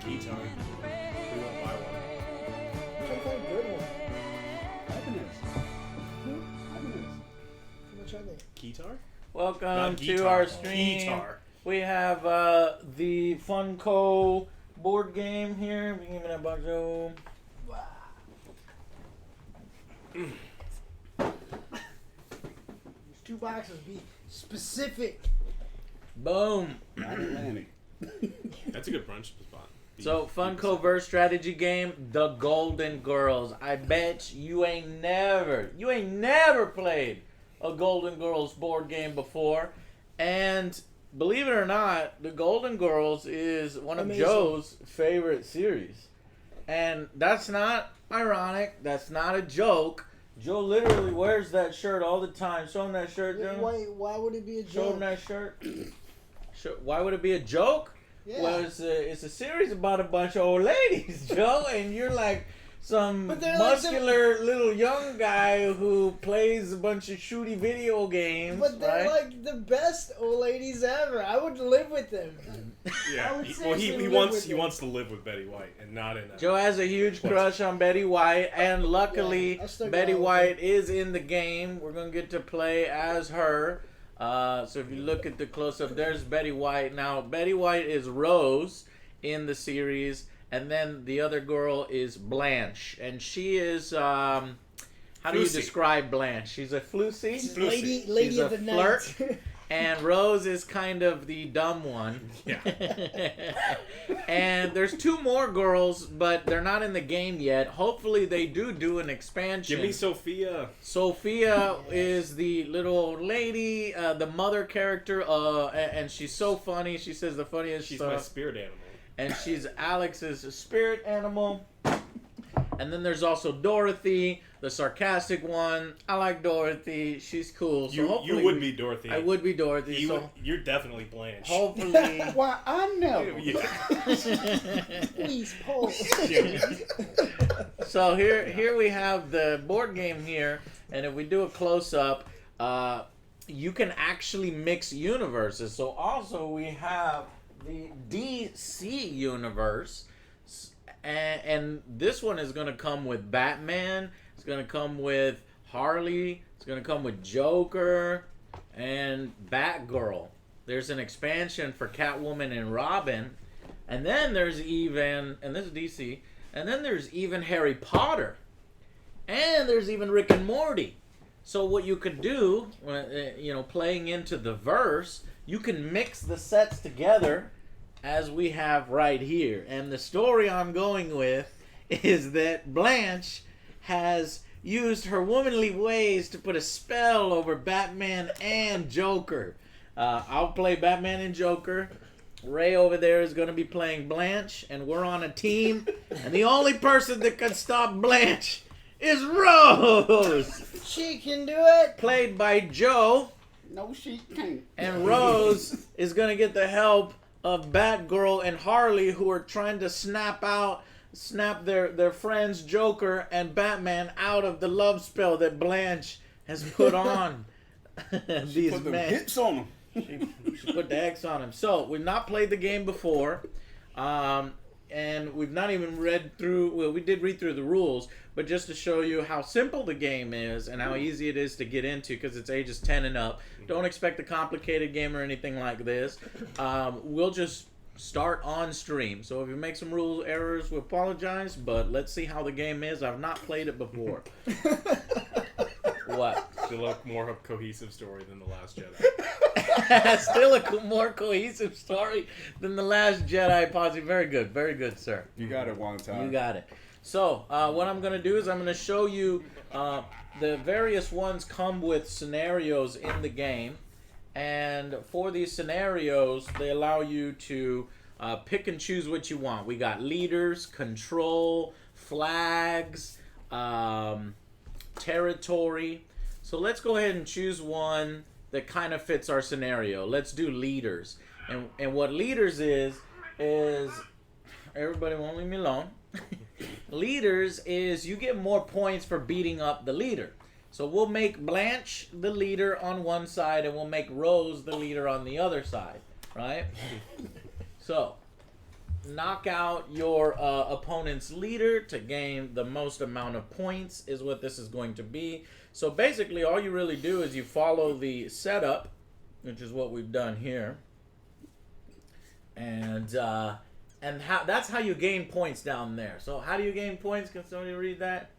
keytar. We won't buy one. I'm trying to find a good one. Happiness. Happiness. How much are they? Keytar? Welcome Not to guitar. our stream. Keytar. We have the Funko board game here. Give me that box. Oh. There's 2 boxes. Be specific. Boom. Atlantic. That's a good brunch spot. So, Funko verse strategy game, The Golden Girls. I bet you ain't never played a Golden Girls board game before. And believe it or not, The Golden Girls is one of Amazing. Joe's favorite series. And that's not ironic. That's not a joke. Joe literally wears that shirt all the time. Show him that shirt, Joe. Why would it be a Show him joke? that shirt. Why would it be a joke? Yeah. Well, it's a series about a bunch of old ladies, Joe, and you're like some But they're muscular little young guy who plays a bunch of shooty video games, But they're right? like the best old ladies ever. I would live with them. I Yeah. would He seriously live wants with he him. wants to live with Betty White and not in a. Joe has a huge crush on Betty White, and luckily Yeah, I'll still go Betty out with White is in the game. We're gonna get to play as her. So if you look at the close-up, there's Betty White. Now, Betty White is Rose in the series, and then the other girl is Blanche, and she is how do you Flusy. describe Blanche? She's a flusy, She's Lucy. lady She's of a the flirt. night. and Rose is kind of the dumb one. Yeah. And there's 2 more girls, but they're not in the game yet. Hopefully they do an expansion. Give me Sophia. Sophia is the little old lady, the mother character, and she's so funny. She says the funniest She's stuff. my spirit animal. And she's Alex's spirit animal. And then there's also Dorothy, the sarcastic one. I like Dorothy. She's cool. So You hopefully would be Dorothy. I would be Dorothy. You so would, you're definitely Blanche. hopefully. Why, I know. Yeah. Please, Paul. So here we have the board game here, and if we do a close up, you can actually mix universes. So also we have the DC universe, and this one is going to come with Batman. It's going to come with Harley. It's going to come with Joker and Batgirl. There's an expansion for Catwoman and Robin, and then there's even, and this is DC. And then there's even Harry Potter. And there's even Rick and Morty. So what you could do, playing into the verse, you can mix the sets together as we have right here. And the story I'm going with is that Blanche has used her womanly ways to put a spell over Batman and Joker. I'll play Batman and Joker. Ray over there is going to be playing Blanche, and we're on a team. And the only person that can stop Blanche is Rose, She can do it. played by Joe. No, she can't. And Rose is going to get the help of Batgirl and Harley, who are trying to snap their friends Joker and Batman out of the love spell that Blanche has put on these Put the men. hits on them. She put the X on him. So, we've not played the game before. And we've not even read through... Well, we did read through the rules. But just to show you how simple the game is and how easy it is to get into, because it's ages 10 and up. Don't expect a complicated game or anything like this. We'll just start on stream. So if you make some rule errors, we apologize. But let's see how the game is. I've not played it before. What? Still a more cohesive story than The Last Jedi. Still a more cohesive story than The Last Jedi. Posse. Very good, sir. You got it one time. You got it. So, what I'm going to do is I'm going to show you the various ones come with scenarios in the game. And for these scenarios, they allow you to pick and choose what you want. We got leaders, control, flags, territory. So let's go ahead and choose one that kind of fits our scenario. Let's do leaders. And what leaders is everybody won't leave me alone. Leaders is you get more points for beating up the leader. So we'll make Blanche the leader on one side and we'll make Rose the leader on the other side, right? So knock out your opponent's leader to gain the most amount of points is what this is going to be. So basically all you really do is you follow the setup, which is what we've done here. And that's how you gain points down there. So how do you gain points? Can somebody read that?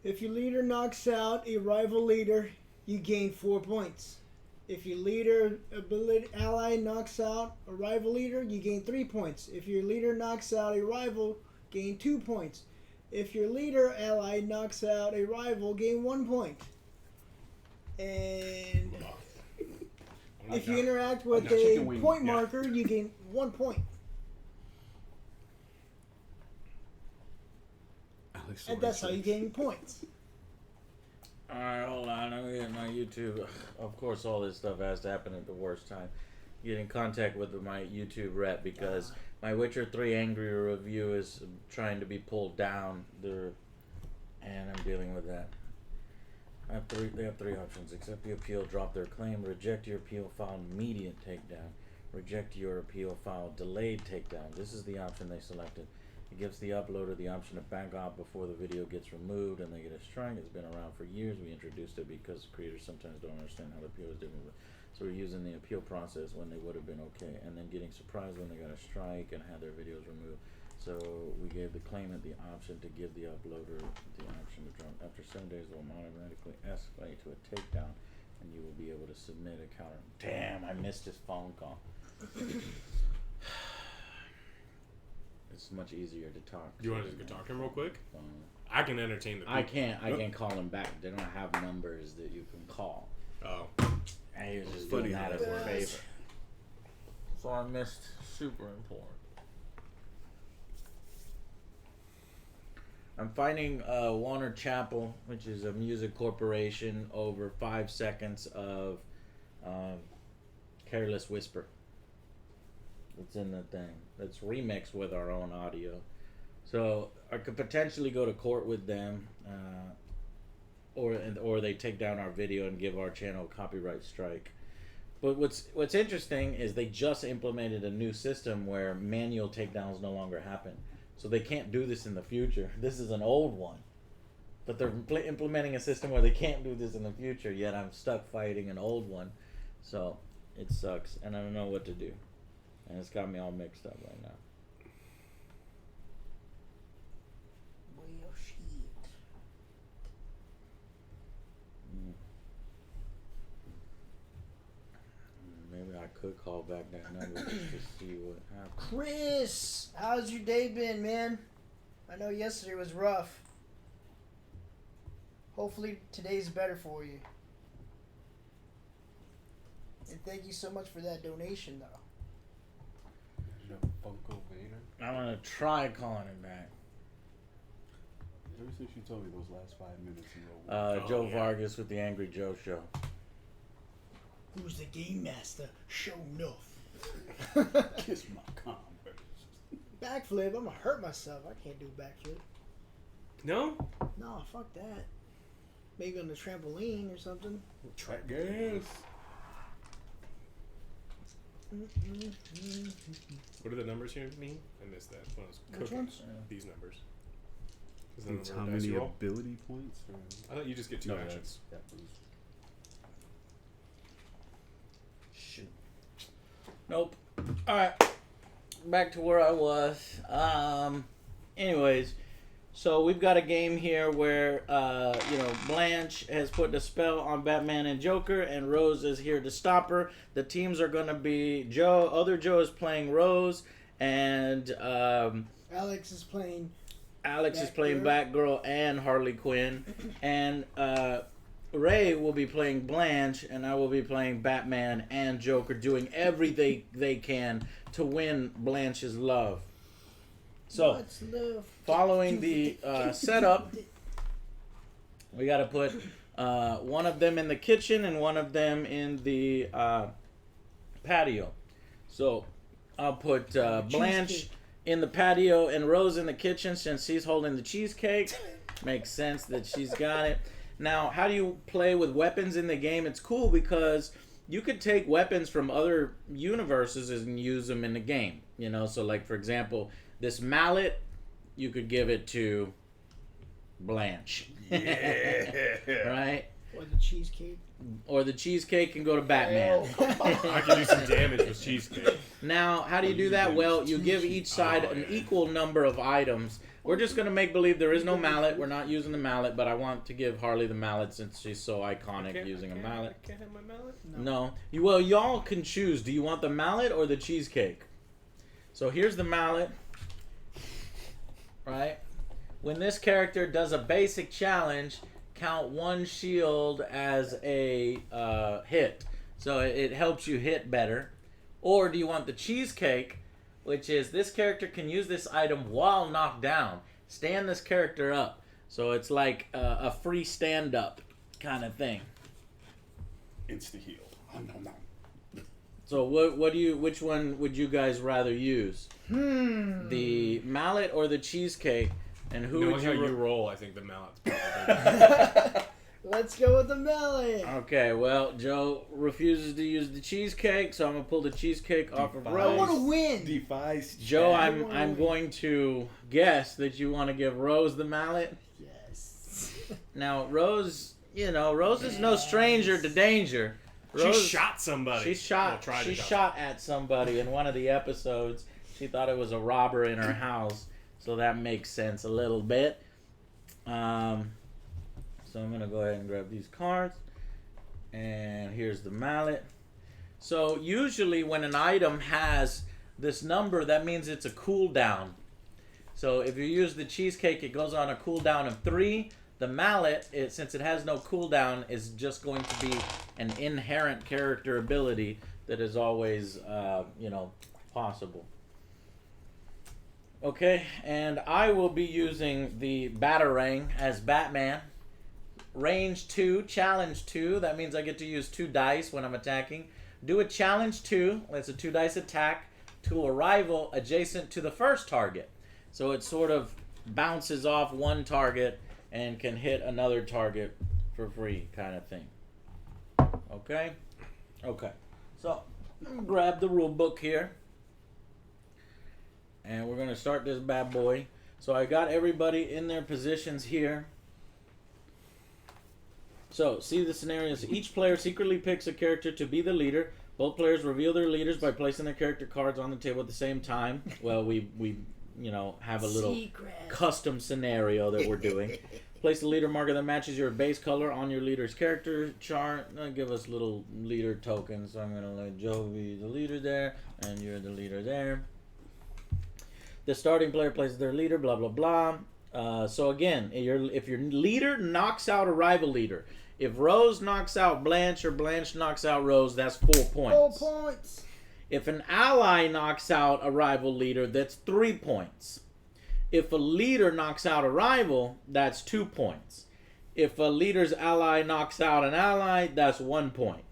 If your leader knocks out a rival leader, you gain 4 points. If your leader ally knocks out a rival leader, you gain 3 points. If your leader knocks out a rival, gain 2 points. If your leader ally knocks out a rival, gain 1 point. And if you interact with a point marker, you gain 1 point. And that's how you gain points. Alright, hold on. I'm getting my YouTube. Of course, all this stuff has to happen at the worst time. Get in contact with my YouTube rep because my Witcher 3 Angry review is trying to be pulled down. And I'm dealing with that. They have 3 options. Accept the appeal, drop their claim, reject your appeal file, immediate takedown, reject your appeal file, delayed takedown. This is the option they selected. It gives the uploader the option to back off before the video gets removed and they get a strike. It's been around for years. We introduced it because creators sometimes don't understand how the appeal is different. So we're using the appeal process when they would have been okay, and then getting surprised when they got a strike and had their videos removed. So we gave the claimant the option to give the uploader the option to drop. After 7 days, it will automatically escalate to a takedown, and you will be able to submit a counter. Damn, I missed his phone call. It's much easier to talk. Do you want to just go talk to him real quick? Phone. I can entertain the people. I can't call him back. They don't have numbers that you can call. Oh. I was just Funny doing that how as that a works. favor. So I missed super important. I'm finding Warner Chappell, which is a music corporation, over 5 seconds of Careless Whisper. It's in the thing. That's remixed with our own audio. So I could potentially go to court with them, or they take down our video and give our channel a copyright strike. But what's interesting is they just implemented a new system where manual takedowns no longer happen. So they can't do this in the future. This is an old one. But they're implementing a system where they can't do this in the future, yet I'm stuck fighting an old one. So it sucks, and I don't know what to do. And it's got me all mixed up right now. Well, shit. Maybe I could call back that number just to see what happened. Chris, how's your day been, man? I know yesterday was rough. Hopefully today's better for you. And thank you so much for that donation, though. The Funko Vader. I'm gonna try calling him back. Ever since you told me those last 5 minutes, you know. Joe Vargas with the Angry Joe Show. Who's the game master? Show enough. Kiss my Converse. Backflip, I'm gonna hurt myself. I can't do a backflip. No? No, fuck that. Maybe on the trampoline or something. Track gas. What do the numbers here mean? I missed that. When I was Which cooking. ones? These numbers. Is that It's the how number of dice many you roll? ability points? Or... I thought you just get 2 No, actions. that was... Shoot. Nope. Alright. Back to where I was. Anyways, so we've got a game here where, Blanche has put a spell on Batman and Joker, and Rose is here to stop her. The teams are going to be Joe. Other Joe is playing Rose, and Alex is playing. Batgirl and Harley Quinn, and Ray will be playing Blanche, and I will be playing Batman and Joker, doing everything they can to win Blanche's love. So, What's love? following the setup, we got to put one of them in the kitchen and one of them in the patio. So, I'll put Blanche Cheesecake. in the patio and Rose in the kitchen since she's holding the cheesecake. Makes sense that she's got it. Now, how do you play with weapons in the game? It's cool because you could take weapons from other universes and use them in the game. You know, so like for example, this mallet, you could give it to Blanche. Yeah. Right? Or the cheesecake. Or the cheesecake can go to Batman. I can do some damage with cheesecake. Now, how do you do that? Well, you give each side an equal number of items. We're just going to make believe there is no mallet. We're not using the mallet, but I want to give Harley the mallet since she's so iconic using a mallet. I can't have my mallet? No. Well, y'all can choose. Do you want the mallet or the cheesecake? So here's the mallet. Right? When this character does a basic challenge, count 1 shield as a hit. So it helps you hit better. Or do you want the cheesecake, which is this character can use this item while knocked down. Stand this character up. So it's like a free stand-up kind of thing. Insta heal. So which one would you guys rather use? The mallet or the cheesecake? And who Knowing would how you you roll, I think the mallet's probably Let's go with the melon. Okay, well, Joe refuses to use the cheesecake, so I'm gonna pull the cheesecake off of I Rose. want to win. Defies Joe, chat. I'm going to guess that you want to give Rose the mallet. Yes. Now, Rose, you know, Rose is no stranger to danger. She shot somebody. She shot at somebody in one of the episodes. She thought it was a robber in her house, so that makes sense a little bit. So I'm gonna go ahead and grab these cards, and here's the mallet. So usually when an item has this number, that means it's a cooldown. So if you use the cheesecake, it goes on a cooldown of 3. The mallet, since it has no cooldown, is just going to be an inherent character ability that is always, possible. Okay, and I will be using the Batarang as Batman. Range 2, challenge 2. That means I get to use 2 dice when I'm attacking. Do a challenge 2. That's a 2 dice attack to a rival adjacent to the first target. So it sort of bounces off one target and can hit another target for free, kind of thing. Okay? Okay. So, grab the rule book here. And we're going to start this bad boy. So I got everybody in their positions here. So, see the scenarios. Each player secretly picks a character to be the leader. Both players reveal their leaders by placing their character cards on the table at the same time. Well, we have a little custom scenario that we're doing. Place the leader marker that matches your base color on your leader's character chart. Give us little leader tokens. So I'm going to let Joe be the leader there, and you're the leader there. The starting player places their leader, blah, blah, blah. So again, if your leader knocks out a rival leader, if Rose knocks out Blanche or Blanche knocks out Rose, that's 4 points. 4 points. If an ally knocks out a rival leader, that's 3 points. If a leader knocks out a rival, that's 2 points. If a leader's ally knocks out an ally, that's 1 point.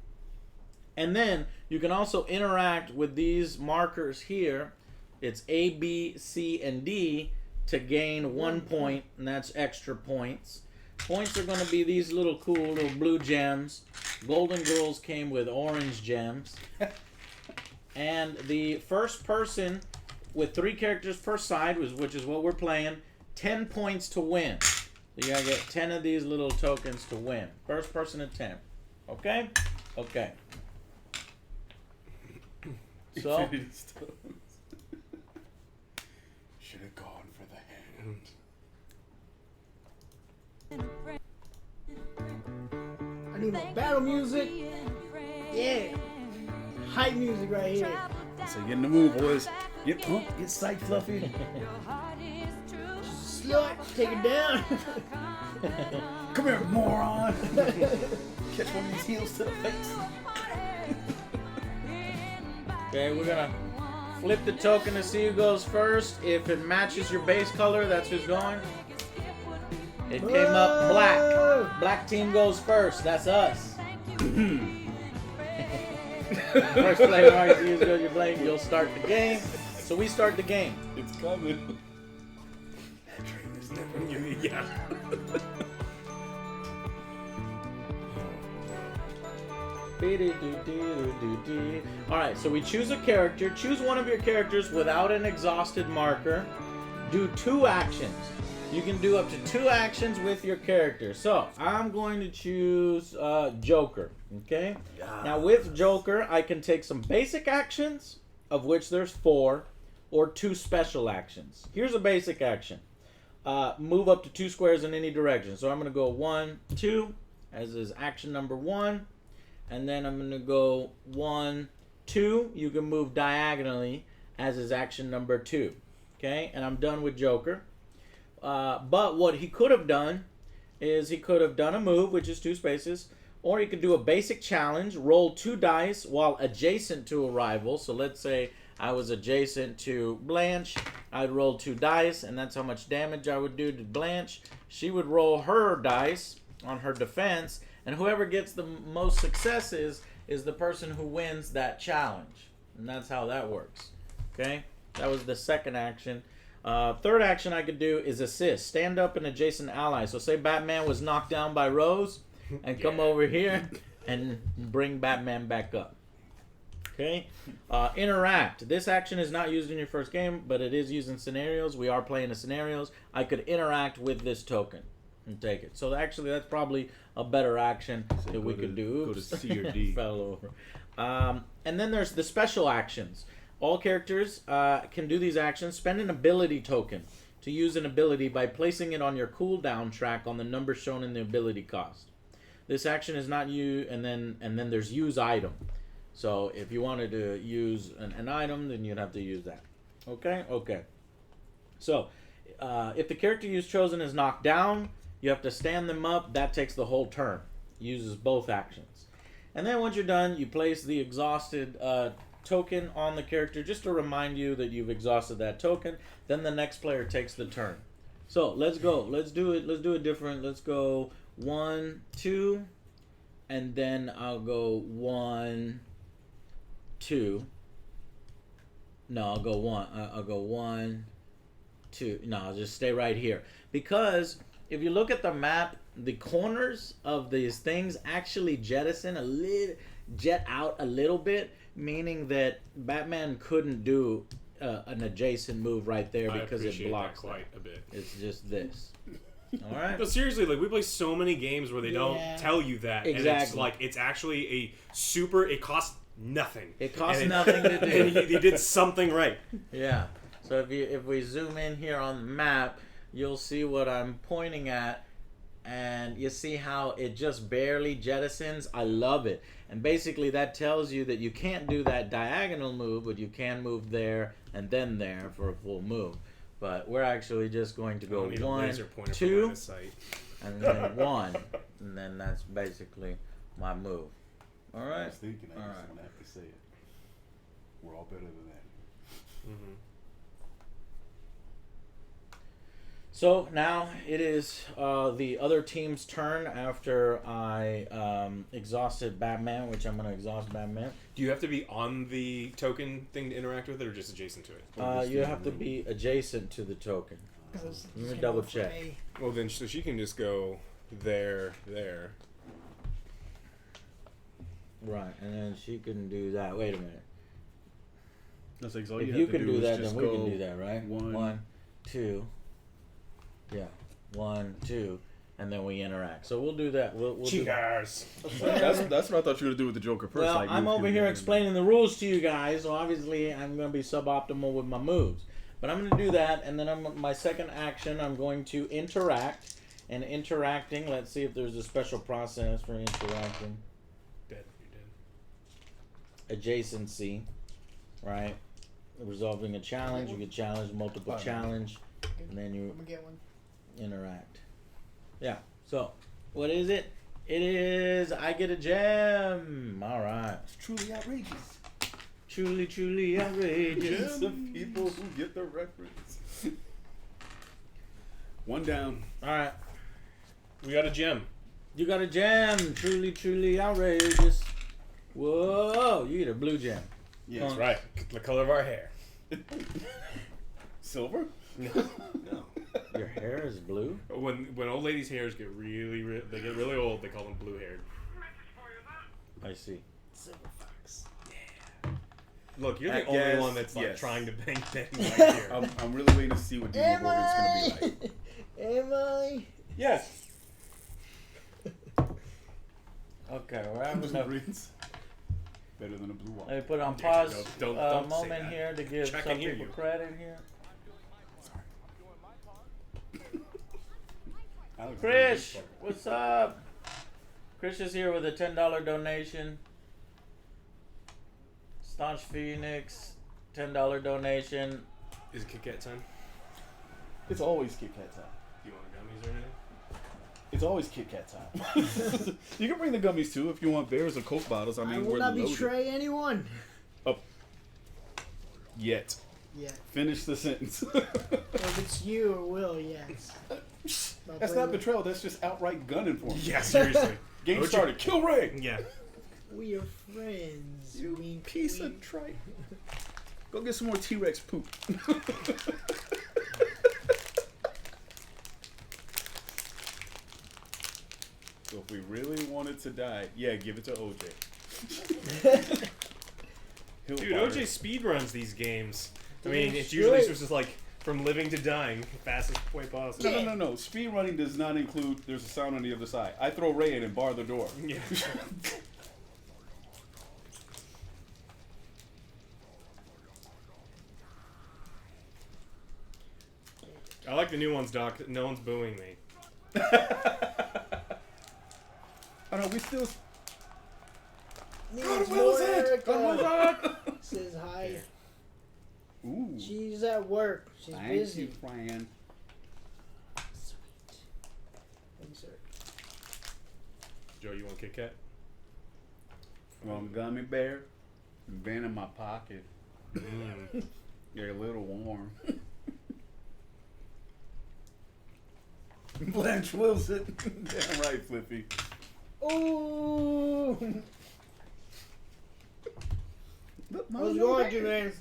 And then you can also interact with these markers here. It's A, B, C, and D to gain 1 point, and that's extra points. Points are going to be these little cool little blue gems. Golden Girls came with orange gems. And the first person with 3 characters per side, which is what we're playing, 10 points to win. So you got to get 10 of these little tokens to win. First person at 10. Okay? Okay. So, Infinity Stones. Should have gone for the hand. I need more battle music. Yeah. Hype music right here. So get in the mood, boys. Get pumped, get psyched, Fluffy. Slut, take it down. Come here, moron. Catch one of these heels to the face. okay, we're going to flip the token to see who goes first. If it matches your base color, that's who's going. It came up black. Black team goes first. That's us. First player always use your blade. You'll start the game. So we start the game. It's coming. That train is never leaving. Yeah. Alright, so we choose a character. Choose one of your characters without an exhausted marker. Do 2 actions. You can do up to 2 actions with your character. So, I'm going to choose Joker. Okay? Now, with Joker, I can take some basic actions, of which there's 4, or 2 special actions. Here's a basic action. Move up to 2 squares in any direction. So, I'm going to go 1, 2, as is action number 1. And then I'm going to go 1, 2. You can move diagonally, as is action number 2. Okay? And I'm done with Joker. But what he could have done is he could have done a move, which is 2 spaces, or he could do a basic challenge, roll 2 dice while adjacent to a rival. So let's say I was adjacent to Blanche. I'd roll 2 dice, and that's how much damage I would do to Blanche. She would roll her dice on her defense, and whoever gets the most successes is the person who wins that challenge. And that's how that works. Okay? That was the second action. Third action I could do is assist. Stand up an adjacent ally. So say Batman was knocked down by Rose, and come over here and bring Batman back up. Okay? Interact. This action is not used in your first game, but it is used in scenarios. We are playing the scenarios. I could interact with this token and take it. So actually, that's probably a better action that we could do. Go to Oops. C or D. Fell over. And then there's the special actions. All characters can do these actions. Spend an ability token to use an ability by placing it on your cooldown track on the number shown in the ability cost. This action is not you, and then there's use item. So if you wanted to use an item, then you'd have to use that. Okay? Okay. So if the character you've chosen is knocked down, you have to stand them up. That takes the whole turn. Uses both actions. And then once you're done, you place the exhausted token on the character just to remind you that you've exhausted that token. Then the next player takes the turn. So let's go. Let's do it. Let's do it different. Let's go 1, 2, and then I'll go 1, 2. No, I'll go 1. I'll go 1, 2. No, I'll just stay right here because if you look at the map, the corners of these things actually jet out a little bit, meaning that Batman couldn't do an adjacent move right there because it blocks that quite a bit. It's just this. All right. But seriously, like we play so many games where they don't tell you that, and it's Exactly. like it's actually a super. It costs nothing. It costs And nothing to do. And you did something right. Yeah. So if we zoom in here on the map, you'll see what I'm pointing at, and you see how it just barely jettisons. I love it. And basically that tells you that you can't do that diagonal move, but you can move there and then there for a full move. But we're actually just going to go Need a 1, laser pointer for 2, line of sight. and then 1, and then that's basically my move. All I right. was thinking, I All just right. want to have to say it. We're all better than that. Mm-hmm. So now it is the other team's turn after I exhausted Batman, which I'm going to exhaust Batman. Do you have to be on the token thing to interact with it, or just adjacent to it? You have to be adjacent to the token. Let me double check. Well, then so she can just go there. Right, and then she can do that. Wait a minute. That's like, all If you you have to can do do is that, just then we go can do that, right? 1, 2. Yeah. 1, 2. And then we interact. So we'll do that. We'll do Cheers. that's what I thought you were gonna do with the Joker first. Well, like, I'm move over him here in. explaining the rules to you guys, so obviously I'm going to be suboptimal with my moves. But I'm going to do that, and then my second action, I'm going to interact. And interacting, let's see if there's a special process for interacting. Dead. You're dead. Adjacency, right? Resolving a challenge, you get challenged, multiple challenge, and then you I'm gonna get one. interact. Yeah, so what is it? It is I get a gem. All right. It's truly outrageous. Truly, truly outrageous. Just the people who get the reference. One down. All right. We got a gem. You got a gem. Truly, truly outrageous. Whoa, you get a blue gem. Yeah, That's right. The color of our hair. Silver? No. Your hair is blue? When old ladies' hairs get really old, they call them blue haired. I see. Silver Fox. Look, you're I the only guess, one that's like yes. trying to bang right here. I'm really waiting to see what Demon Am Border's I? gonna be like. Am I? Yes. Okay, we're having Blue a. Greens. Better than a blue wall. Let me put on Yeah, pause don't a say moment that. here to give Check some and hear people you. credit here. Alex, Krish, what's up? Krish is here with a $10 donation. Staunch Phoenix, $10 donation. Is it Kit Kat time? It's always Kit Kat time. Do you want gummies or anything? It's always Kit Kat time. You can bring the gummies too if you want bears or Coke bottles. I I mean, will we're not loaded. betray anyone. Yet. Yeah. Finish the sentence. If it's you or Will, yes. That's not betrayal. That's just outright gunning for him. Yeah, seriously. Game Don't you- started. Kill Ray. Yeah. We are friends. You Wink, piece wink. of tripe. Go get some more T-Rex poop. So if we really wanted to die, yeah, give it to OJ. He'll Dude, fire. OJ speed runs these games. I Dude, mean, it's it's usually good. just like from living to dying, fastest way possible. No. Speed running does not include. There's a sound on the other side. I throw Ray in and bar the door. Yeah. I like the new ones, Doc. No one's booing me. I know we still. Needs Will's more it. Erica. Says hi. Ooh. She's at work. She's Thank busy. you, Fran. Sweet. Thanks, sir. Joe, you want Kit Kat? Gummy bear. Been in my pocket. Mm. You're a little warm. Blanche Wilson. Damn right, Flippy. Ooh. Look, What's Mom, wrong, man?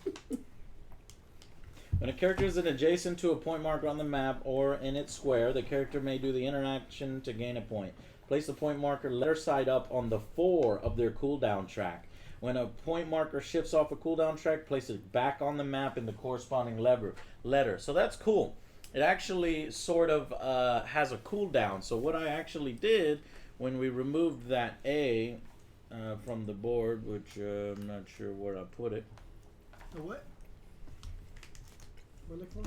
When a character is adjacent to a point marker on the map or in its square, the character may do the interaction to gain a point. Place the point marker letter side up on the 4 of their cooldown track. When a point marker shifts off a cooldown track, place it back on the map in the corresponding letter. So that's cool. It actually sort of has a cooldown. So what I actually did when we removed that A from the board, which I'm not sure where I put it. The what? What look for?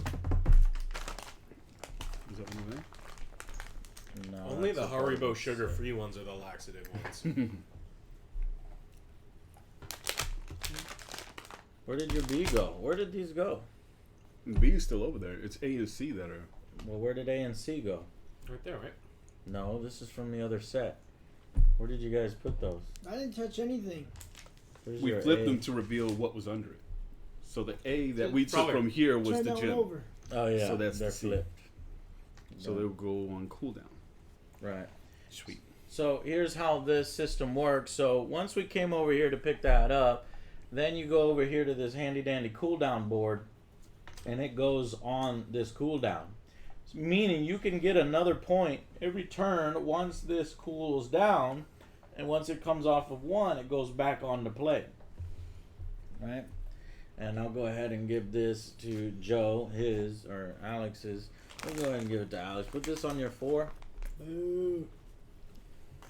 Is that one of them? No, Only the that's a Haribo bonus. sugar-free ones are the laxative ones. Where did your B go? Where did these go? B is still over there. It's A and C that are. Well, where did A and C go? Right there, right? No, this is from the other set. Where did you guys put those? I didn't touch anything. Where's We your flipped A? them to reveal what was under it. So the A that we took Probably- from here was Turn the that one gem. over. Oh yeah, So that's they're the C. flipped. So they'll go on cooldown. Right. Sweet. So here's how this system works. So once we came over here to pick that up, then you go over here to this handy dandy cooldown board, and it goes on this cooldown. Meaning you can get another point every turn once this cools down, and once it comes off of 1, it goes back on to play. Right? And I'll go ahead and give this to Joe, his, or Alex's. We'll go ahead and give it to Alex. Put this on your 4. Boo.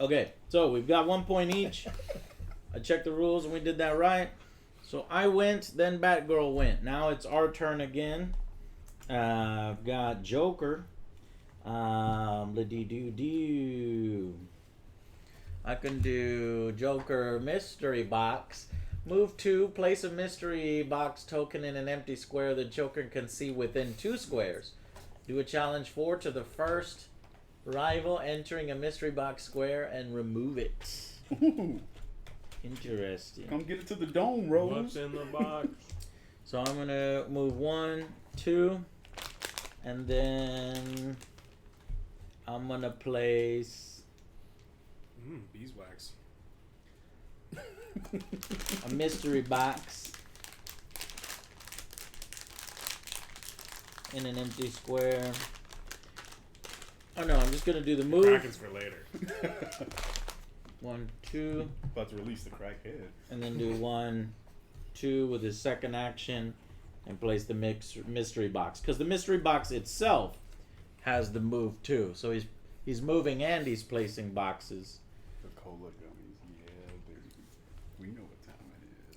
Okay, so we've got 1 point each. I checked the rules and we did that right. So I went, then Batgirl went. Now it's our turn again. I've got Joker. La-dee-doo-doo. I can do Joker Mystery Box. Move 2, place a mystery box token in an empty square the Joker can see within 2 squares. Do a challenge 4 to the first rival entering a mystery box square and remove it. Ooh, Interesting. come get it to the dome, What's Rose. in the box? So I'm gonna move 1, 2, and then I'm gonna place Beeswax. a mystery box in an empty square. Oh no, I'm just gonna do the move. Krakens for later. 1, 2, About to release the crackhead. and then do 1, 2 with his second action, and place the mystery box. Because the mystery box itself has the move too. So he's moving and he's placing boxes. The cola gummies. Yeah, baby. We know what time it is.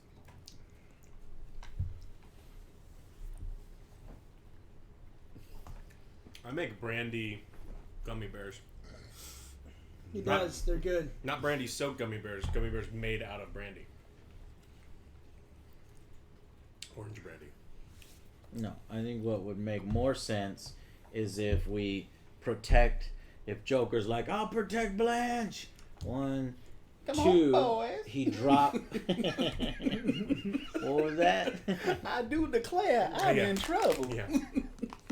I make brandy gummy bears. He Not- does. They're good. Not brandy soaked gummy bears made out of brandy. Orange brandy. No, I think what would make more sense is if we protect. If Joker's like, I'll protect Blanche. 1, Come 2. on, boys. He dropped. What was that? I do declare I'm Yeah. in trouble. Yeah.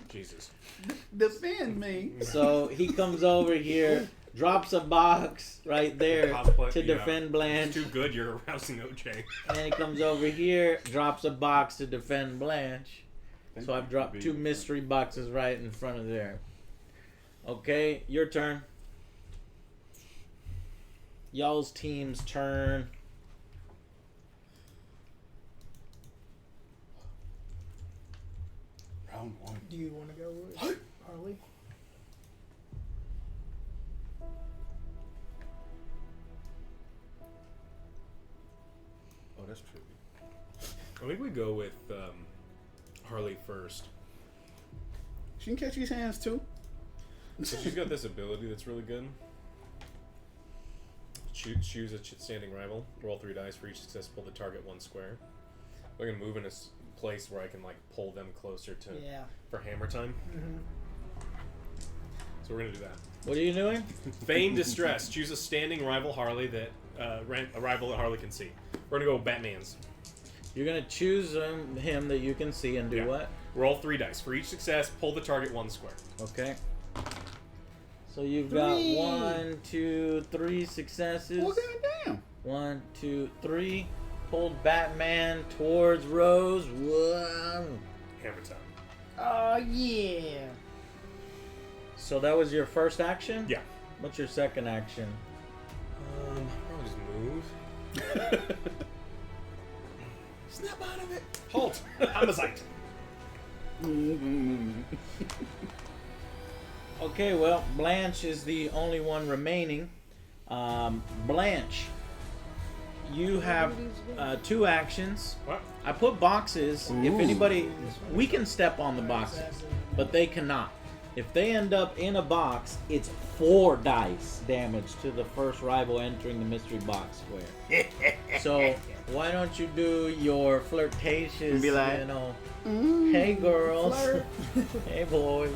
Jesus. Defend me. So he comes over here, drops a box right there Cosplay, to yeah. defend It's Blanche. too good. You're arousing OJ. And then he comes over here, drops a box to defend Blanche. Thank So you I've for dropped being 2 a friend. mystery boxes right in front of there. Okay, your turn. Y'all's team's turn. Round 1. Do you want to go with Harley? Oh, that's trippy. I think we go with Harley first. She can catch these hands too. So she's got this ability that's really good. Choose a standing rival. Roll 3 dice for each success. Pull the target 1 square. We're gonna move in a place where I can like pull them closer to Yeah. for hammer time. Mm-hmm. So we're gonna do that. What are you doing? Feign distress. Choose a standing rival Harley that a rival that Harley can see. We're gonna go with Batman's. You're going to choose him that you can see and do Yeah. what? Roll 3 dice for each success. Pull the target 1 square. Okay. So you've got 3. 1, 2, 3 successes. Well, goddamn. 1, 2, 3. Pulled Batman towards Rose. Whoa. Hammer time. Oh yeah. So that was your first action? Yeah. What's your second action? Probably just move. Snap out of it. Halt. Homicide. Okay, well, Blanche is the only one remaining. Blanche, you have 2 actions. What? I put boxes. If Ooh. anybody, we can step on the boxes, but they cannot. If they end up in a box, it's 4 dice damage to the first rival entering the mystery box square. So why don't you do your flirtatious, Be like, you know, hey girls, Flirt. hey boys.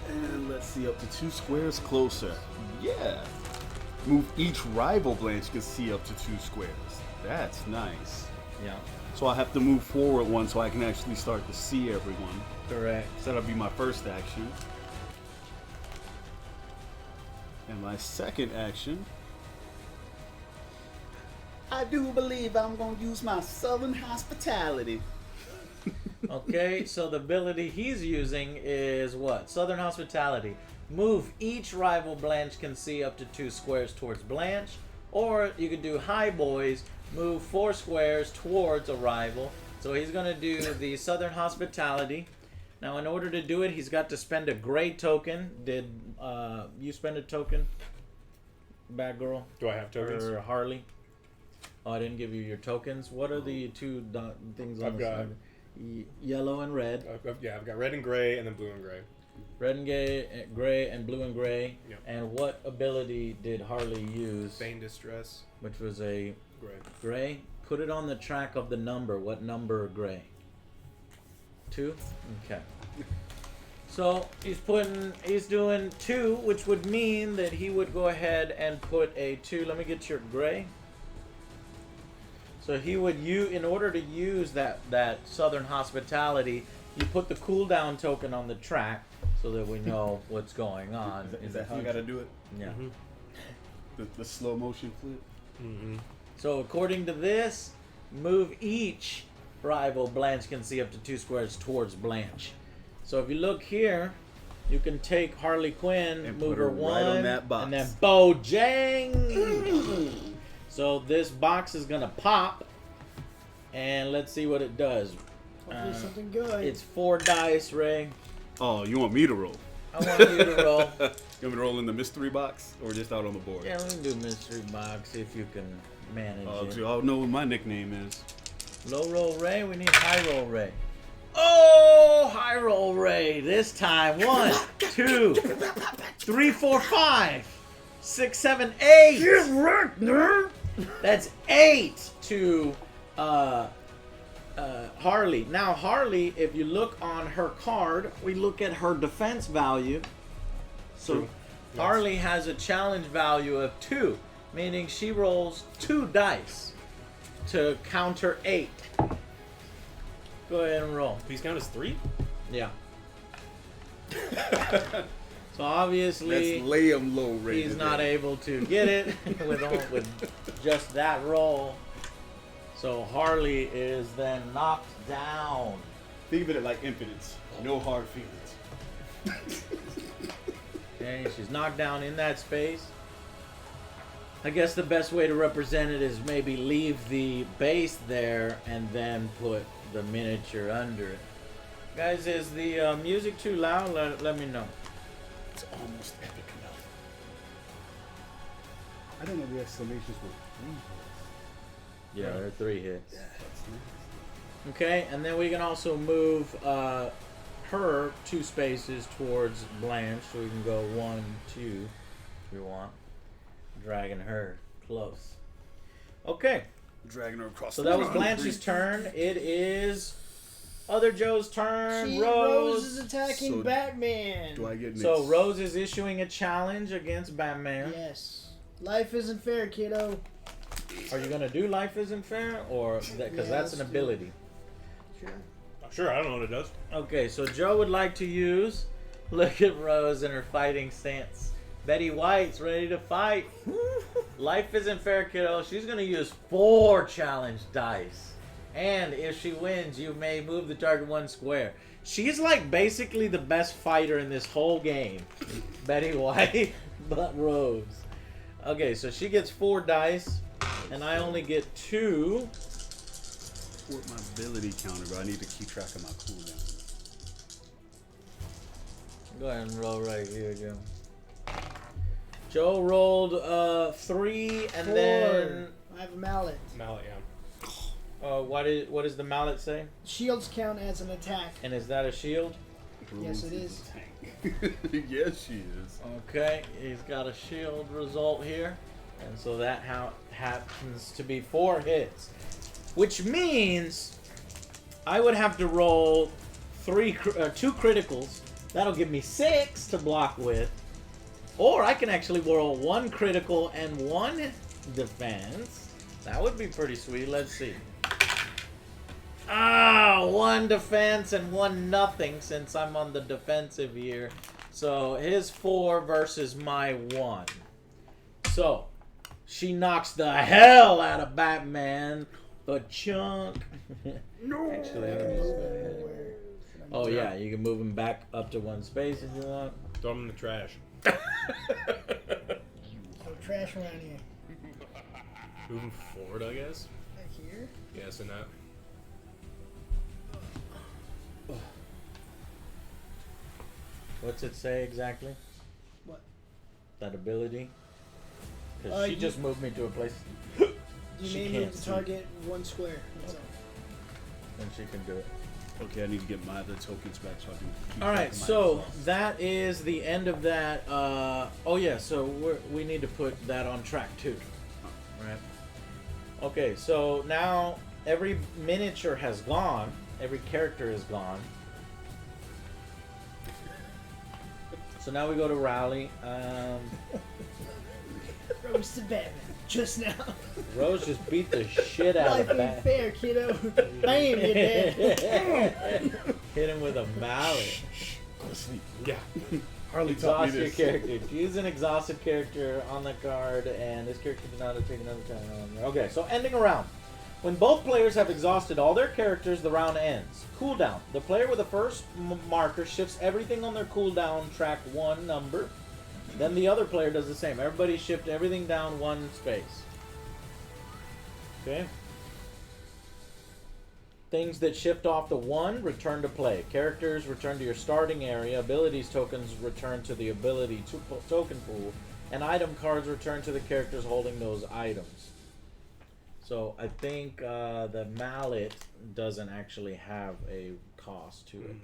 And let's see, up to 2 squares closer. Yeah. Move each rival Blanche can see up to 2 squares. That's nice. Yeah, So I have to move forward 1 so I can actually start to see everyone. correct. So that'll be my first action. And my second action, I do believe I'm going to use my Southern hospitality. Okay, so the ability he's using is what? Southern Hospitality. Move each rival Blanche can see up to 2 squares towards Blanche. Or you could do Hi Boys, move 4 squares towards a rival. So he's going to do the Southern Hospitality. Now, in order to do it, he's got to spend a gray token. Did you spend a token, Bad Girl? Do I have tokens? Or Harley? Oh, I didn't give you your tokens. What are the 2 things on I've the got- side? Yellow and red. I've got red and gray, and then blue and gray. Red and gray and blue and gray. Yep. And what ability did Harley use? Feign distress, Which was a gray. gray. Put it on the track of the number. What number of gray? 2? Okay. So he's doing 2, which would mean that he would go ahead and put a 2. Let me get your gray. So he would in order to use that Southern Hospitality, you put the cooldown token on the track so that we know what's going on. Is that how I got to do it? Yeah. The slow motion flip? Mm-hmm. So according to this, move each rival Blanche can see up to 2 squares towards Blanche. So if you look here, You can take Harley Quinn, And move put her her right one, on that box. and then Bojang. So this box is gonna pop, and let's see what it does. Hopefully something good. It's 4 dice, Ray. Oh, you want me to roll? I want you to roll. You want me to roll in the mystery box or just out on the board? Yeah, we can do mystery box if you can manage it. So I'll know what my nickname is. Low roll Ray, we need high roll Ray. Oh, high roll Ray. This time, 1, 2, 3, 4, 5, 6, 7, 8. Get wrecked, nerd! That's 8 to Harley. Now, Harley, if you look on her card, we look at her defense value. So, True. Yes. Harley has a challenge value of 2, meaning she rolls 2 dice to counter 8. Go ahead and roll. These count as 3? Yeah. So obviously, Let's lay him low, Ray. he's today. not able to get it with just that roll. So Harley is then knocked down. Think of it like impotence. No hard feelings. Okay, she's knocked down in that space. I guess the best way to represent it is maybe leave the base there and then put the miniature under it. Guys, is the music too loud? Let me know. It's almost epic enough. I didn't know the exclamations were 3 hits. Yeah, there are 3 hits. Yeah, that's nice. Okay, and then we can also move her 2 spaces towards Blanche, so we can go 1, 2, if we want, dragging her close. Okay, Dragging her across so the that was concrete. Blanche's turn. It is other Joe's turn. See, Rose. Rose is attacking So, Batman. Do I get next? So Rose is issuing a challenge against Batman. Yes. Life isn't fair, kiddo. Are you gonna do Life Isn't Fair, or because Yeah, that's let's an do it. ability? Sure. Sure, I don't know what it does. Okay, so Joe would like to use. Look at Rose in her fighting stance. Betty White's ready to fight. Life isn't fair, kiddo. She's gonna use 4 challenge dice, and if she wins, you may move the target 1 square. She's like basically the best fighter in this whole game. Betty White, but Rose. Okay, so she gets 4 dice, and I only get 2. Support my ability counter, but I need to keep track of my cooldown. Go ahead and roll right here, Joe. Joe rolled 3, and 4. then I have a mallet. Mallet, yeah. what does the mallet say? Shields count as an attack. And is that a shield? Yes, it Rose is. a tank. Yes, she is. Okay, he's got a shield result here, and so that happens to be 4 hits, which means I would have to roll 2 criticals. That'll give me 6 to block with, or I can actually roll 1 critical and 1 defense. That would be pretty sweet. Let's see. 1 defense and 1 nothing since I'm on the defensive here. So his 4 versus my 1. So she knocks the hell out of Batman. A chunk. No. Actually, let me just go ahead. Oh yeah, you can move him back up to 1 space if you want. Throw them in the trash. No trash around here. Moving forward, I guess. Back here. Yes, and that. What's it say exactly? What? That ability? Because she You- just moved me to a place. You She may can't move the see. target 1 square. That's all. And she can do it. Okay, I need to get my other tokens back so I can keep All track right, of my so results. that is the end of that. Oh yeah, so we need to put that on track too, right? Okay, so now every miniature has gone, every character is gone. So now we go to Rowley. Rose to Batman. Just now. Rose just beat the shit out Life of ain't Bat. fair, kiddo. Bam, you're dead. Hit him with a mallet. Go to sleep. Yeah. Harley taught me Exhaust your this. character. Choose an exhausted character on the card, and this character does not take another turn on there. Okay, so ending a round. When both players have exhausted all their characters, the round ends. Cooldown. The player with the first marker shifts everything on their cooldown track 1 number. Then the other player does the same. Everybody shift everything down 1 space. Okay? Things that shift off to 1 return to play. Characters return to your starting area. Abilities tokens return to the ability token pool. And item cards return to the characters holding those items. So I think the mallet doesn't actually have a cost to it.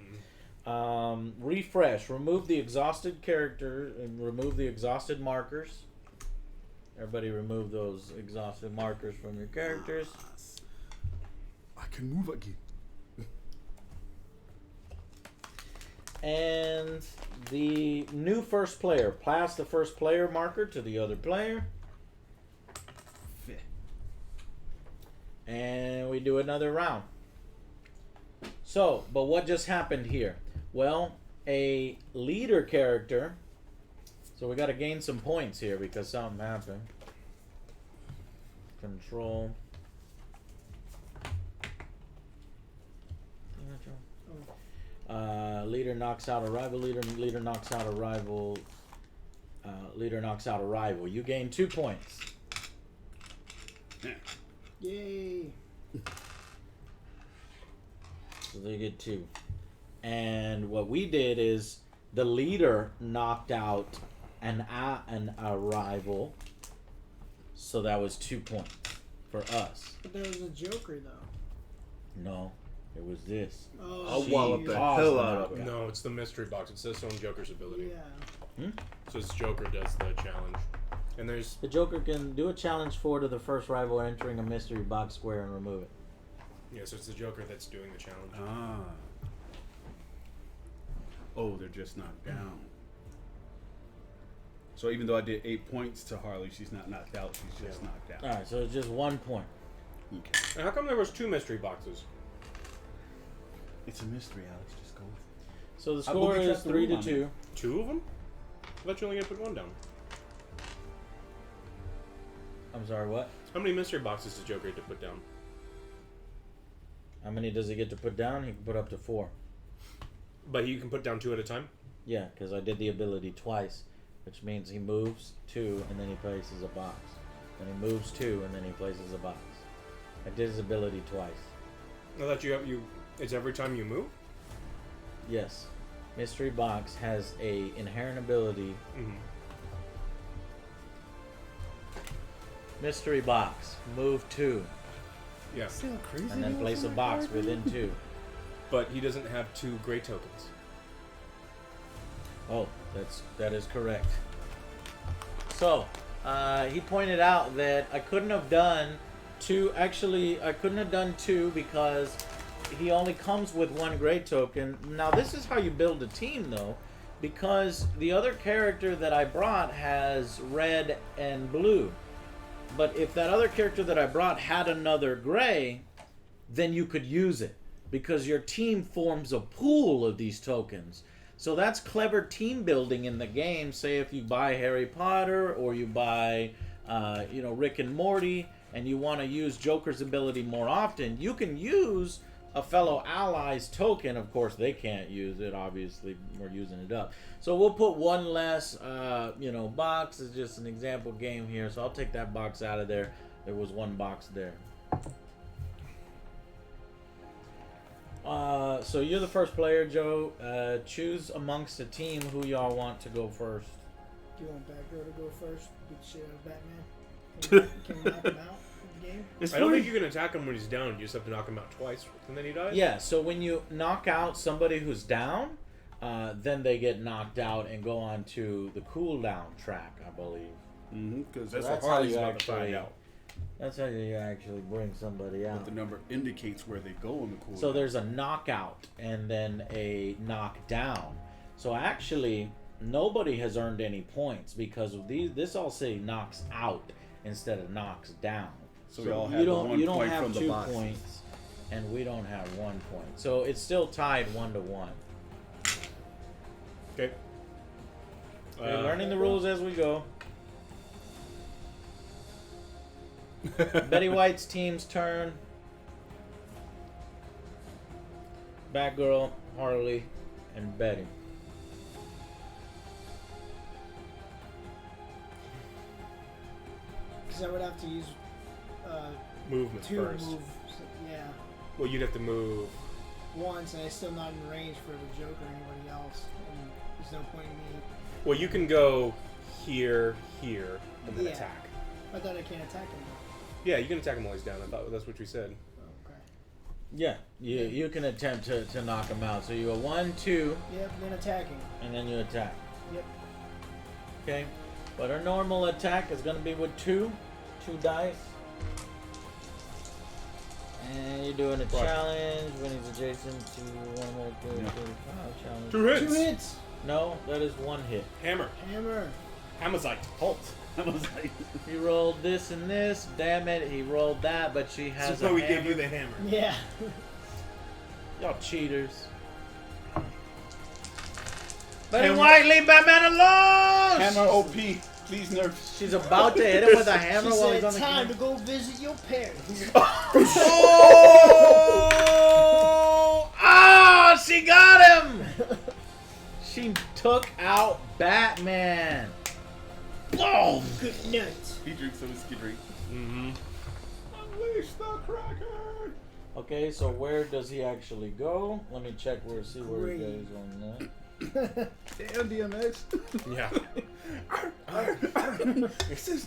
Refresh. Remove the exhausted character and remove the exhausted markers. Everybody remove those exhausted markers from your characters. I can move again. And the new first player. Pass the first player marker to the other player. And we do another round. So, but what just happened here? Well, a leader character. So we got to gain some points here because something happened. Control. Leader knocks out a rival. Leader knocks out a rival. Leader knocks out a rival. You gain 2 points. Yay. So they get 2. And what we did is the leader knocked out a rival. So that was 2 points for us. But there was a Joker, though. No, it was this. Oh, I'll She wallop the caused hell the out of knockout. No, it's the mystery box. It says so on Joker's ability. Yeah. So it's Joker does the challenge. And there's The Joker can do a challenge 4 to the first rival entering a mystery box square and remove it. so it's the Joker that's doing the challenge. Ah. Oh, they're just knocked down. So even though I did 8 points to Harley, she's not knocked out. She's just knocked out. Alright, so it's just 1 point. Okay. And how come there was 2 mystery boxes? It's a mystery, Alex. Just go with it. So the I score believe is that's the 3 rule to on 2. 2 of them? I thought you only had to put 1 down. I'm sorry, what? How many mystery boxes does Joker get to put down? How many does he get to put down? He can put up to 4. But you can put down 2 at a time? Yeah, because I did the ability twice, which means he moves 2 and then he places a box. Then he moves 2 and then he places a box. I did his ability twice. I thought you it's every time you move? Yes. Mystery box has a inherent ability. Mm-hmm. Mystery box. Move 2. Yeah. See how crazy And then it place is a on box my card? within 2. But he doesn't have 2 gray tokens. Oh, that is correct. So, he pointed out that I couldn't have done 2. Actually, I couldn't have done 2 because he only comes with 1 gray token. Now, this is how you build a team, though, because the other character that I brought has red and blue. But if that other character that I brought had another gray, then you could use it because your team forms a pool of these tokens. So that's clever team building in the game. Say if you buy Harry Potter or you buy, Rick and Morty, and you want to use Joker's ability more often, you can use a fellow ally's token. Of course, they can't use it. Obviously, we're using it up. So we'll put 1 less, box. It's just an example game here. So I'll take that box out of there. There was 1 box there. So you're the first player, Joe. Choose amongst the team who y'all want to go first. Do you want Batgirl to go first? Beat the shit out of Batman? Can we knock him out of the game? It's I don't funny. think you can attack him when he's down. You just have to knock him out twice, and then he dies? Yeah, so when you knock out somebody who's down, then they get knocked out and go on to the cooldown track, I believe. Because So that's, that's what how Harley's you about to find actually- out. That's how you actually bring somebody out. But the number indicates where they go in the cooldown. So there's a knockout and then a knockdown. So actually, nobody has earned any points because of these. This all say knocks out instead of knocks down. So we all have you the don't 1 you don't point have from the 2 boxes. points, and we don't have 1 point. So it's still tied 1-1. Okay. We're learning the rules as we go. Betty White's team's turn. Batgirl, Harley, and Betty. Because I would have to use Movement two first. move. Yeah, Well, you'd have to move. once, and I'm still not in range for the Joker or anybody else. And there's no point in me. Well, you can go here, here, and then Yeah. attack. I thought I can't attack him. Yeah, you can attack him while he's down. I thought that's what you said. Okay. Yeah, you can attempt to knock him out. So you go 1, 2, Yep, then attacking. and then you attack. Yep. Okay, but our normal attack is going to be with two dice. And you're doing a challenge when he's adjacent to one more challenge. 2 hits. 2 hits. No, that is 1 hit. Hammer. Hammer. Hammerzite. Halt. I was like, He rolled this and this. Damn it, he rolled that, but she This has is why a we hammer. gave you the hammer. Yeah. Y'all cheaters. Betty White, leave Batman alone! hammer OP. Please nerf. She's about to hit him with a hammer She while said, he's on the time camera. to go visit your parents. Oh! Ah, she got him! She took out Batman. Boom! Good night. He drinks some whiskey drink. Mm-hmm. Unleash the Kraken. Okay, so where does he actually go? Let me check see where he Great. goes on that. Damn, DMX. Yeah.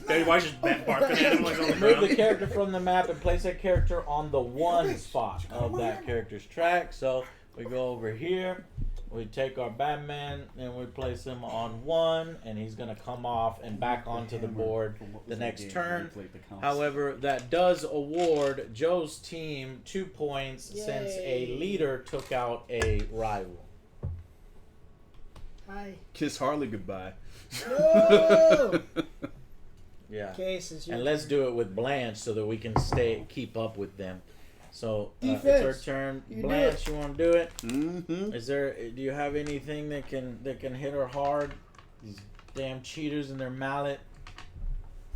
Daddy, why should bat barking at him like on the Move the ground? character from the map and place that character on the 1 spot of that character's track. So we go over here, we take our Batman and we place him on 1, and he's gonna come off and back onto the board the next turn. However, that does award Joe's team 2 points since a Yay. leader took out a rival. Hi. Kiss Harley goodbye. No! Yeah. Okay, since you And let's do it with Blanche so that we can keep up with them. So it's Defense. her turn. You do Blanche, you want to do it? Mm-hmm. Do you have anything that can hit her hard? These damn cheaters and their mallet.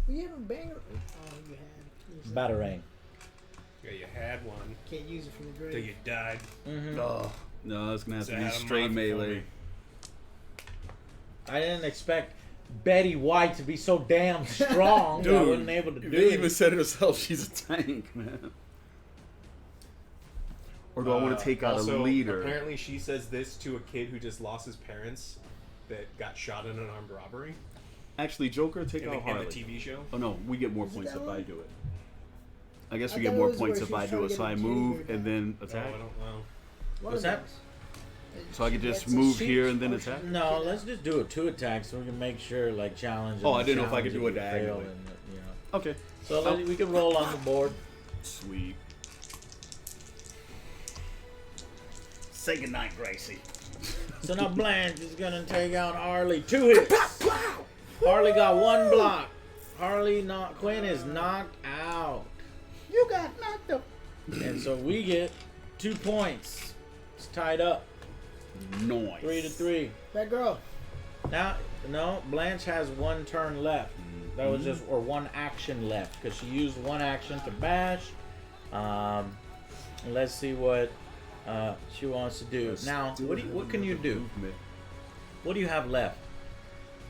We have a banger. Oh, you had. Batarang. Yeah, you had one Can't use it from the till grave. you died. Mm-hmm. Oh. No, it's gonna have So to be have 'em straight off for melee. me. I didn't expect Betty White to be so damn strong that I wasn't able to do they even it. said it herself. She's a tank, man. Or do I want to take out Also, a leader? Apparently, she says this to a kid who just lost his parents that got shot in an armed robbery Actually, Joker, take in out the Harley. TV show. Oh no, we get more Is it points that if I one? do it. I guess I we thought get it more was where points she if was I trying do to it. So get I a move cheater and then Oh, attack. I don't know. One What's of that? those. So I could She just gets a move cheat here and then or she attack? can No, get let's out. just do a 2 attacks so we can make sure, like, challenge. Oh, and I didn't know if I could challenge do it if you fail diagonally. and, you know. Okay. So we can roll on the board. Sweet. Say goodnight, Gracie. So now Blanche is gonna take out Harley. 2 hits. Harley got 1 block. Quinn is knocked out. You got knocked up. And so we get 2 points. It's tied up. Nice. 3-3. That girl. Now, no, Blanche has 1 turn left. That was just, or 1 action left, because she used 1 action to bash. Let's see what she wants to do. Now, what can you do? What do you have left?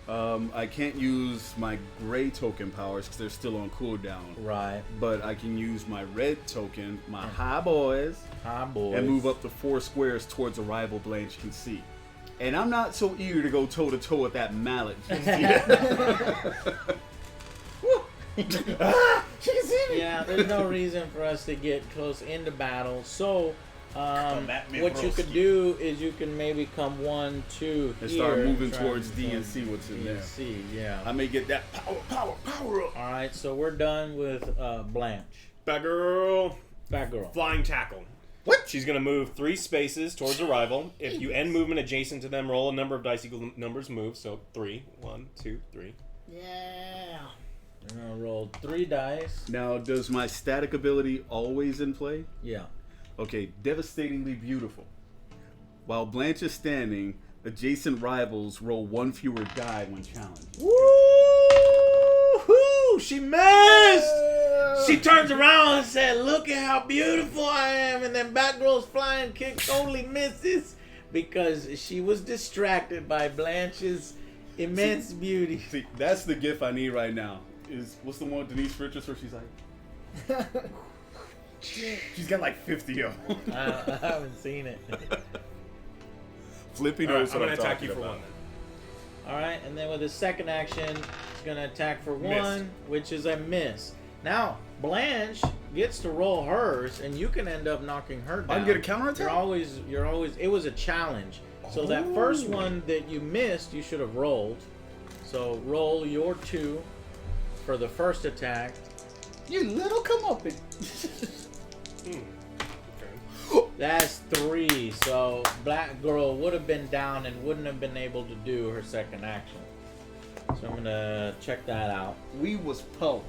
I can't use my gray token powers because they're still on cooldown. Right. But I can use my red token, my high boys, Hi, boys. and move up to 4 squares towards a rival Blanche can see. And I'm not so eager to go toe to toe with that mallet. just yet. She can see me. Yeah, there's no reason for us to get close into battle. So, Come at me, what you broski. could do is you can maybe come 1, 2 And here start moving try towards to D and come see what's in D there. and C, yeah. I may get that power up. All right, so we're done with Blanche. Batgirl. Batgirl. Flying tackle. What? She's going to move 3 spaces towards a rival. If you end movement adjacent to them, roll a number of dice equal to numbers moved. So 3. 1, 2, 3. Yeah. I'm gonna roll 3 dice. Now, does my static ability always in play? Yeah. Okay, devastatingly beautiful. While Blanche is standing, adjacent rivals roll 1 fewer die when challenged. Woo-hoo! She missed! She turns around and said, "Look at how beautiful I am." And then Batgirl's flying kick totally misses because she was distracted by Blanche's immense beauty. See, that's the gif I need right now. Is what's the one with Denise Richards where she's like, she's got like 50 of them. I haven't seen it. Flippy All right, knows I'm what gonna I'm attack talking you for about. one. Then. All right, and then with his second action, he's gonna attack for Miss. one, which is a miss. Now Blanche gets to roll hers, and you can end up knocking her down. I can get a counterattack? You're always. It was a challenge. So that first Oh. one that you missed, you should have rolled. So roll your 2 for the first attack. You little come up and Okay. That's 3. So Black Girl would have been down and wouldn't have been able to do her second action. So I'm gonna check that out. we was Poe.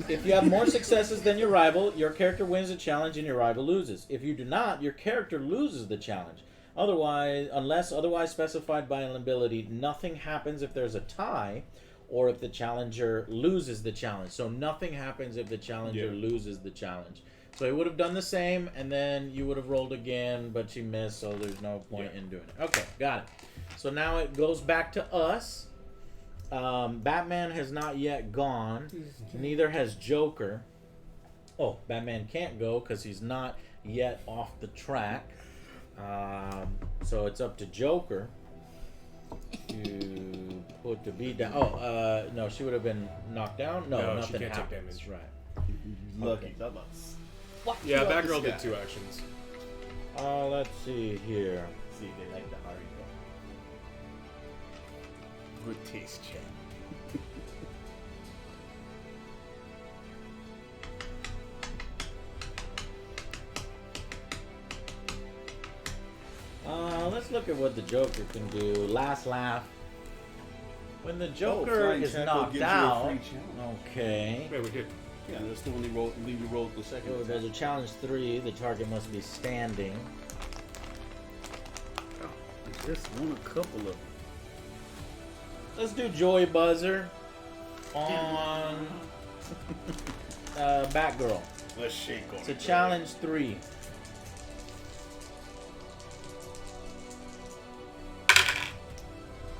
If you have more successes than your rival, your character wins the challenge and your rival loses. If you do not, your character loses the challenge. Otherwise, unless otherwise specified by an ability, nothing happens if there's a tie or if the challenger loses the challenge. So nothing happens if the challenger loses the challenge. So he would have done the same, and then you would have rolled again, but you missed, so there's no point in doing it. Okay, got it. So now it goes back to us. Batman has not yet gone. Neither has Joker. Oh, Batman can't go because he's not yet off the track. So it's up to Joker to put the beat down. Oh, no, she would have been knocked down. No, No, she nothing can't take happens. damage. Right. Lucky. That was. Yeah, Lucky Batgirl did guy. 2 actions. Let's see here. See if they like the Harry Good taste, Chad. Let's look at what the Joker can do. Last laugh. When the Joker Flying is Tackle knocked gives you a out. free challenge. Okay. Yeah, we did. Yeah, that's the one you rolled the second. So there's a challenge 3. The target must be standing. I just won a couple of them. Let's do Joy Buzzer on Batgirl. Let's shake on It's a it. challenge 3.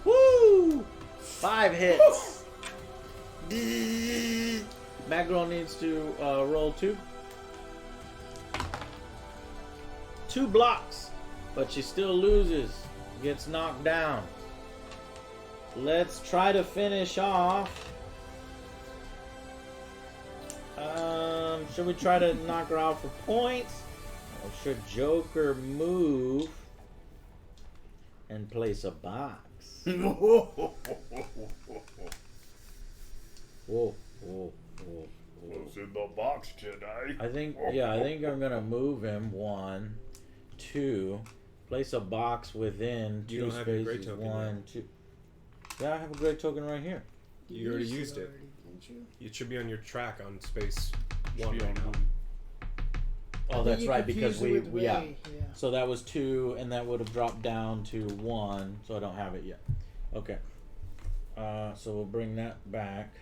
Woo! 5 hits. Batgirl needs to roll 2. 2 blocks, but she still loses. Gets knocked down. Let's try to finish off. Should we try to knock her out for points? Or should Joker move and place a box? Whoa, whoa, whoa, whoa. What's in the box, Jedi? I think I'm gonna move him. 1, 2. Place a box within 2 You don't have your spaces. gray token 1, 2. Yeah, I have a gray token right here. You already used it. Didn't you? It should be on your track on space Should 1 be right on now. Oh, that's right, because we yeah. Yeah. So that was 2, and that would have dropped down to 1. So I don't have it yet. Okay. So we'll bring that back.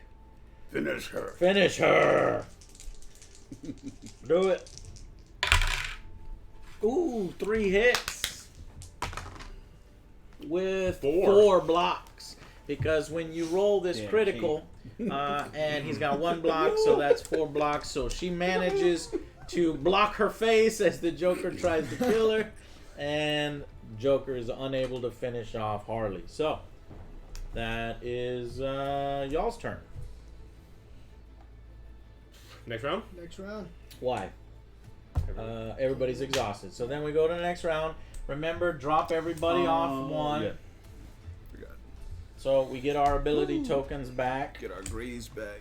Finish her. Finish her. Do it. Ooh, 3 hits with 4 blocks. Because when you roll this Yeah, critical, and he's got 1 block, so that's 4 blocks. So she manages to block her face as the Joker tries to kill her, and Joker is unable to finish off Harley. So that is y'all's turn. Next round? Next round. Why? Everybody's exhausted. So then we go to the next round. Remember, drop everybody off 1. Yeah. Forgot. So we get our ability tokens back. Get our grays back.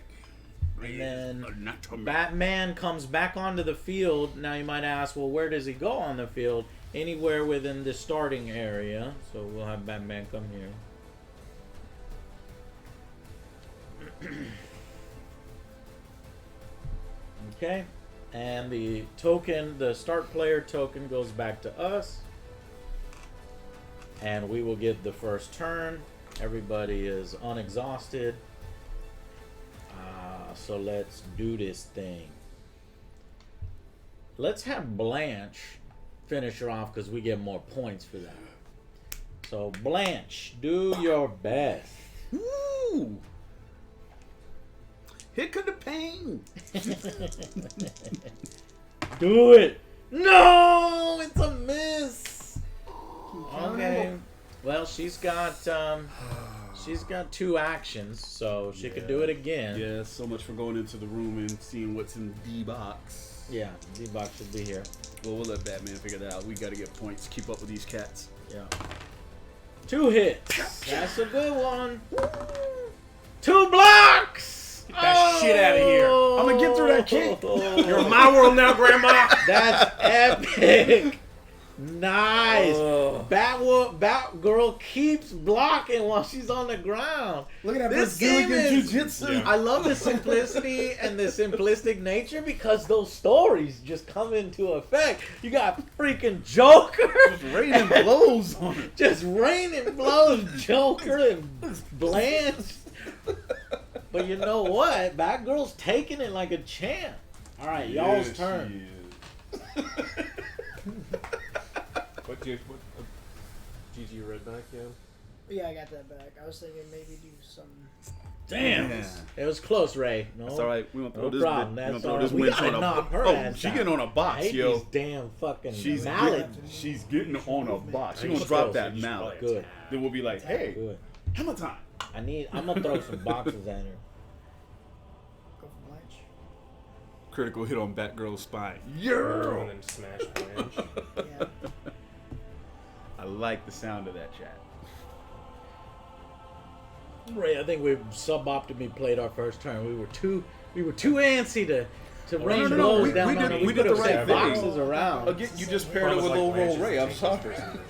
And then Anatomy. Batman comes back onto the field. Now you might ask, well, where does he go on the field? Anywhere within the starting area. So we'll have Batman come here. Okay. And the token, the start player token, goes back to us. And we will get the first turn. Everybody is unexhausted. So let's do this thing. let's have Blanche finish her off because we get more points for that. So Blanche, do your best. Ooh. Here comes the pain. Do it. No, it's a miss. Okay. Well, she's got 2 actions, so she could do it again. Yeah, so much for going into the room and seeing what's in the box. Yeah, D-Box should be here. Well, we'll let Batman figure that out. We gotta get points. Keep up with these cats. Yeah. 2 hits. That's a good one. 2 blocks. Get that shit out of here. I'm gonna get through that kick. You're in my world now, Grandma. That's epic. Nice. Oh. Batgirl keeps blocking while she's on the ground. Look at that This game is- jujitsu. Yeah. I love the simplicity and the simplistic nature because those stories just come into effect. You got freaking Joker. Just raining blows on it. Just raining blows, Joker and Blanche. But you know what? Batgirl's taking it like a champ. All right, y'all's turn. What GG Redback, yeah? Yeah, I got that back. I was thinking maybe do some. Damn. Yeah. It was close, Ray. No, That's all right. We gonna throw No this. problem. We That's gonna throw all this right. We winch gotta on a knock her Oh, ass she out. getting on a I box, hate yo. these damn fucking She's mallet. she's getting on a box. She's I think gonna she drop feels that it. mallet. Good. Then we'll be like, hey, Good. hammer time. I'm gonna throw some boxes at her. Go for Blanche. Critical hit on Batgirl's spine. And Yeah. then smash Blanche. Yeah. I like the sound of that chat. Ray, I think we suboptimally played our first turn. We were too antsy to rain no, blows we- down we on did- her. we We did could the have right set thing. boxes around. Again, you just paired it Promise with like low roll Blanche Ray. is I'm the sorry. person in the game.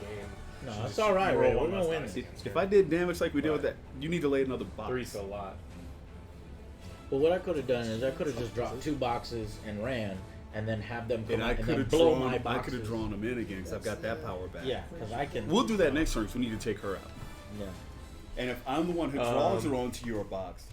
No, She's it's just- all right, you Ray. roll We're one gonna less win dice this. against If her. I did damage like we did with But that, you need to lay another box. Three's a lot. But what I could have done is I could have just dropped 2 boxes and ran, and then have them come And I and could then have blow drawn. my I boxes. could have drawn them in again because I've got that power back. Yeah, because I can. We'll do that next turn. 'Cause we need to take her out. Yeah. And if I'm the one who draws Um, her onto your box,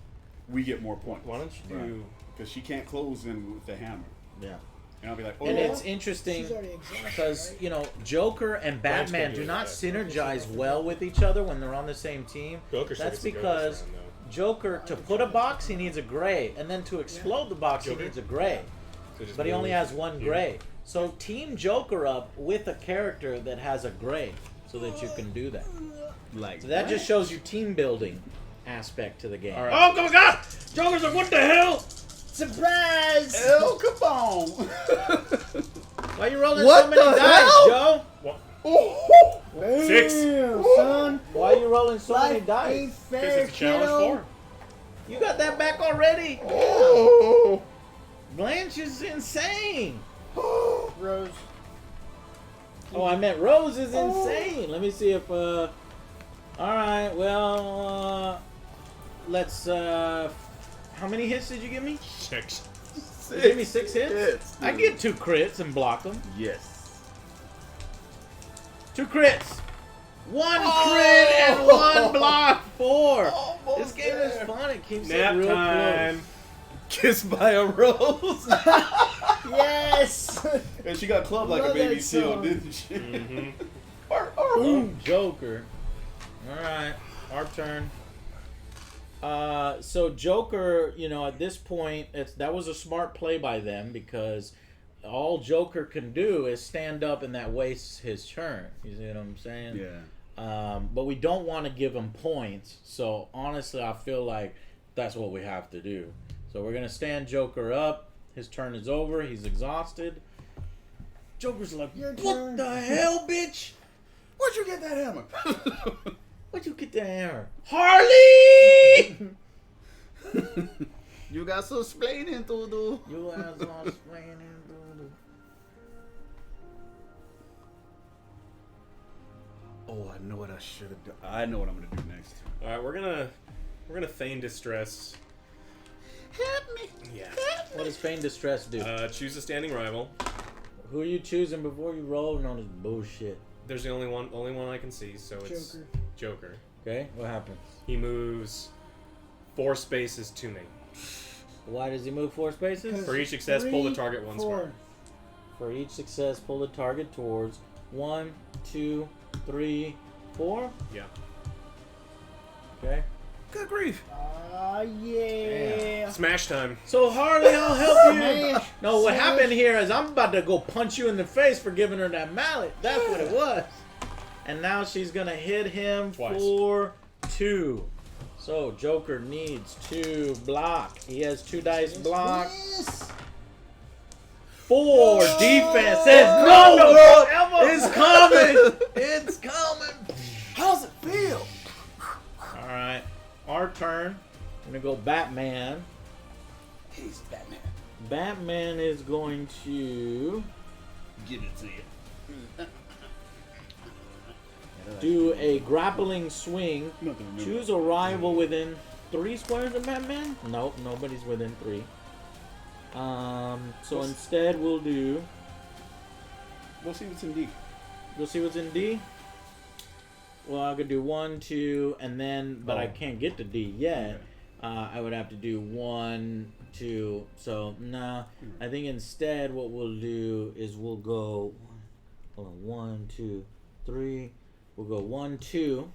we get more points. Why don't you do... Because she can't close in with the hammer. Yeah. And I'll be like, oh, And Yeah. it's interesting She's already exhausted, because right? you know Joker and Blanche Batman can do do not that. synergize well with each other when they're on the same team. Joker still That's gets to go because this round, though. Joker, to put a box, he needs a gray, and then to explode the box, he Joker. needs a gray. So just But he only move has 1 here. gray. So team Joker up with a character that has a gray, so that you can do that. like So that just shows you team building aspect to the game. All right. Oh my God! Joker's like, what the hell? Surprise! El Capone. Why you rolling What so many the dice, hell? Joe? Oh, Damn, 6. son. Why you rolling so many Life dice? ain't Because fair, it's a challenge kiddo. 4. You got that back already? oh. Blanche is insane. Rose. Oh, I meant Rose is insane. Let me see if all right, well let's how many hits did you give me? 6. You gave me 6 hits? Hits, I dude. get 2 crits and block them. Yes. 2 crits. 1 Oh! crit and 1 block. 4. Almost This game is there. fun. It keeps Nap it real time. close. Kissed by a rose. Yes! And she got clubbed like a Love baby that seal, song. didn't she? Mm-hmm. Boom, Joker. Alright, our turn. So Joker, you know, at this point, that was a smart play by them because all Joker can do is stand up and that wastes his turn. You see what I'm saying? Yeah. But we don't want to give him points. So honestly, I feel like that's what we have to do. So we're going to stand Joker up. His turn is over. He's exhausted. Joker's like, Your what turn." the hell, bitch? Where'd you get that hammer? Where'd you get the hammer? Harley! You got some explaining to do. You have some explaining to do. Oh, I know what I should have done. I know what I'm gonna do next. All right, we're gonna feign distress. Help me. Yeah. What does Feign Distress do? Choose a standing rival. Who are you choosing before you roll? No, this bullshit. There's the only one I can see, so it's Joker. Joker. Okay, what happens? He moves 4 spaces to me. Why does he move 4 spaces? For each success, pull the target 1 4. square. For each success, pull the target towards 1, 2, 3, 4. Yeah. Okay. Good grief. Yeah. Smash time. So Harley, I'll help you. Smash. No, what Smash. happened here is I'm about to go punch you in the face for giving her that mallet. That's what it was. And now she's gonna hit him Twice. for 2. So Joker needs to block. He has 2 dice block. Yes. 4 defense. Says no, girl. It's coming. It's coming. How's it feel? All right, our turn. I'm gonna go Batman. He's Batman. Batman is going to Give it to you. do a grappling swing. Nothing new. Choose a rival within 3 squares of Batman. Nope, nobody's within 3. So instead we'll do. We'll see what's in D. We'll see what's in D. Well, I could do 1, 2, and then, but I Oh. can't get to D yet. Okay. I would have to do 1, 2. So no, I think instead what we'll do is we'll go. Hold on, 1, 2, 3. We'll go 1, 2,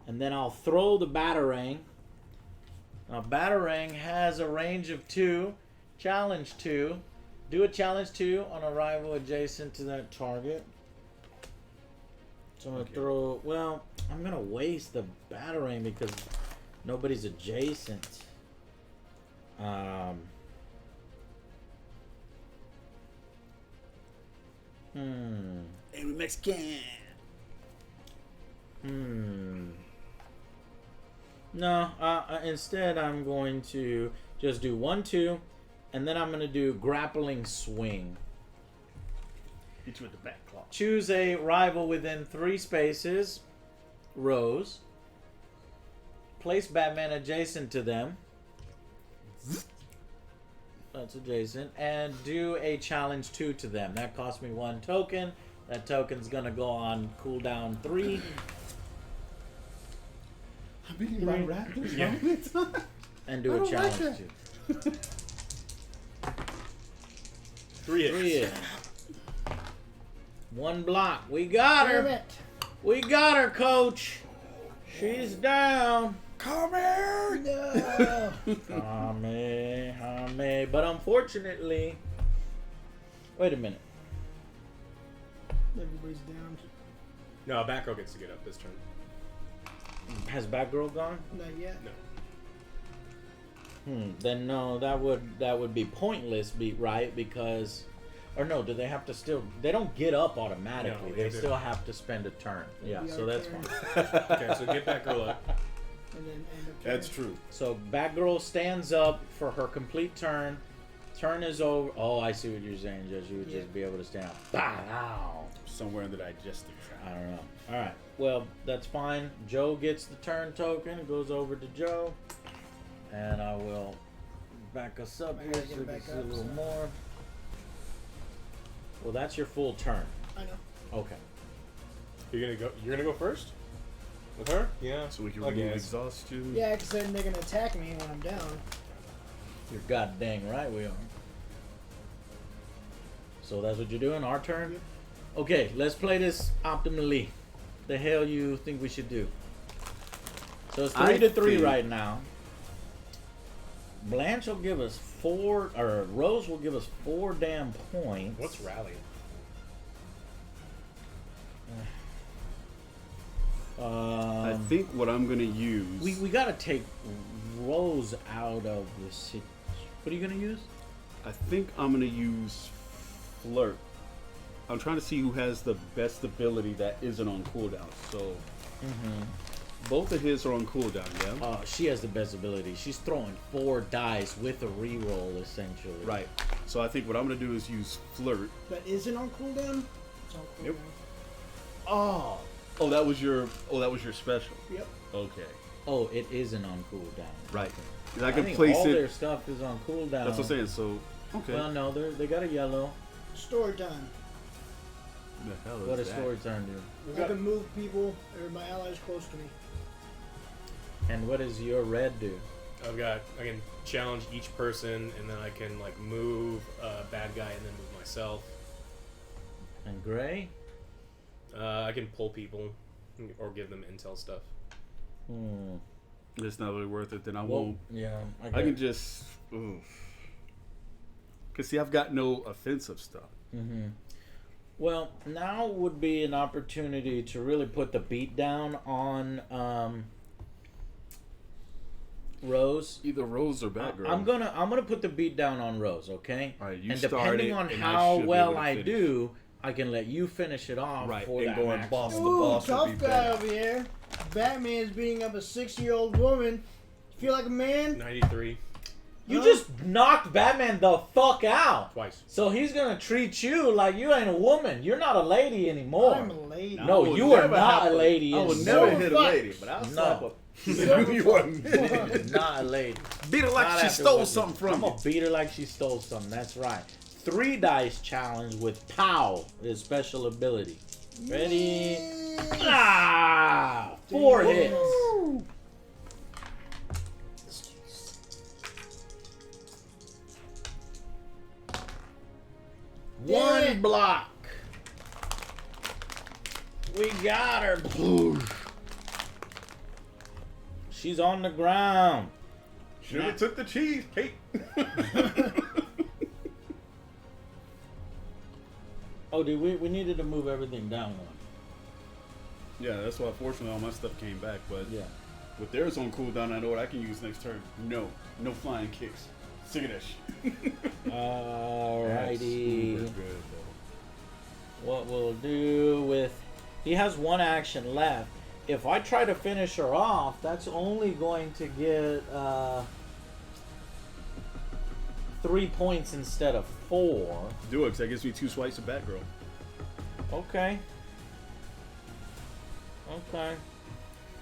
and then I'll throw the Batarang. Now Batarang has a range of 2. Challenge 2. Do a challenge 2 on a rival adjacent to that target. So I'm gonna throw. Well, I'm gonna waste the Batarang because nobody's adjacent. And we Mexican. No, instead I'm going to just do 1, 2, and then I'm going to do grappling swing. Hit you with the back claw. Choose a rival within 3 spaces, rows. Place Batman adjacent to them. That's adjacent. And do a challenge 2 to them. That cost me 1 token. That token's going to go on cooldown 3. I'm beating my raptors. Yeah. And do I a don't like challenge that. 2. 3 hits. 3 hits. 1 block. We got Damn her. it. We got her, coach. She's down. Come here. No. Hame. But unfortunately, wait a minute. Everybody's down. No, Batgirl gets to get up this turn. Has Batgirl gone? Not yet. No. Then no, that would be pointless, right? Because, or no, do they have to still? They don't get up automatically. No, they they do. still have to spend a turn. Yeah, It'll be so our that's turn. fine. Okay, so get Batgirl up. And then end up That's turn. true. So Batgirl stands up for her complete turn. Turn is over. Oh, I see what you're saying, Judge. You would just be able to stand up. Bow. Somewhere in the digestive tract. I don't know. All right. Well, that's fine. Joe gets the turn token. It goes over to Joe. And I will back us up I here gotta so get we can back see a up, little so. more. Well, that's your full turn. I know. Okay. You're gonna go first? With her? Yeah. So we can I remove guess. exhaustion. Yeah, because then they're gonna attack me when I'm down. You're god dang right we are. So that's what you're doing? Our turn? Yep. Okay, let's play this optimally. The hell you think we should do? So it's 3 to 3 think- right now. Blanche will give us 4, or Rose will give us 4 damn points. What's rally? I think what I'm gonna use. we gotta take Rose out of the situation. What are you gonna use? I think I'm gonna use flirt. I'm trying to see who has the best ability that isn't on cooldown. So both of his are on cooldown, yeah. She has the best ability. She's throwing 4 dice with a reroll, essentially. Right. So I think what I'm gonna do is use flirt. That isn't on cooldown? It's on cooldown. Yep. Oh, that was your special. Yep. Okay. Oh, it isn't on cooldown. Right. 'Cause I I can think place all it. their stuff is on cooldown. That's what I'm saying. So okay. Well, no, they got a yellow. Story time. the hell is What does that? story turn do? I can move people or my allies close to me. And what does your red do? I can challenge each person, and then I can like move a bad guy and then move myself. And Gray? I can pull people or give them intel stuff. It's not really worth it. Then I Well, won't. yeah. I can just. Cause see, I've got no offensive stuff. Mm-hmm. Well, now would be an opportunity to really put the beat down on Rose. Either Rose or Batgirl. I'm gonna put the beat down on Rose, okay? All right, you and start depending it, on and I how should be well able to I finish. do, I can let you finish it off Right, for and that going match. boss to Ooh, boss would tough be guy better. over here. Batman's beating up a 6-year-old woman. Feel like a man? 93 You Huh? just knocked Batman the fuck out. twice. So he's gonna treat you like you ain't a woman. You're not a lady anymore. I'm a lady. No, I will you are never not have a lady I will anymore. never Silver hit a fox. lady, but I'll No. slap her. You are a Not a lady. Beat her like Not she after stole what something I'm from you. gonna beat her like she stole something. That's right. 3 dice challenge with POW, his special ability. Ready? Ah! 4 hits. Damn 1 it. block. We got her. She's on the ground. Should have took the cheese, Kate. Oh, dude, we needed to move everything down one. Yeah, that's why fortunately all my stuff came back. But Yeah. with theirs on cooldown, I know what I can use next turn. No flying kicks. Sick of that shit. Alrighty. Super good, though. What we'll do with... He has 1 action left. If I try to finish her off, that's only going to get 3 points instead of 4. Do it, 'cause that gives me 2 swipes of Batgirl. Okay. Okay.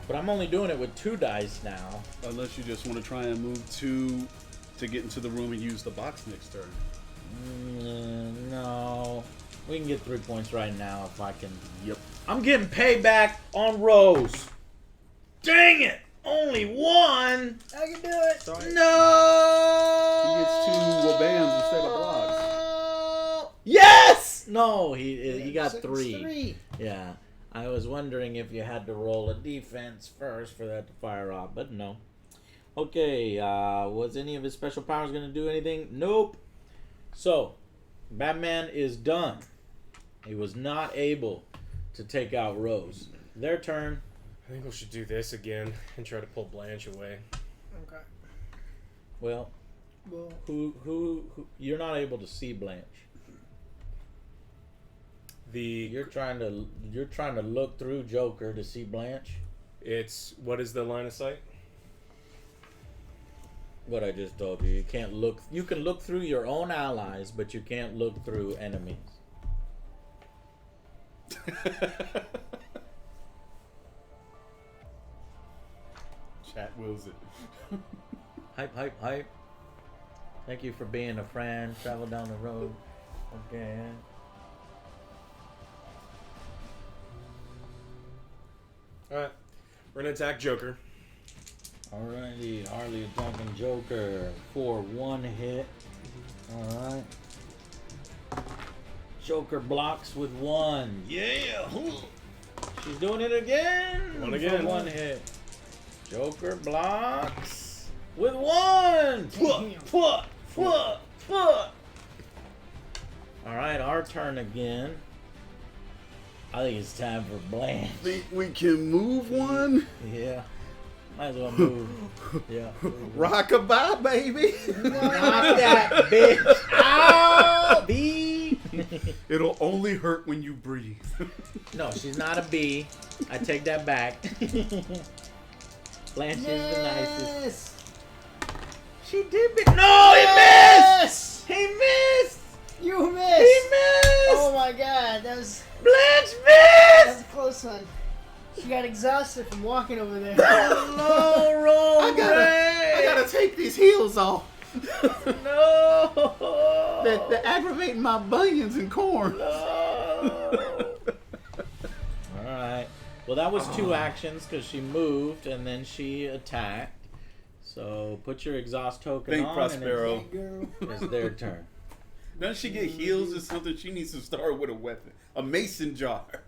But I'm only doing it with 2 dice now. Unless you just want to try and move 2 to get into the room and use the box next turn. No. We can get 3 points right now if I can. Yep. I'm getting payback on Rose. Dang it! Only 1? I can do it. Sorry. No! He gets 2 wabams instead of blocks. Yes! No, he got Six, 3. Yeah. I was wondering if you had to roll a defense first for that to fire off, but no. Okay, was any of his special powers going to do anything? Nope. So, Batman is done. He was not able to take out Rose. Their turn. I think we should do this again and try to pull Blanche away. Okay. Well, Well, who you're not able to see Blanche. You're trying to look through Joker to see Blanche. It's what is the line of sight? What I just told you. You can't look. You can look through your own allies, but you can't look through enemies. Chat wills it. Hype, hype, hype. Thank you for being a friend. Travel down the road. Okay. Alright. We're gonna attack Joker. Alrighty, Harley attacking Joker for 1 hit. Alright. Joker blocks with 1. Yeah! She's doing it again! One again. For 1 hit. Joker blocks with 1! Alright, our turn again. I think it's time for Blanche. Think we can move one? Yeah. Might as well move. Yeah. Rockabye, baby. Knock that bitch out, B. It'll only hurt when you breathe. No, she's not a B. I take that back. Blanche is the nicest. yes. She did it. No, he missed. Yes. He missed. You He missed. missed. Oh my God, that was Blanche missed. a close one. She got exhausted from walking over there. No, wrong way. take these heels off. No. They're aggravating my bunions and corn. No. Alright. Well, that was 2 actions because she moved and then she attacked. So put your exhaust token Think on Prospero. Girl. and it's their turn. Doesn't she get heals or something? She needs to start with a weapon. A mason jar. I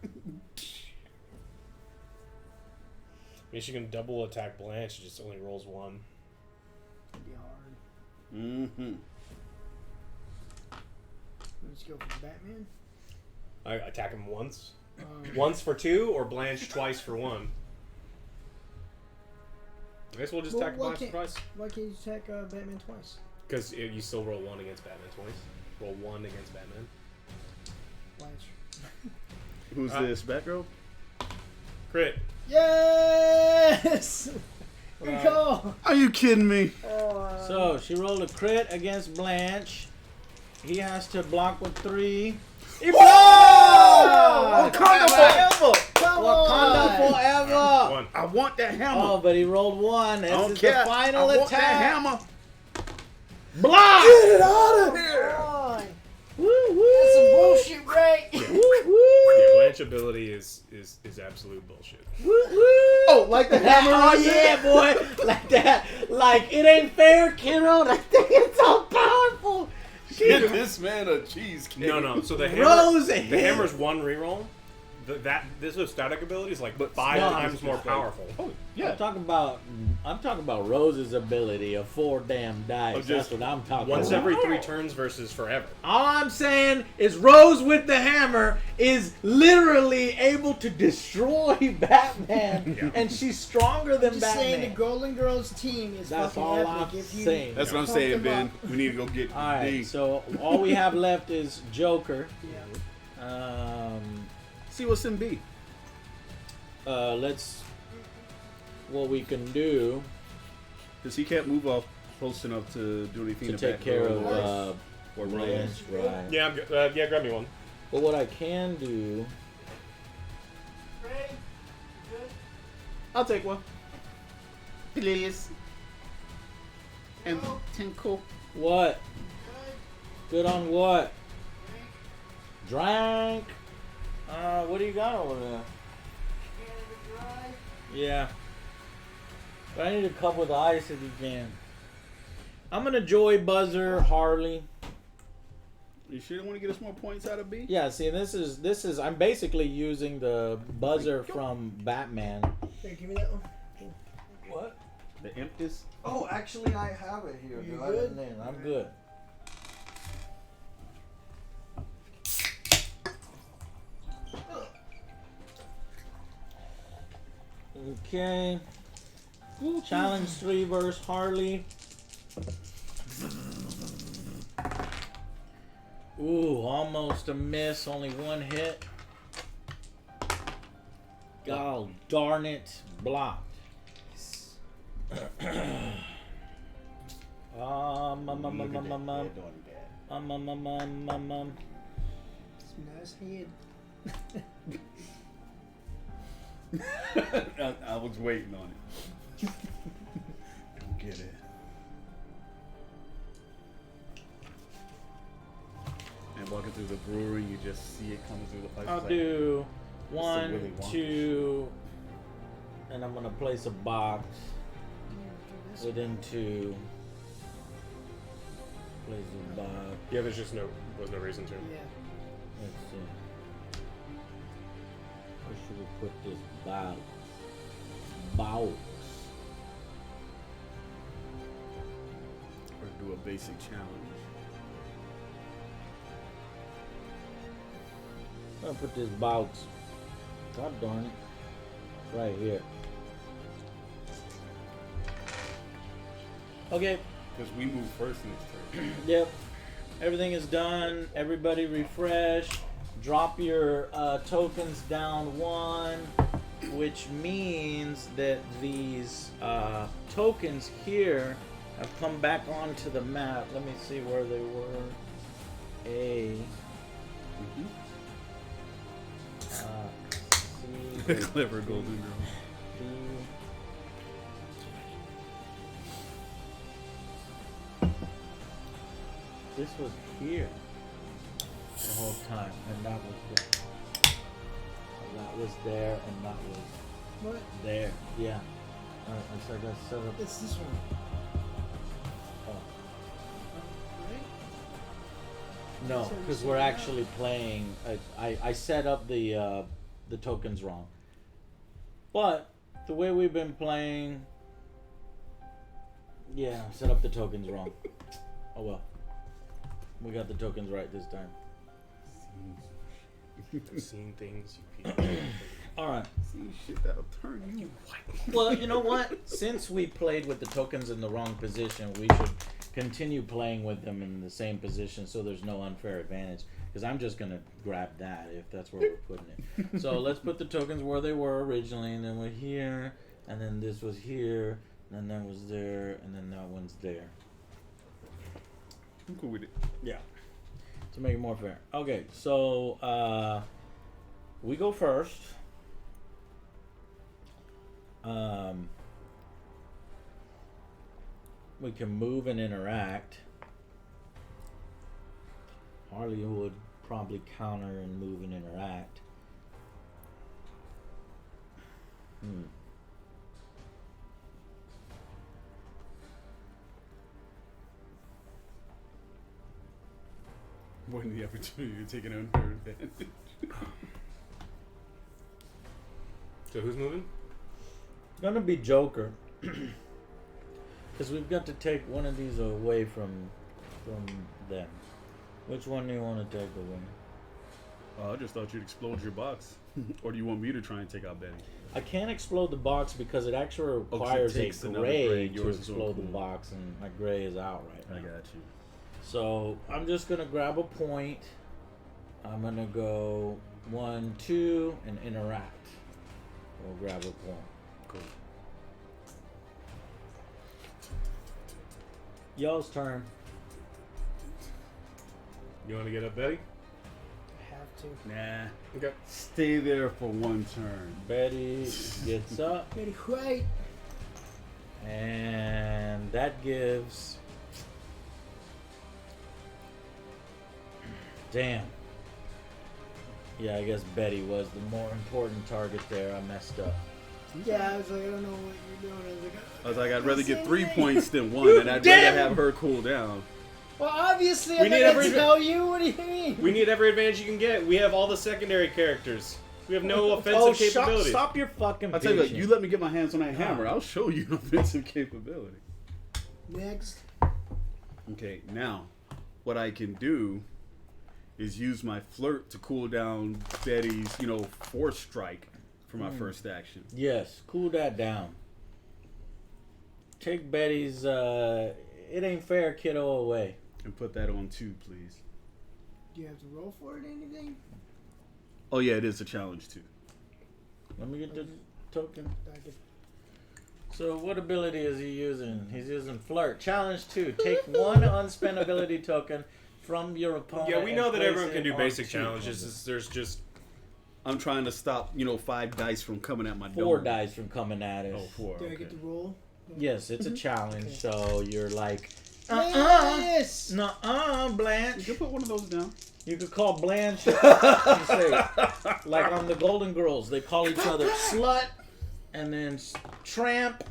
mean, she can double attack Blanche. She just only rolls 1. It'd be hard. Mm-hmm. Let's go for Batman. I attack him once. Um, Once for 2, or Blanche twice for 1. I guess we'll just Well, attack why Blanche can't- twice. Why can't you attack Batman twice? Because you still roll 1 against Batman twice. Roll 1 against Batman. Blanche. Who's this, Batgirl? Crit. Yes! Good call. Are you kidding me? So she rolled a crit against Blanche. He has to block with 3. He blocked! Wakanda forever! Come Wakanda on! forever! 1. I want that hammer. Oh, but he rolled 1. This I don't is care. the final I want attack. that hammer. Block! Get it out of here! Woo woo! That's some bullshit, right? Woo Yeah, woo! Blanche ability is absolute bullshit. Woo woo! Oh, like the hammer Oh right yeah, boy! Like that. Like it ain't fair, kiddo. That thing is so powerful. Give this man a cheesecake. No. So the hammer, Rose the hit. hammer's 1 reroll. This static ability is like 5 no, times it's more just like- powerful. Oh, yeah. I'm talking about Rose's ability of 4 damn dice. Of That's just what I'm talking Once about. every 3 turns versus forever. All I'm saying is Rose with the hammer is literally able to destroy Batman, Yeah. and she's stronger than Just saying the Batman. Golden Girls team is That's fucking all epic. I'm If you saying. That's what I'm pump saying, them Ben. up. We need to go get All right, D. so all we have left is Joker. Yeah. See what's in B. Let's. What we can do Because he can't move off close enough to do anything to to take care of or Blanche, Rose. right? Yeah, yeah. Grab me one. But what I can do. Ready? Good? I'll take one. Please. And tinkle. What? Good on what? Drank. What do you got over there? Canada Dry. Yeah. But I need a cup with ice if you can. I'm gonna Joy Buzzer Harley. You sure don't want to get us more points out of B? Yeah, see, this is I'm basically using the buzzer from Batman. Here, give me that one. What? The empties? Oh, actually, I have it here. You dude. I good? didn't name it. I'm good. Okay. Challenge 3 versus Harley. Ooh, almost a miss. Only 1 hit. God darn it. Blocked. Nice head. I was waiting on it. Don't get it. And walking through the brewery, you just see it coming through the pipes. I'll It's like, do Willy 1, Wonka. 2, and I'm gonna place a box within 2. Place a box. Yeah, was no reason to. Yeah. Let's see. Where should we put this box? Box. or do a basic challenge. I'm gonna put this box. God darn it. Right here. Okay. Because we move first next turn. Yep. Everything is done. Everybody refresh. Drop your tokens down 1, which means that these tokens here have come back onto the map. Let me see where they were. A. C. Clever golden girl. D. This was here the whole time, and that was there. That was there, and that was What? there. Yeah. Alright, so I gotta set up. It's this one. Oh. Right? No, because we're actually playing. I set up the tokens wrong. But the way we've been playing, yeah, set up the tokens wrong. Oh well, we got the tokens right this time. I've seen things you people. All right. See shit that'll turn you white. Well, you know what? Since we played with the tokens in the wrong position, we should continue playing with them in the same position so there's no unfair advantage. Because I'm just going to grab that if that's where we're putting it. So let's put the tokens where they were originally, and then we're here, and then this was here, and then that was there, and then that one's there. I'm cool with it. Yeah. To make it more fair. Okay, so we go first. We can move and interact. Harley would probably counter and move and interact. When the opportunity to take an unfair advantage. So who's moving? Gonna be Joker. Because we've got to take one of these away from them. Which one do you want to take away? Oh, I just thought you'd explode your box. Or do you want me to try and take out Betty? I can't explode the box because it actually 'cause it requires a takes another gray gray. to Yours is explode the cool. box, and my gray is out right now. I got you. So I'm just gonna grab a point. I'm gonna go 1, 2, and interact. We'll grab a point. Cool. Y'all's turn. You want to get up, Betty? Have to. Nah. Okay. Stay there for one turn. Betty gets up, Very white. and that gives. Damn. Yeah, I guess Betty was the more important target there. I messed up. Yeah, I was like, I don't know what you're doing. I was like, I'd rather get 3 points than 1, and I'd rather have her cool down. Well, obviously, We I'm need not every- gonna tell you. What do you mean? We need every advantage you can get. We have all the secondary characters. We have no offensive capabilities. Stop your fucking I'll tell you what, bitching. you let me get my hands on that hammer, I'll show you offensive capability. Next. Okay, now, what I can do is use my flirt to cool down Betty's, force strike for my first action. Yes, cool that down. Take Betty's it ain't fair kiddo away. And put that on 2, please. Do you have to roll for it or anything? Oh yeah, it is a challenge too. Let me get the token. I could- So what ability is he using? He's using flirt. Challenge 2. Take one unspent ability token from your opponent. Yeah, we know and that place everyone can it do on basic 2. challenges. There's just I'm trying to stop, 5 dice from coming at my 4 dome. dice from coming at us. Oh, 4. Do I Okay. get to roll? Yes, it's a challenge. Okay. So you're like, Yes! nuh-uh, You Blanche. can put one of those down. You could call Blanche. You say, like on the Golden Girls, they call each other slut and then tramp.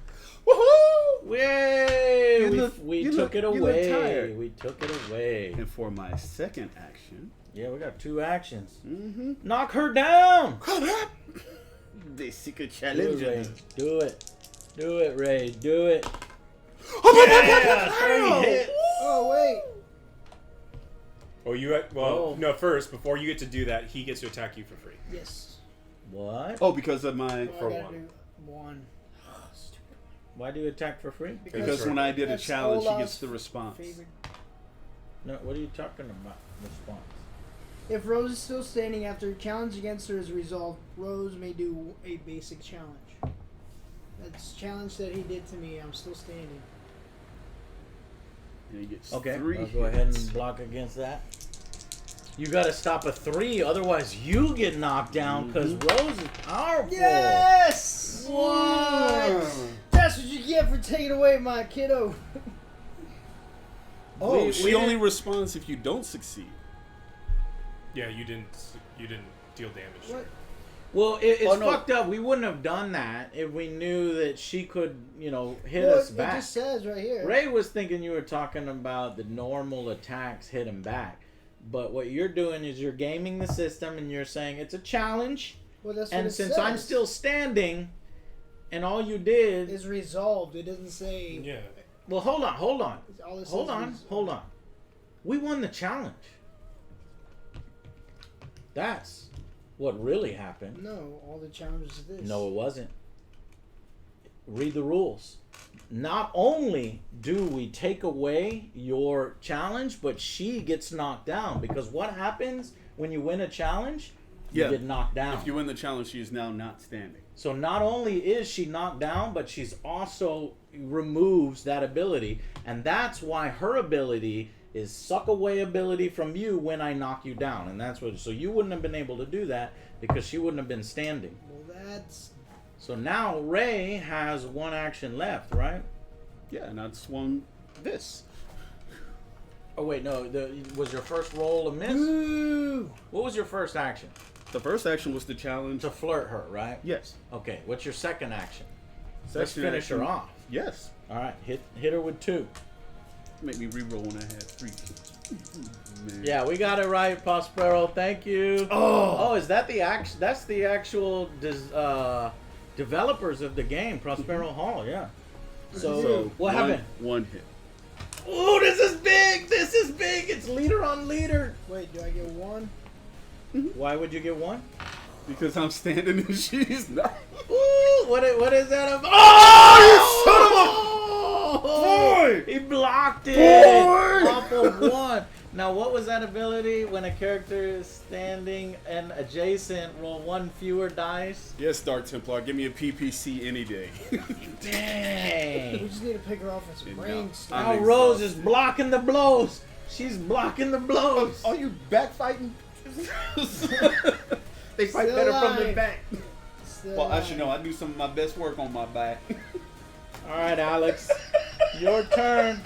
Woohoo! Yay! You We, look- we you took look- it you look away. tired. We took it away. And for my second action, Yeah, we got 2 actions. mm-hmm. Knock her down. The secret Do challenge. it, Ray. Do it. Do it, Ray. Do it. Yeah, 3 hits. Oh, wait. Oh. no. First, before you get to do that, he gets to attack you for free. Yes. What? Oh, because of my. Oh, For I gotta one. do 1. Stupid. Why do you attack for free? Because when I did a That's challenge, she Olaf's gets the response. favorite. No, what are you talking about? Response. If Rose is still standing after a challenge against her is resolved, Rose may do a basic challenge. That's a challenge that he did to me. I'm still standing. And he gets Okay, 3 I'll go ahead hits. and block against that. You gotta stop a 3, otherwise you get knocked down because Rose is powerful. Yes! What? That's what you get for taking away my kiddo. Oh, We she didn't- only responds if you don't succeed. Yeah, you didn't deal damage. What? Well, it's Oh, no. fucked up. We wouldn't have done that if we knew that she could, hit Well, us it back. just says right here. Ray was thinking you were talking about the normal attacks hit him back. But what you're doing is you're gaming the system and you're saying it's a challenge. Well, that's what And it since says. I'm still standing, and all you did is resolved. It doesn't say. Yeah. All well, it says hold is on. We won the challenge. That's what really happened. No, all the challenges is this. No, it wasn't. Read the rules. Not only do we take away your challenge, but she gets knocked down. Because what happens when you win a challenge? You Yeah. get knocked down. If you win the challenge, she is now not standing. So not only is she knocked down, but she's also removes that ability. And that's why her ability is suck away ability from you when I knock you down. And that's what, so you wouldn't have been able to do that because she wouldn't have been standing. Well, that's. So now Ray has one action left, right? Yeah, and I swung this. Oh wait, no, was your first roll a miss? Ooh. What was your first action? The first action was the challenge. To flirt her, right? Yes. Okay, what's your second action? Let's Second finish action- her off. Yes. All right, hit her with 2. Make me re-roll when I had 3. Man. Yeah, we got it right, Prospero. Thank you. Oh, is that the action? That's the actual developers of the game, Prospero Hall. Yeah. So what happened? One hit. Oh, this is big. This is big. It's leader on leader. Wait, do I get 1? Why would you get 1? Because I'm standing and she's not. Ooh, what is that? Boy! He blocked it. Boy! Off of 1. Now, what was that ability when a character is standing and adjacent? Roll 1 fewer dice. Yes, Dark Templar. Give me a PPC any day. We Dang. just need to pick her off with some And brain now stuff. Now I'm Rose is exhausted. blocking the blows. She's blocking the blows. Are you backfighting? They fight Still better from the alive. back. Still Well, I alive. should know. I do some of my best work on my back. All right, Alex, your turn.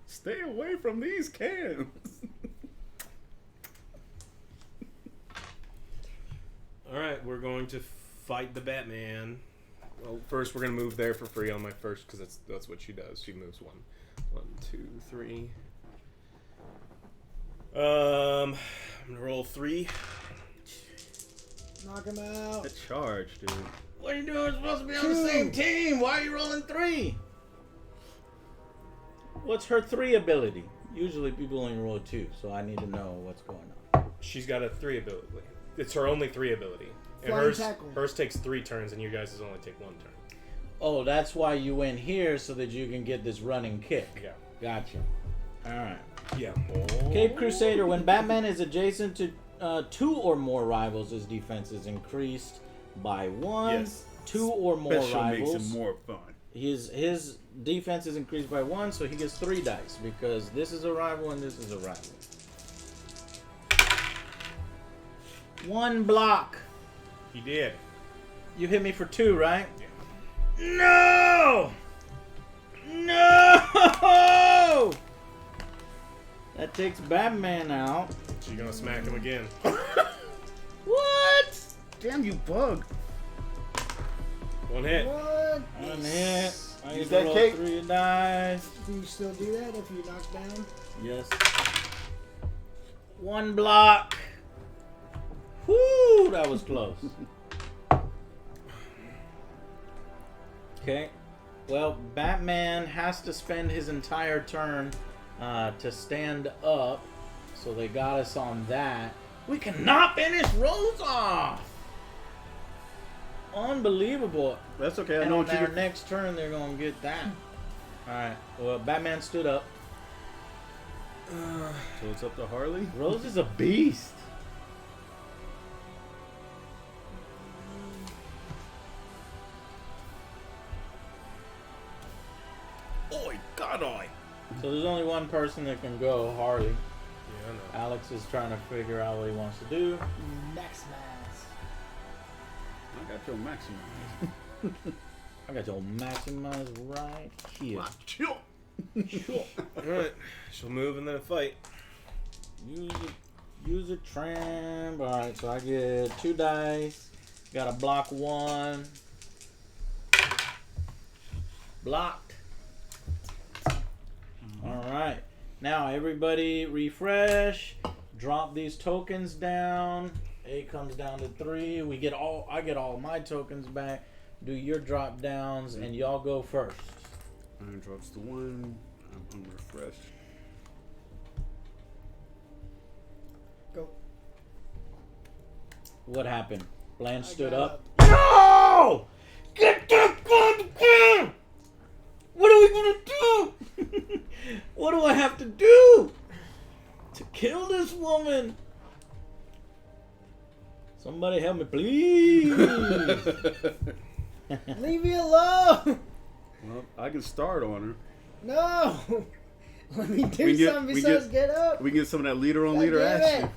Stay away from these cans. All right, we're going to fight the Batman. Well, first we're gonna move there for free on my first because that's what she does. She moves 1, 2, 3. I'm gonna roll 3. Knock him out. A charge, dude. What are you doing? We're supposed to be on the same team. Why are you rolling 3? What's her 3 ability? Usually people only roll 2, so I need to know what's going on. She's got a 3 ability. It's her only 3 ability. And Flying tackle. hers takes 3 turns, and you guys only take 1 turn. Oh, that's why you went here so that you can get this running kick. Yeah. Gotcha. All right. Yeah. Cape Crusader. When Batman is adjacent to 2 or more rivals, his defense is increased by 1. Yes. 2 or more Special rivals. makes it more fun. His defense is increased by 1, so he gets 3 dice because this is a rival and this is a rival. 1 block. He did. You hit me for 2, right? Yeah. No! No! That takes Batman out. She's gonna smack him again. What? Damn you, bug. 1 hit. What? 1 hit. I Use get to that roll cake. 3 dice. Do you still do that if you knock down? Yes. 1 block. Whoo, that was close. Okay. Well, Batman has to spend his entire turn to stand up. So they got us on that. We cannot finish Rose off. Unbelievable. That's okay. I And know on what you their do. next turn, they're going to get that. Alright. Well, Batman stood up. So it's up to Harley. Rose is a beast. Oi, God, oi. So there's only one person that can go, Harley. Yeah, I know. Alex is trying to figure out what he wants to do. Max Max. I got your maximize. I got your maximize right here. Chill. Sure. Alright. She'll move and then fight. Use a tramp. Alright, so I get 2 dice. Gotta block 1. Blocked. All right. Now everybody refresh. Drop these tokens down. A comes down to 3. I get all my tokens back. Do your drop downs and y'all go first. Iron drops to 1. I'm refreshed. Go. What happened? Blanche I stood got up. No! Get that gun down! What are we gonna do? What do I have to do to kill this woman? Somebody help me, please. Leave me alone. Well, I can start on her. No. Let me do We get- something we besides get- get up. We can get some of that leader on God leader damn action. it.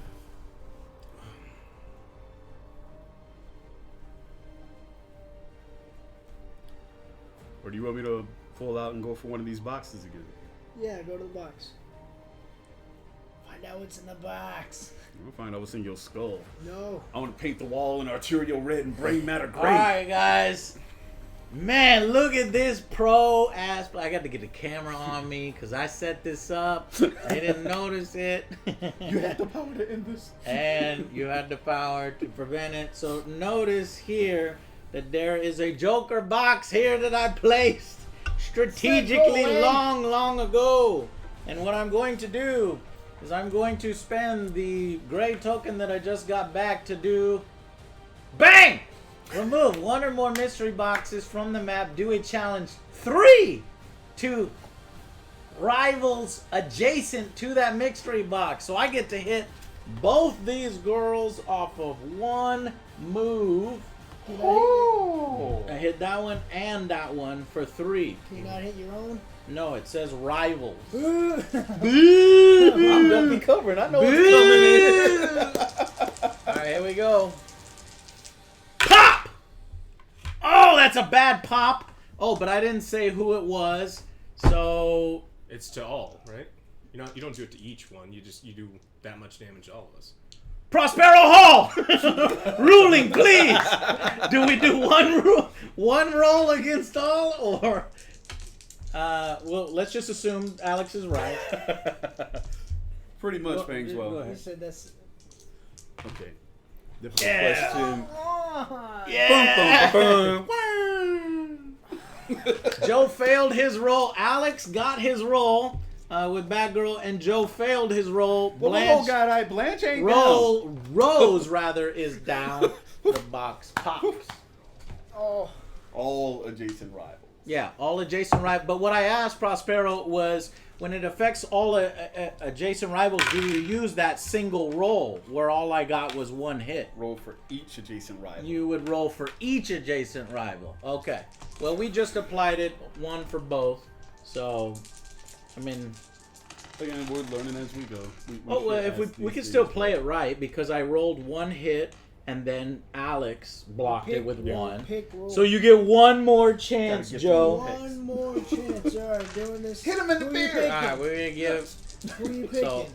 Or do you want me to pull out and go for one of these boxes again? Yeah, go to the box. Find out what's in the box. We'll find out what's in your skull. No. I want to paint the wall in arterial red and brain matter gray. Alright, guys. Man, look at this pro ass. I got to get the camera on me because I set this up. They didn't notice it. You had the power to end this. And you had the power to prevent it. So notice here that there is a Joker box here that I placed strategically Go away. long ago. And what I'm going to do is I'm going to spend the gray token that I just got back to do bang! Remove 1 or more mystery boxes from the map. Do a challenge 3 to rivals adjacent to that mystery box. So I get to hit both these girls off of one move. Can I I hit that one and that one for 3. Can you not hit your own? No, it says rivals. Ooh. I'm ducking covering. I know what's coming in. Alright, here we go. Pop! Oh, that's a bad pop. Oh, but I didn't say who it was. So It's to all, right? You don't do it to each one. You do that much damage to all of us. Prospero Hall! Ruling, please! Do we do one roll against all, or... well, let's just assume Alex is right. Pretty much, Go Pangswell. ahead. You said that's. Okay. Difficult Yeah. question. Oh, Yeah! Joe failed his roll. Alex got his roll with Batgirl, and Joe failed his roll. Blanche, Blanche ain't Rose rather is down. The box pops. oh. All adjacent rivals. Yeah, all adjacent rivals. But what I asked Prospero was, when it affects all adjacent rivals, do you use that single roll where all I got was 1 hit? Roll for each adjacent rival. You would roll for each adjacent rival. Okay. Well, we just applied it, 1 for both. So, I mean, Again, we're learning as we go. oh, well, if we can still play it right, because I rolled 1 hit and then Alex blocked it with 1. Roll. So you get 1 more chance, Gotta get Joe. One more chance. All right, doing this. Hit him in the Who you beard. picking? All right, we're gonna give. Who you picking? So,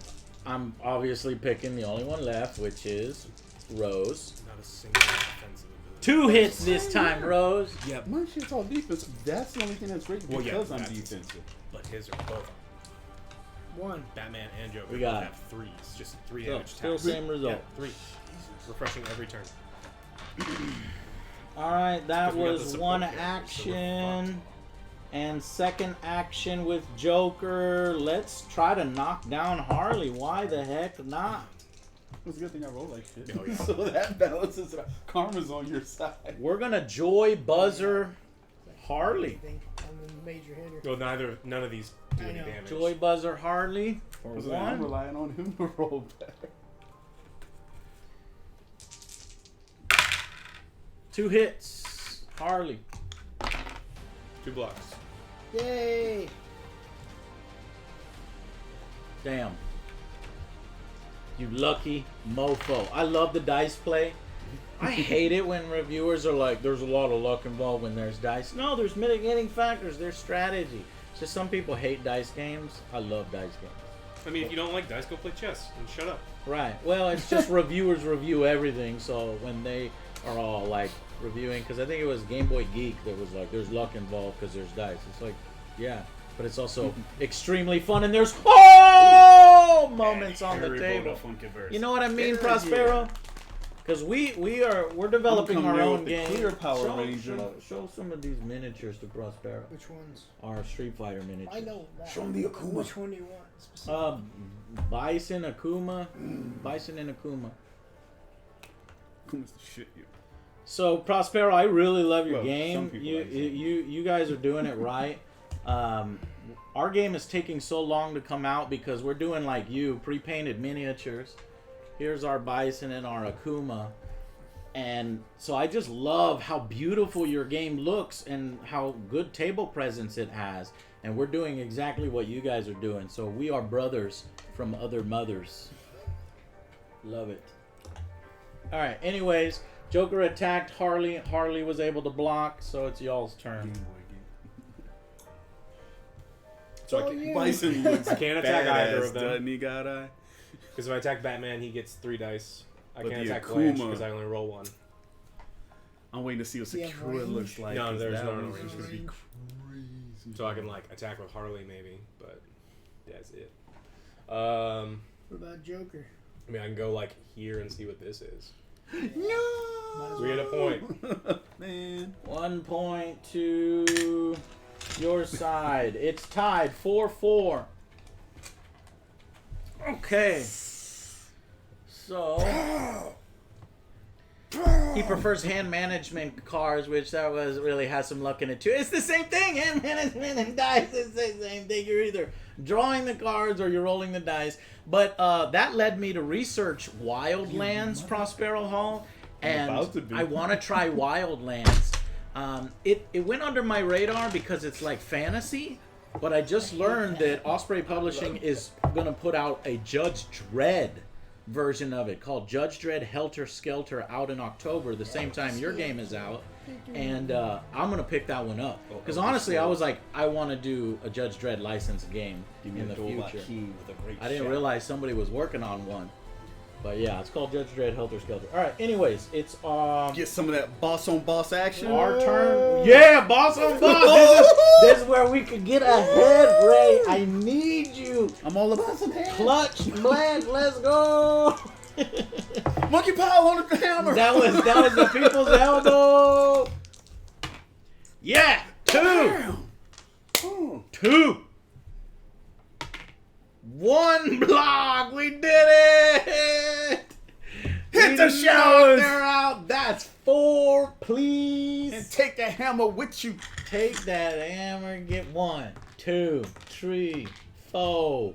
I'm obviously picking the only one left, which is Rose. Not a single offensive ability. 2 hits this time, Rose. Yep. My shit's all defensive. That's the only thing that's great Well, yeah, because I'm that's- defensive. But his are both. 1. Batman and Joker We both got have 3s. Just 3 So, damage. still taps. same result. Yeah, 3. Refreshing every turn. Alright, that Because we got the was support 1 character, so we're action. And second action with Joker. Let's try to knock down Harley. Why the heck not? It's a good thing I roll like shit. Oh, yeah. So that balances it out. Karma's on your side. We're gonna joy buzzer Harley. I think I'm a major hitter. Well, none of these do I any know. damage. Joy buzzer Harley for I'm 1. relying on him to roll better. 2 hits. Harley. 2 blocks. Yay! Damn. You lucky mofo. I love the dice play. I hate it when reviewers are like, there's a lot of luck involved when there's dice. No, there's mitigating factors. There's strategy. It's just some people hate dice games. I love dice games. I mean, if you don't like dice, go play chess and shut up. Right. Well, it's just reviewers review everything. So when they are all like reviewing, because I think it was Game Boy Geek that was like, there's luck involved because there's dice. It's like, yeah, but it's also extremely fun, and there's moments on the table. You know what I mean, Prospero? Because we're developing our own game. Clear Power Ranger. Show some of these miniatures to Prospero. Which ones? Our Street Fighter miniatures. I know that. Show 'em the Akuma. Which one do you want? Specifically? Bison, Akuma. Bison and Akuma. Akuma's the shit, you. So Prospero, I really love your Well, game. some people You, like it. you guys are doing it right. Our game is taking so long to come out because we're doing like you, pre-painted miniatures. Here's our Bison and our Akuma. And so I just love how beautiful your game looks and how good table presence it has. And we're doing exactly what you guys are doing. So we are brothers from other mothers. Love it. All right. Anyways, Joker attacked Harley. Harley was able to block, so it's y'all's turn. So Oh, yeah. Bison looks I can't attack either of them. doesn't he, God eye? Because if I attack Batman, he gets 3 dice. I But can't the attack Flash Akuma- because I only roll 1. I'm waiting to see what Yeah, Sakura range. looks like. No, 'cause there's that no one's range. gonna be Range. crazy. So I can like attack with Harley maybe, but that's it. What about Joker? I mean, I can go like here and see what this is. No! We get a point. Man. 1 point to your side. It's tied 4-4. Okay. So he prefers hand management cards, which that was really has some luck in it too. It's the same thing. Hand management and dice is the same thing. You're either drawing the cards or you're rolling the dice. But that led me to research Wildlands, Prospero Hall, and about to be. I want to try Wildlands. It went under my radar because it's like fantasy, but I just learned that Osprey Publishing is going to put out a Judge Dredd version of it called Judge Dredd Helter Skelter out in October, the same time your game is out. And I'm going to pick that one up. Because honestly, I was like, I want to do a Judge Dredd licensed game Give me in a the Dolbot future. key with a great I didn't shot. realize somebody was working on one. But yeah, it's called Judge Dredd Helter Skelter. Alright, anyways, it's Get some of that boss on boss action. our turn. Yeah, boss on boss! This is where we could get ahead, Ray. I need you. I'm all about some hammer. Clutch, blank, let's go! Monkey power on the hammer. That was the people's elbow. Yeah, 2. 2. 1 block. We did it. Hit the We showers. knocked her out. That's 4, please. And take that hammer with you. Take that hammer. Get 1, 2, 3, 4.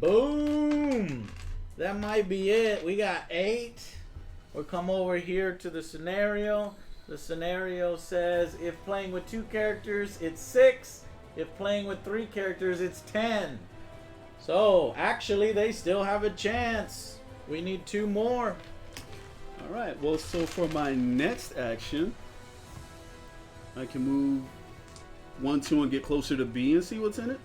Boom. That might be it. We got 8. We'll come over here to the scenario. The scenario says if playing with 2 characters, it's 6. If playing with 3 characters, it's 10. So, actually, they still have a chance. We need 2 more. All right. Well, so for my next action, I can move 1, 2, and get closer to B and see what's in it.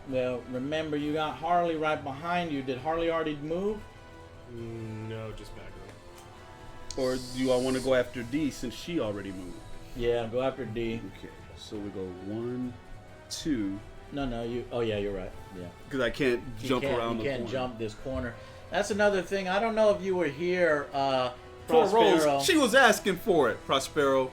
Well, remember, you got Harley right behind you. Did Harley already move? No, just back row. Or do I want to go after D since she already moved? Yeah, go after D. Okay. So we go 1, 2. No, you. Oh, yeah, you're right. Yeah. Because I can't jump around You the can't corner. jump this corner. That's another thing. I don't know if you were here, Poor Prospero. Rose, she was asking for it, Prospero.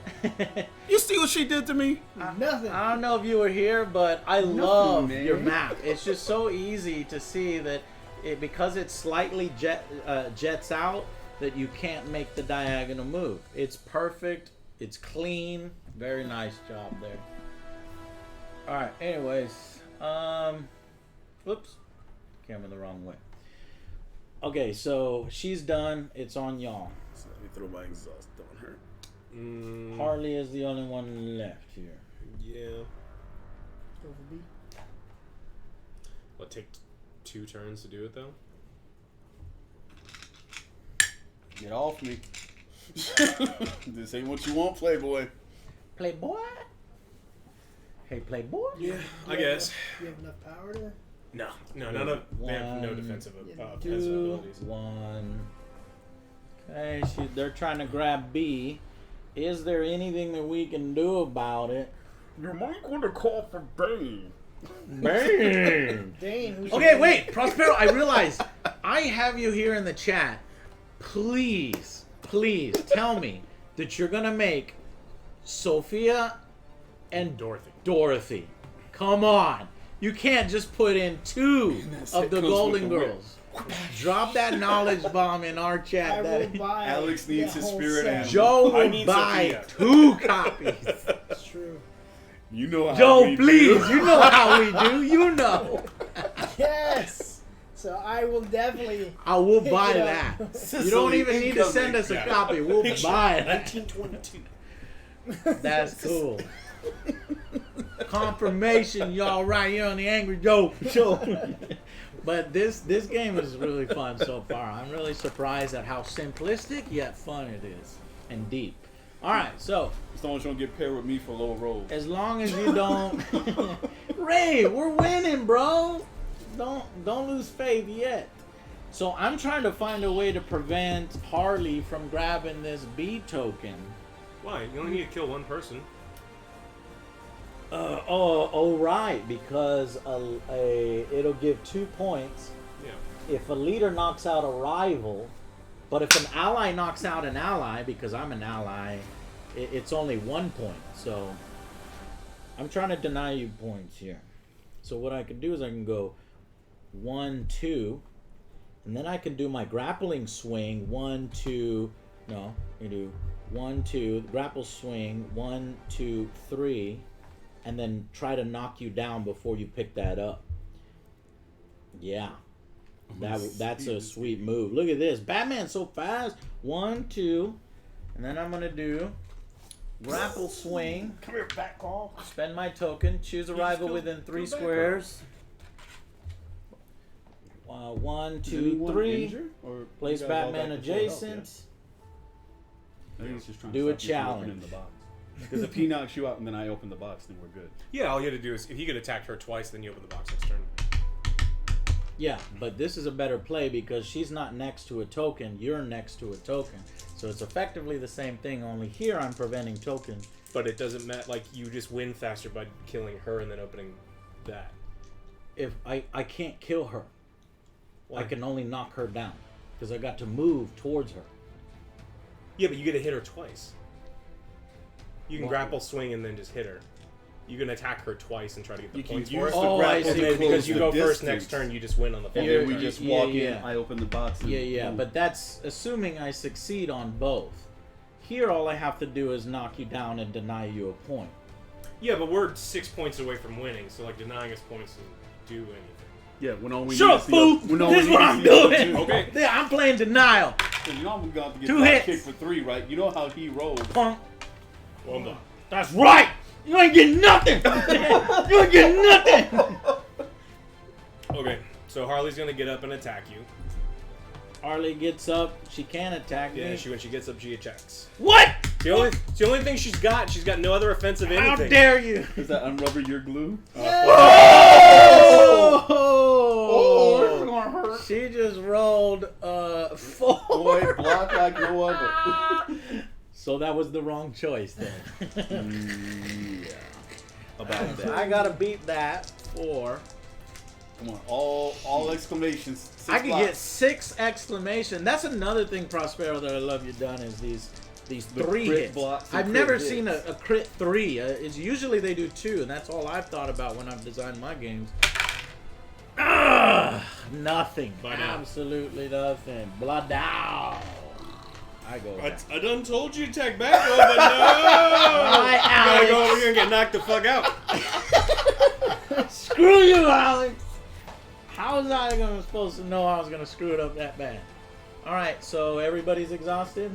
You see what she did to me? Nothing. I don't know if you were here, but I love man. your map. It's just so easy to see that because it slightly jets out, that you can't make the diagonal move. It's perfect. It's clean. Very nice job there. All right. Anyways, whoops, camera the wrong way. Okay, so she's done. It's on y'all. So let me throw my exhaust on her. Harley is the only one left here. Yeah. Go for B. Will it take 2 turns to do it though? Get off me. This ain't what you want, Playboy. Playboy. Hey, Playboy. Yeah, I guess. You have enough power to? No, none of they have no One, defensive two, defensive abilities. 1. Hey, they're trying to grab B. Is there anything that we can do about it? You might want to call for Bane. Bang! Dane, who's Okay, your- wait, Prospero, I realize I have you here in the chat. Please tell me that you're gonna make Sophia and Dorothy. Come on. You can't just put in two of the goes Golden with the Girls. Drop that knowledge bomb in our I chat. will That buy Alex needs the his whole spirit set. animal. Joe I will need buy Sophia. 2 copies. It's true. You know how Joe, we please. do. You know how we do. You know. Yes. So I will definitely. I will Pick buy it up. that. You Sicily don't even need to send us a Yeah. copy. We'll Picture buy that. 1922. That's cool. Confirmation, y'all right here on the Angry Joe show. But this game is really fun so far. I'm really surprised at how simplistic yet fun it is and deep. All right, so As long as you don't get paired with me for low rolls. as long as you don't, Ray, we're winning, bro. Don't lose faith yet. So I'm trying to find a way to prevent Harley from grabbing this B token. Why? You only need to kill one person. Right, because it'll give 2 points Yeah. if a leader knocks out a rival, but if an ally knocks out an ally, because I'm an ally, it's only 1 point. So I'm trying to deny you points here. So what I can do is I can go 1, 2, and then I can do my grappling swing 1, 2. No, you do 1, 2, grapple swing 1, 2, 3. And then try to knock you down before you pick that up. Yeah. That's a sweet move. Look at this. Batman's so fast. 1, 2. And then I'm going to do grapple swing. Come here, back call. Spend my token. Choose a rival within 3 squares. 1, 2, 3. Place Batman adjacent. I think he's just trying Do a to stop you from challenge. opening the box. Because if he knocks you out and then I open the box, then we're good. Yeah, all you had to do is, if you could attack her twice, then you open the box next turn. Yeah, but this is a better play because she's not next to a token. You're next to a token. So it's effectively the same thing, only here I'm preventing token. But it doesn't matter, like, you just win faster by killing her and then opening that. If I can't kill her. Why? I can only knock her down because I got to move towards her. Yeah, but you get to hit her twice. You can Well- grapple swing and then just hit her. You can attack her twice and try to get the You can points use for it. the Oh, I grapple see. And to then because close you the go first distance. next turn, you just win on the And point. then we Yeah, just yeah, walk in, yeah. I open the box. And Yeah, boom. but that's assuming I succeed on both. Here all I have to do is knock you down and deny you a point. Yeah, but we're 6 points away from winning, so like denying us points doesn't do anything. Yeah, when all we Shut need up, is the fool! when all This is we what need I'm is the other doing! two. Okay. Yeah, I'm playing denial. So you know I'm about to get 2 that hits. kick for 3, right? You know how he rolls. Punk. Well done. That's right! You ain't getting nothing! You ain't getting nothing! Okay, so Harley's gonna get up and attack you. Harley gets up. She can attack Yeah, me. when she gets up, she attacks. What? It's the only thing she's got. She's got no other offensive How anything. dare you? Is that unrubber your glue? Oh! this is gonna hurt. She just rolled 4. Boy, block like no other. So that was the wrong choice then. Yeah. About that. I gotta beat that 4. Come on, all exclamations. 6 I could blocks. get 6 exclamation. That's another thing, Prospero, that I love you done is these The 3 crit hits. blocks and I've crit never hits. seen a crit 3. It's usually they do 2, and that's all I've thought about when I've designed my games. Nothing. By now. Absolutely nothing. Blood down. I go. back. I done told you to attack back, though, but no! Alright, You gotta go Alex. over here and get knocked the fuck out. Screw you, Alex. How was I supposed to know I was gonna screw it up that bad? All right, so everybody's exhausted.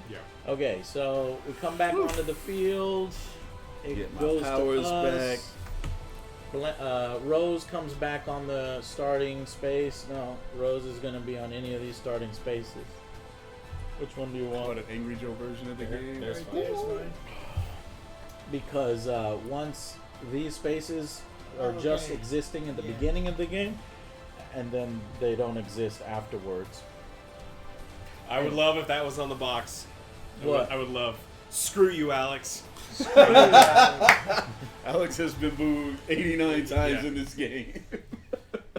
Yeah. Okay, so we come back onto the field. It Get my goes powers to us. Rose comes back on the starting space. No, Rose is gonna be on any of these starting spaces. Which one do you want? What, an Angry Joe version of the game? There's Right fine. there's mine. Because once these spaces are just Okay. existing at the Yeah. beginning of the game, and then they don't exist afterwards. I would love if that was on the box. What? I would love. Screw you, Alex. Alex has been booed 89 times Yeah. in this game.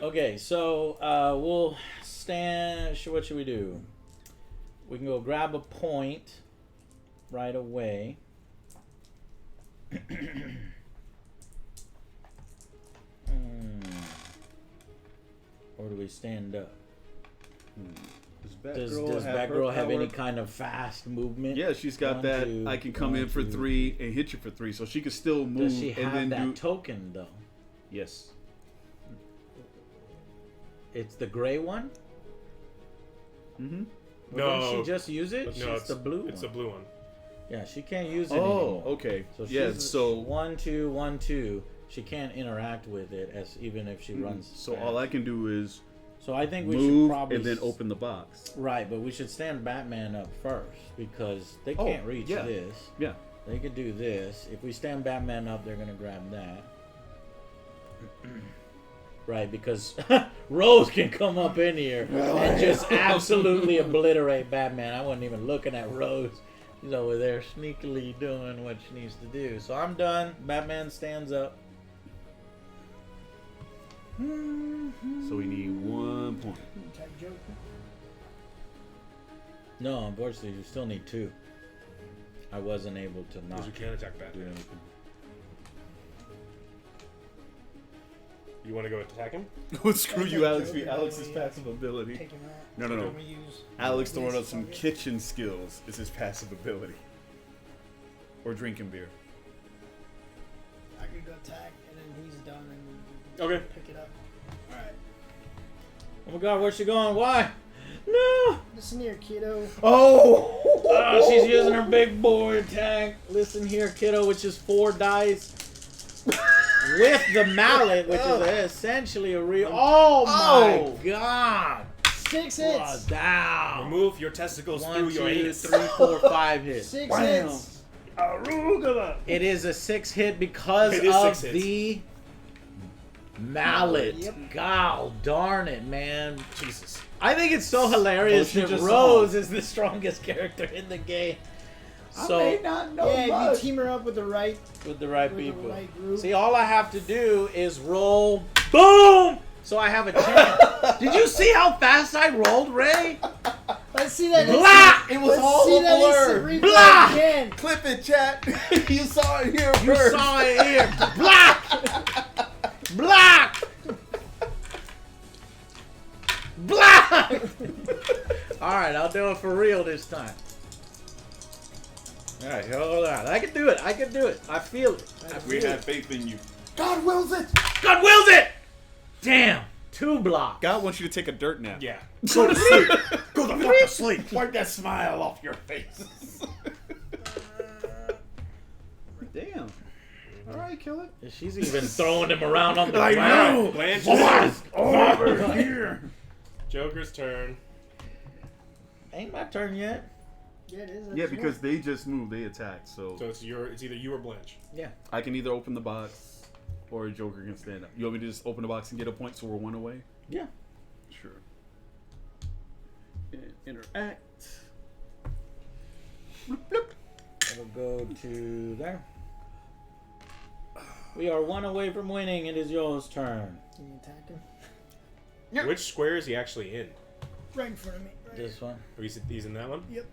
Okay, so we'll stand. What should we do? We can go grab a point right away. Or do we stand up? Does Batgirl have any kind of fast movement? Yeah, she's got 1, that. 2, I can come 1, in for 2. 3 and hit you for 3, so she can still move Does she and have then that do. token though? Yes. It's the gray one. Mm-hmm. Well, No. didn't she just use it? No, It's the blue It's one. the blue one. Yeah, she can't use it Oh, anymore. okay. So Yeah, she's so 1, 2, 1, 2. She can't interact with it as even if she runs. so fast. all I can do is So I think we should move probably and then open the box. Right, but we should stand Batman up first because they Oh, can't reach yeah. this. Yeah. They could do this. If we stand Batman up, they're gonna grab that. Right, because Rose can come up in here and just absolutely obliterate Batman. I wasn't even looking at Rose. She's over there sneakily doing what she needs to do. So I'm done. Batman stands up. So we need 1 point. Attack Joker. No, unfortunately, you still need 2. I wasn't able to not Because you can't attack do Batman. anything. You want to go attack him? Screw you, Alex. Alex's passive ability. Take him out. No, no, no. I'm gonna use Alex throwing up this some target. kitchen skills is his passive ability. Or drinking beer. I could go attack, and then he's done, and Okay. pick it up. All right. Oh my god, where's she going? Why? No! Listen here, kiddo. Oh, she's using her big boy attack. Listen here, kiddo, which is 4 dice. With the mallet, which is essentially a real. Oh my god! 6 Well, hits. down. Remove your testicles 1, through your 2, anus. 3, 4, 5 hits. 6 Bam. hits. Arugula! It is a 6 hit because It is of 6 hits. the mallet. Yep. God darn it, man. Jesus. I think it's so hilarious she that just Rose saw. is the strongest character in the game. I So may not know Yeah, if much. you team her up with the right, with the right with the people. right group. See, all I have to do is roll. Boom! So I have a chance. Did you see how fast I rolled, Ray? Let's see that. Blah! It was Let's all see a that blur. instant Blah! replay again. Clip it, chat. You saw it here You first. saw it here. Block! Block! Block! Alright, I'll do it for real this time. Alright, hold on. I can do it. I can do it. I feel it. I We feel have it. faith in you. God wills it. God wills it! Damn. 2 blocks. God wants you to take a dirt nap. Yeah. Go to sleep. Go the fuck to sleep. Wipe that smile off your face. Damn. All right, kill it. She's even throwing him around on the I ground. know. Blanche. Over here. Joker's turn. Ain't my turn yet. Yeah, it is. Yeah, because they just moved. They attacked. So So it's either you or Blanche. Yeah. I can either open the box or Joker can stand up. You want me to just open the box and get a point so we're 1 away? Yeah. Sure. And interact. Bloop, bloop. It'll go to there. We are 1 away from winning. It is yours turn. Can you attack him? Yeah. Which square is he actually in? Right in front of me. Right. This one. Are he's in that one? Yep.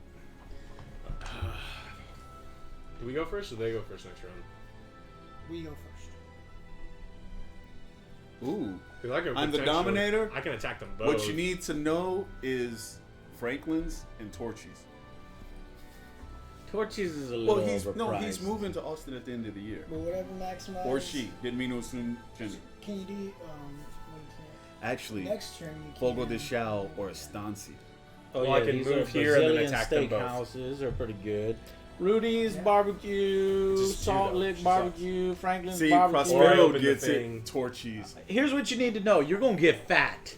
Do we go first or do they go first next round? We go first. Ooh. 'Cause I can I'm the potentially- Dominator. I can attack them both. What you need to know is Franklin's and Torchy's. Torches is a little Well, overpriced. he's moving to Austin at the end of the year. But whatever maximize. Or she. Didn't mean to assume gender. Can you do? What Actually, you can't. Next turn you Fogo can. de Chao or Estancia. Oh, Well, I yeah, can these move are here and then Brazilian attack them both. steakhouses are pretty good. Rudy's Yeah. Barbecue, Just two, Salt though. Lick She Barbecue, Franklin's See, Barbecue. Or I Prospero open the gets thing. it. Torchy's. Here's what you need to know. You're going to get fat.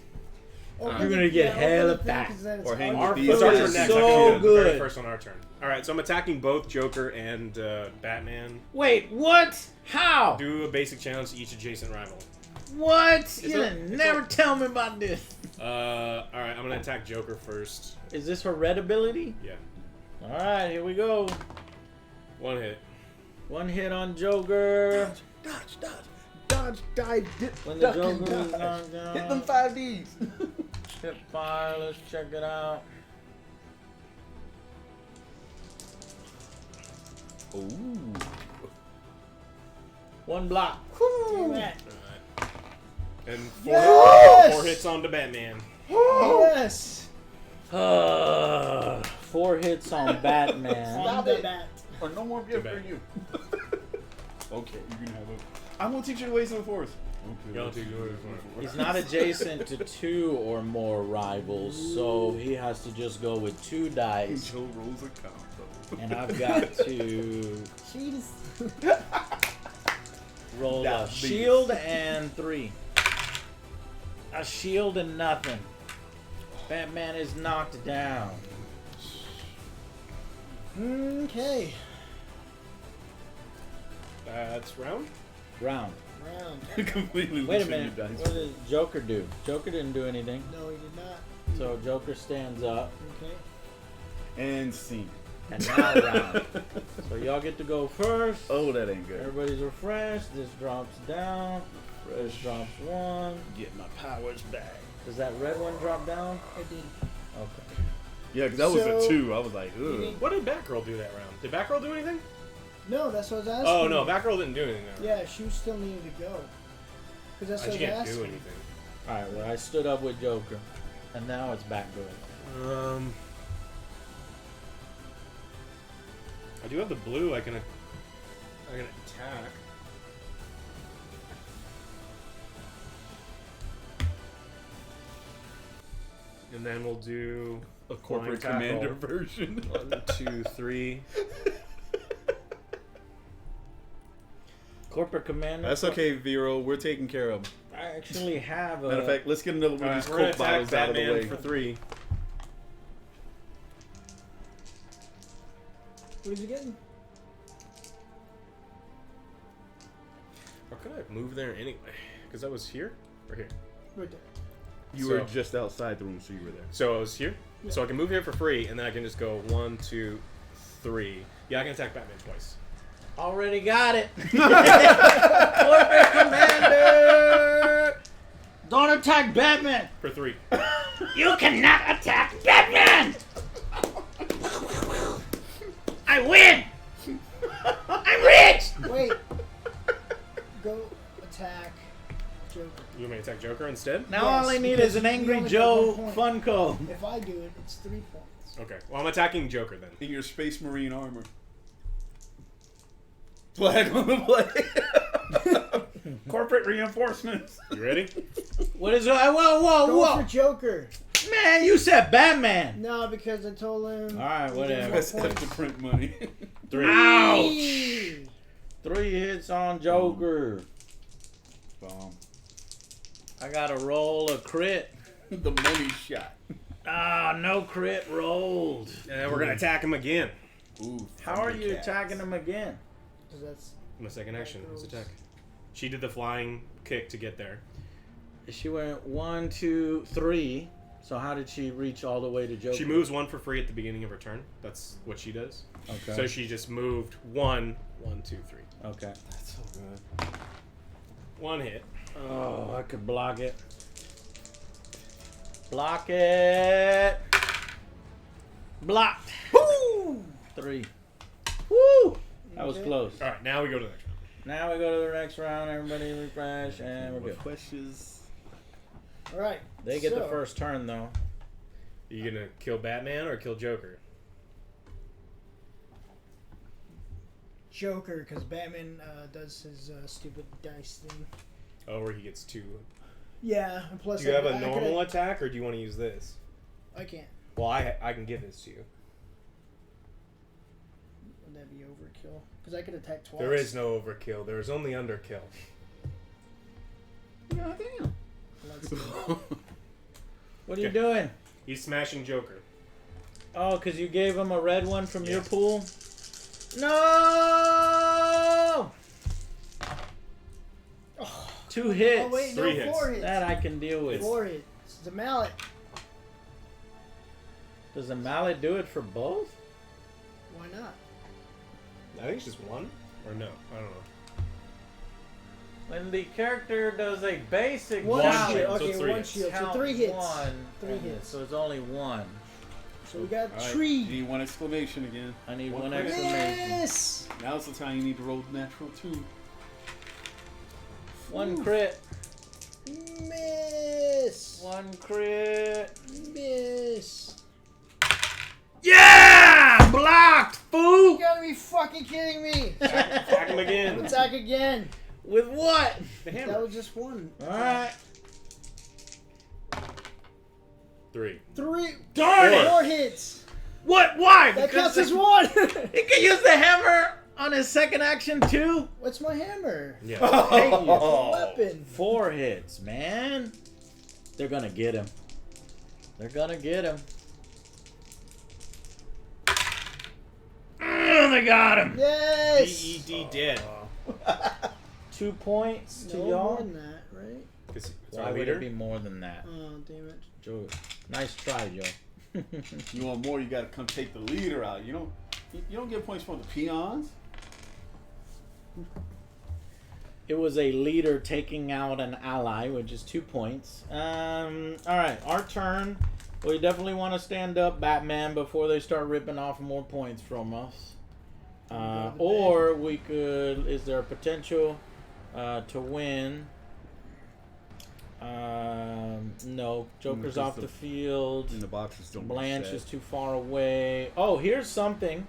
Open You're the- gonna get open hella the thing, fat. 'cause then it's Or hang hard. with these. It's our Food turn is next. so I can do the very good. first on our turn. All right, so I'm attacking both Joker and Batman. Wait, what? How? Do a basic challenge to each adjacent rival. What? It's You a- didn't it's never a- tell me about this. All right, I'm gonna attack Joker first. Is this her red ability? Yeah, All right, here we go. one hit. One hit on Joker. Dodge, dive, dip, When the duck, and Joker is dodge. knocked down. Hit them 5Ds. Hip fire. Let's check it out. Ooh. One block. Damn it. And Yes! 4 hits onto Batman. Yes. 4 hits on Batman. On the bat. Or no more gift for bad. you. Okay, you can have it. I'm gonna teach you the ways of the force. Okay. Y'all two do it. He's not adjacent to 2 or more rivals, so he has to just go with 2 dice. Joe rolls a combo. And I've got to Jeez. roll a That shield and 3. A shield and nothing. Batman is knocked down. Okay. That's round. Round. Round. Completely Wait a loosen minute. your dice. What did Joker do? Joker didn't do anything. No, he did not. So Joker stands up. Okay. And scene. And now round. So y'all get to go first. Oh, that ain't good. Everybody's refreshed. This drops down. This drops 1. Get my powers back. Does that red one drop down? It did. Okay. Yeah, because that was So- a 2. I was like, ugh. What did Batgirl do that round? Did Batgirl do anything? No, that's what I was asking. Oh no, Batgirl didn't do anything. That round. Yeah, she still needed to go. Because that's what She I was can't do asking. anything. Alright, well, I stood up with Joker. And now it's Batgirl. I do have the blue. I can attack. And then we'll do A corporate flying tackle. commander version. 1, 2, 3. Corporate Commander. That's okay, Vero. We're taking care of him. I actually have a. Matter of fact, let's get another one of Alright, these we're gonna Coke attack bottles out of the Batman way. for 3. What is he getting? Or could I move there anyway? Because I was here or here. Right there. You So- were just outside the room, so you were there. So I was here. So I can move here for free, and then I can just go 1, 2, 3. Yeah, I can attack Batman twice. Already got it. Corporate Commander. Don't attack Batman. For 3. You cannot attack Batman. I win. I'm rich. Wait. Go attack Joker. You want me to attack Joker instead? Now Yes, all I need because is an you Angry only Joe got 1 Funko. If I do it, it's 3 points. Okay. Well, I'm attacking Joker then. In your Space Marine armor. Flag on the play. Corporate reinforcements. You ready? What is it? Whoa, Go for Joker. Man, you said Batman. No, because I told him. All right, he whatever. didn't Press have F to print money. 3. Ouch. Eee. 3 hits on Joker. Bomb. I gotta roll a crit. The money shot. Ah, no crit rolled. And then we're gonna attack him again. Ooh. How are you Thundercats. attacking him again? 'Cause that's My second action is attack. She did the flying kick to get there. She went 1, 2, 3. So how did she reach all the way to Joker? She moves 1 for free at the beginning of her turn. That's what she does. Okay. So she just moved 1, 1, 2, 3. Okay. That's so good. 1 hit. Oh, I could block it. Block it. Blocked. Woo! 3. Woo! That was Okay. close. All right, now we go to the next round. Now we go to the next round. Everybody refresh, and we're good. Questions. All right. They get the so, first turn though. You gonna kill Batman or kill Joker? Joker, because Batman does his stupid dice thing. Oh, where he gets 2. Yeah, and plus Do you have a I normal could've- attack or do you want to use this? I can't. Well, I can give this to you. Would that be overkill? Because I could attack twice. There is no overkill. There is only underkill. God damn. Let's do it. What are you Okay. doing? He's smashing Joker. Oh, because you gave him a red one from your Yeah. pool? No! 2 hits. Oh wait, 3 no, hits. 4 hits. That I can deal with. 4 hits. It's a mallet. Does a mallet do it for both? Why not? I think it's just one. Or no, I don't know. When the character does a basic One mallet, shield. so Okay, three one hits. shield. So count 3 hits. One, 3 and hits. So it's only one. So we got All right, tree. you need one exclamation again. I need One one crit. exclamation. Yes. Now's the time you need to roll natural 2. One crit. Miss. One crit. Miss. Yeah! Blocked, You fool! gotta be fucking kidding me. Attack him again. Attack again. With what? The That hammer. was just one. Alright. 3. 3. Darn it! 4 hits. What? Why? That Because counts as 1. he can use the hammer on his second action too? What's my hammer? Yeah. Hey, It's a weapon. 4 hits, man. They're gonna get him. They're gonna get him. They got him. Yes. DED dead. 2 points to No more y'all. than that, right? Because it's Why our would leader. it be more than that? Oh, damn it. Joe, nice try, Joe. You want more? You gotta come take the leader out. You don't get points from the peons. It was a leader taking out an ally, which is 2 points. All right, our turn. We definitely want to stand up Batman before they start ripping off more points from us. Or we could. Is there a potential to win? No. Joker's Because off the field. And the boxes don't. Blanche reset. is too far away. Oh, here's something.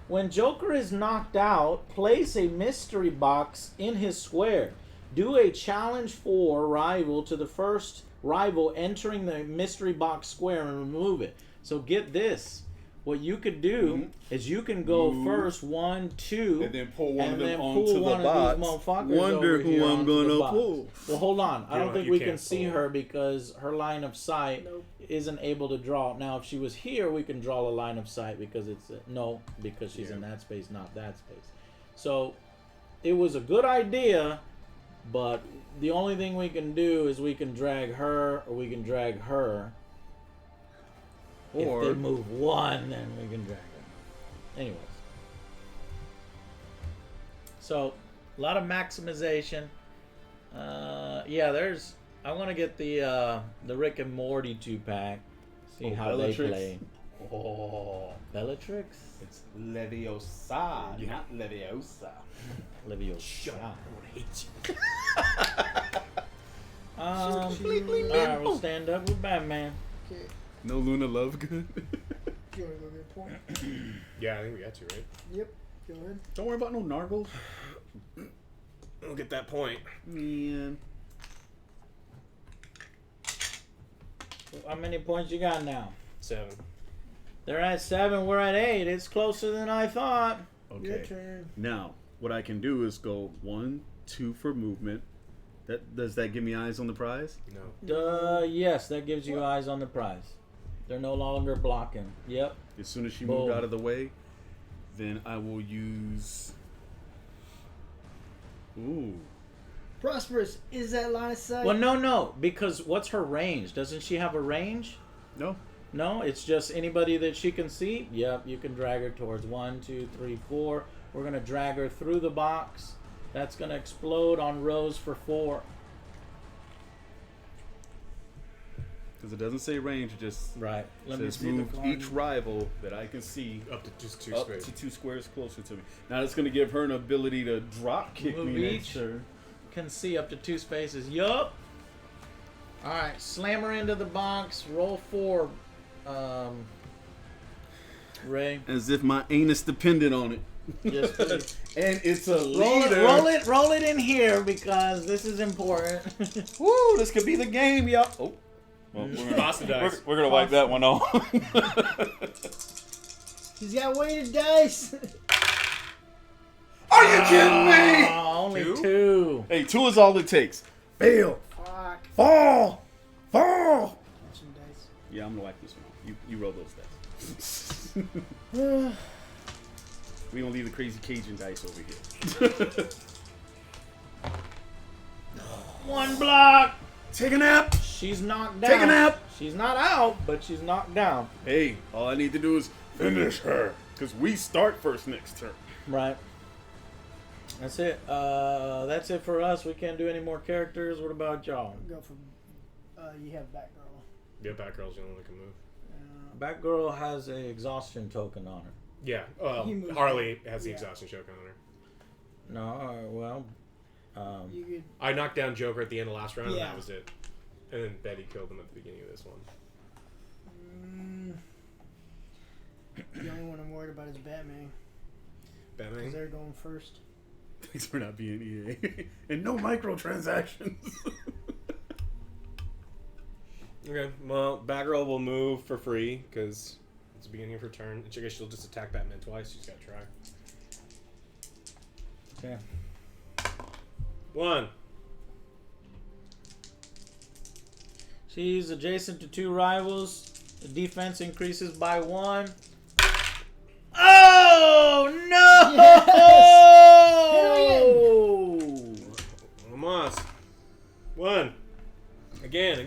When Joker is knocked out, place a mystery box in his square. Do a challenge for rival to the first rival entering the mystery box square and remove it. So get this. What you could do is you can go Move. first 1, 2, And then pull one and of them then onto pull the one box. of these motherfuckers Wonder over who here I'm onto the gonna box. pull. Well, hold on. I don't think you we can't can see pull. her because her line of sight Nope. isn't able to draw. Now, if she was here, we can draw a line of sight because it's no, because she's in that space, not that space. So, it was a good idea, but the only thing we can do is we can drag her or we can drag her. Or- if they move one, then we can drag her. Anyways. So, a lot of maximization. Yeah, there's. I want to get the Rick and Morty 2-pack. See Oh, how Bellatrix. they play. Oh, Bellatrix? It's Leviosa, not Leviosa. Leviosa. Shut up. I would hate you. Alright, we'll stand up with Batman. Okay. No Luna Lovegood. Do you want to go get a point? Yeah, I think we got you, right? Yep. Go ahead. Don't worry about no Nargles. We'll get that point. Man. How many points you got now? 7. They're at 7, we're at 8. It's closer than I thought. Your Okay. turn. Now, what I can do is go 1, 2 for movement. Does that give me eyes on the prize? No. Yes, that gives you eyes on the prize. They're no longer blocking. Yep. As soon as she Boom. moved out of the way, then I will use. Ooh. Prosperous. Is that line of sight? Well, no, because what's her range? Doesn't she have a range? No. No, it's just anybody that she can see. Yep, you can drag her towards 1, 2, 3, 4. We're gonna drag her through the box. That's gonna explode on Rose for 4. Because it doesn't say range, it just Right. Let me says see move the each rival that I can see Up to just 2 up space. to 2 squares closer to me. Now that's going to give her an ability to drop kick Move me each. next turn. Can see up to 2 spaces. Yup. All right, slam her into the box. Roll 4. Ray. As if my anus depended on it. Yes, please. And it's a roll leader. roll it in here because this is important. Woo, this could be the game, y'all. Oh. Well, Toss the dice. we're going to wipe that one off. He's got weighted dice. Are you kidding me? Only 2? 2. Hey, 2 is all it takes. Fail. Fuck. Fall. Fall. Some dice. Yeah, I'm going to wipe this one off. You roll those dice. We don't leave the crazy Cajun dice over here. 1 block. Take a nap. she's knocked down. Take a nap. She's not out, but she's knocked down. Hey, all I need to do is finish her. Because we start first next turn. Right. That's it. That's it for us. We can't do any more characters. What about y'all? Go for. You have Batgirl. Yeah, Batgirl's the only one that can move. Batgirl has a exhaustion token on her. Yeah, well, He moves Harley has the yeah. exhaustion choke on her. No, well, You could. I knocked down Joker at the end of last round, and Yeah. that was it. And then Betty killed him at the beginning of this one. The only one I'm worried about is Batman. Because Batman? they're going first. Thanks for not being EA. And no microtransactions. Okay, well, Batgirl will move for free, because it's the beginning of her turn. I guess she'll just attack Batman twice. She's got to try. okay. 1. She's adjacent to 2 rivals. The defense increases by 1. Oh no! Almost. 1. Again. Come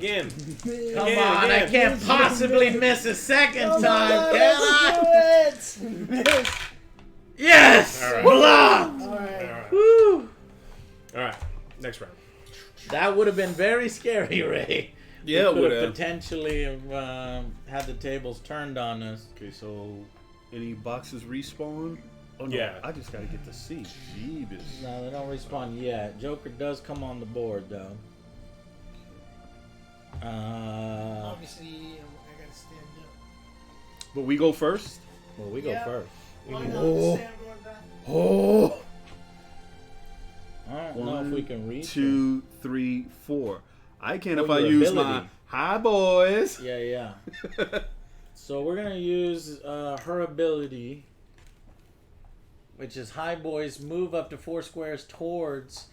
Again, on, I again. can't possibly miss a second Come time, on, can I? let's do it! Miss. Yes! All right. Blocked! Alright. Woo! Alright, next round. That would have been very scary, Ray. Yeah, it we would could have have. potentially had the tables turned on us. Okay, so any boxes respawn? Oh no, Yeah. I just gotta get to C. Jeebus. No, they don't respawn yet. Joker does come on the board, though. Obviously, I gotta stand up. But we go first? Well, we go Yeah. first. Why not? Oh. Stand going back. Oh! I don't know if we can reach 2, 3, 4. I can Oh, if I your use ability. my hi boys. it. Yeah. So we're gonna use her ability, which is High Boys. Move up to 4 squares towards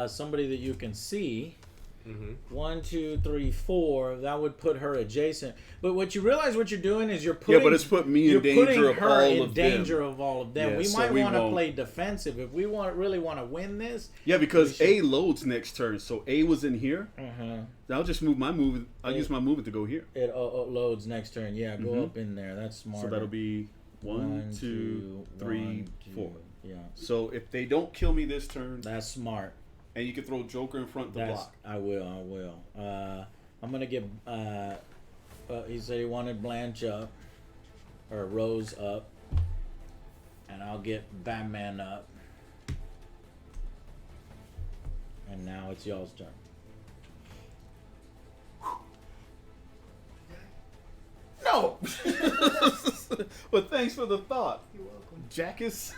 somebody that you can see. Mm-hmm. 1, 2, 3, 4. That would put her adjacent. But what you realize, what you're doing is you're putting. Yeah, but it's put me in you're danger putting of her all in of danger them. of all of them. Yeah, we so might we want to won't. play defensive if we really want to win this. Yeah, because We A loads next turn, so A was in here. I'll just move my move. I'll use my movement to go here. It loads next turn. Yeah, go Mhm. up in there. That's smart. So that'll be 1, 2, 3, 4. Yeah, So if they don't kill me this turn, that's smart. and you can throw Joker in front to That's block. I will. I'm gonna get. He said he wanted Blanche up, or Rose up, and I'll get Batman up. And now it's y'all's turn. No! But thanks for the thought, You're welcome. Jackus.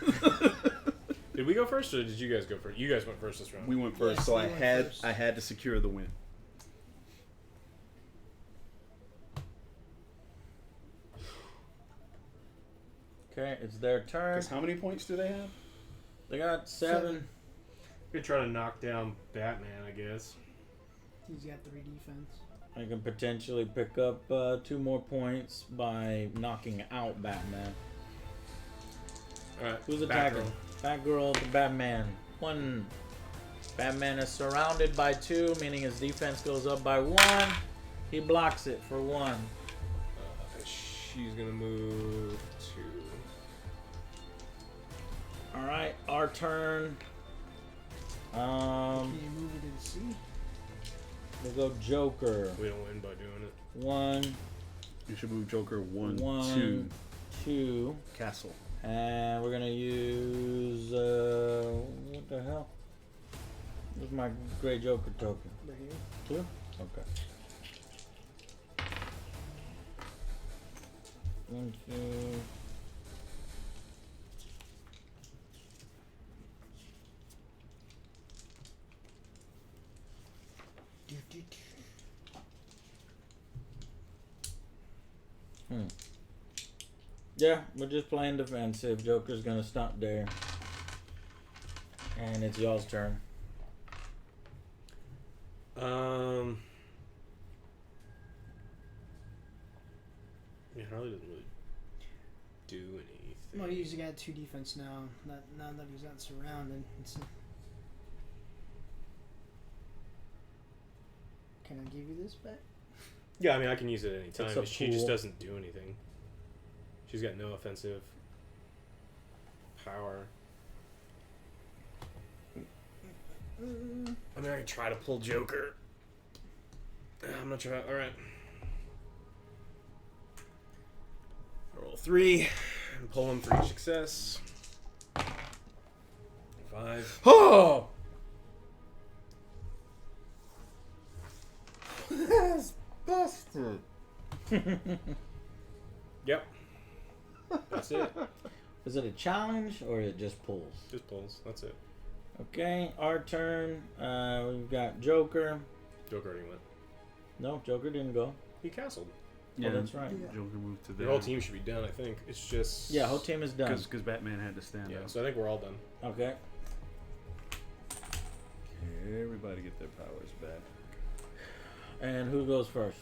Did we go first, or did you guys go first? You guys went first this round. We went first, Yes, so we I went had first. I had to secure the win. Okay, it's their turn. 'Cause how many points do they have? They got 7. We're trying to knock down Batman, I guess. He's got 3 defense. I can potentially pick up 2 more points by knocking out Batman. Alright, Who's attacking? Batgirl to Batman. 1. Batman is surrounded by 2, meaning his defense goes up by 1. He blocks it for 1. She's gonna move to. Alright, our turn. Can you move it in C? We'll go Joker. We don't win by doing it. 1, You should move Joker 1, 1, 2. Castle. And we're gonna use what the hell? Where's my Grey Joker token? Right here. 2? Okay. 1, 2. Yeah, we're just playing defensive. Joker's gonna stunt there. And it's y'all's turn. Yeah, Harley doesn't really do anything. Well, he's got 2 defense now. Now that he's not surrounded, it's kind Can I give you this back? Yeah, I mean, I can use it at any time. It's a But she just pool. doesn't do anything. She's got no offensive power. I mean, I can try to pull Joker. I'm gonna try. All right. Roll 3 and pull him for each success. 5. Oh! That's busted. Yep. That's it. Is it a challenge or it just pulls? Just pulls. That's it. Okay, our turn. We've got Joker. Joker already went. No, Joker didn't go. He castled. Yeah, that's right. Joker moved to Your whole team should be done, I think. It's just. Yeah, whole team is done. because Batman had to stand Yeah, up. so I think we're all done. Okay. Everybody get their powers back. And who goes first?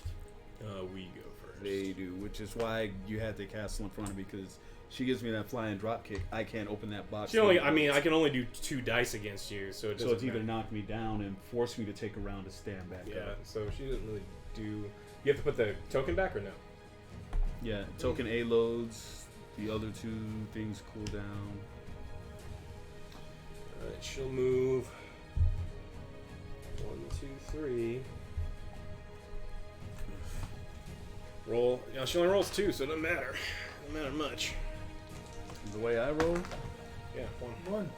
We go first. They do, which is why you had the castle in front of me, because she gives me that flying drop kick. I can't open that box. She only, I mean, I can only do 2 dice against you, so it doesn't So it's either matter. knock me down and force me to take a round to stand back Yeah, up. so she doesn't really do. You have to put the token back or no? Yeah, token A loads. The other 2 things cool down. Alright, she'll move. 1, 2, 3. Roll. Yeah, she only rolls 2, so it doesn't matter. Doesn't matter much. The way I roll, Yeah, 1. One.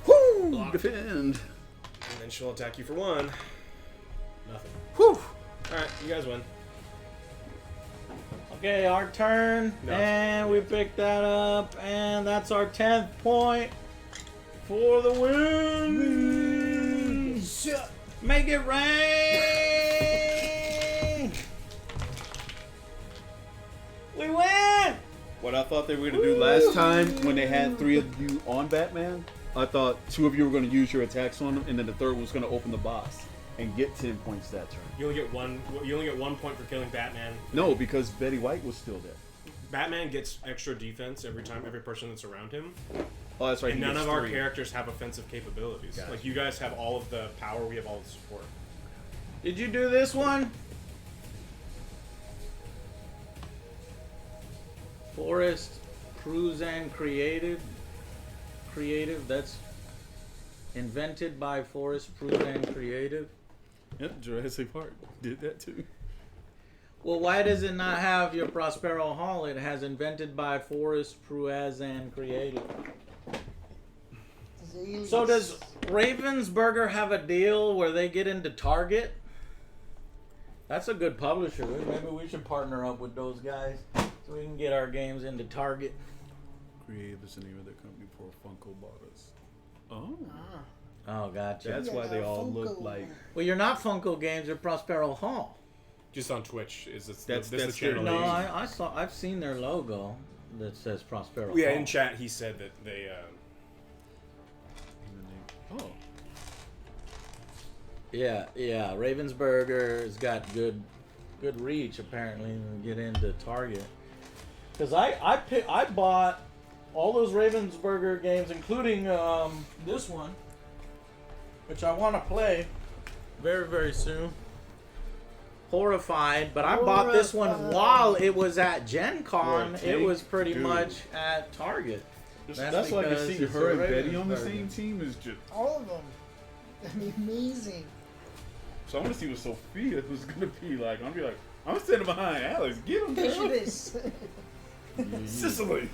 whoo, Block. defend. And then she'll attack you for 1. Nothing. Whew. Alright, you guys win. Okay, our turn. No. And we pick that up. And that's our 10th point for the win. Make it rain. We win. What I thought they were going to do last time when they had 3 of you on Batman, I thought 2 of you were going to use your attacks on him, and then the third was going to open the box and get 10 points that turn. You only get 1. You only get 1 point for killing Batman. No, because Betty White was still there. Batman gets extra defense every time, every person that's around him. Oh, that's right. And he none gets of our 3. characters have offensive capabilities. Gotcha. Like, you guys have all of the power, we have all the support. Did you do this one? Forest Cruzan Creative. That's invented by Forest Cruzan Creative. Yep, Jurassic Park did that too. Well, why does it not have your Prospero Hall? It has invented by Forest Cruzan Creative. So does Ravensburger have a deal where they get into Target? That's a good publisher. Maybe we should partner up with those guys so we can get our games into Target. Creative is the name of their company before Funko bought us. Oh. Oh, gotcha. That's why they all look like. Well, you're not Funko Games. You're Prospero Hall. Just on Twitch. Is this That's the their channel? No, name. I've seen their logo that says Prospero Yeah, Hall. in chat he said that they. Oh. Yeah. Ravensburger has got good reach apparently to get into Target. Because I bought all those Ravensburger games, including this one, which I want to play very, very soon. Horrified, but I bought this one Horrified. while it was at Gen Con. Right, It was pretty dude. much at Target. That's why I can because see it's her a and Betty on the Ravensburger. same team is just. All of them. Amazing. So I want to see what Sophia was gonna be like. I'm gonna be like, I'm standing behind Alex. Get him, Picture girl. this. Sicily.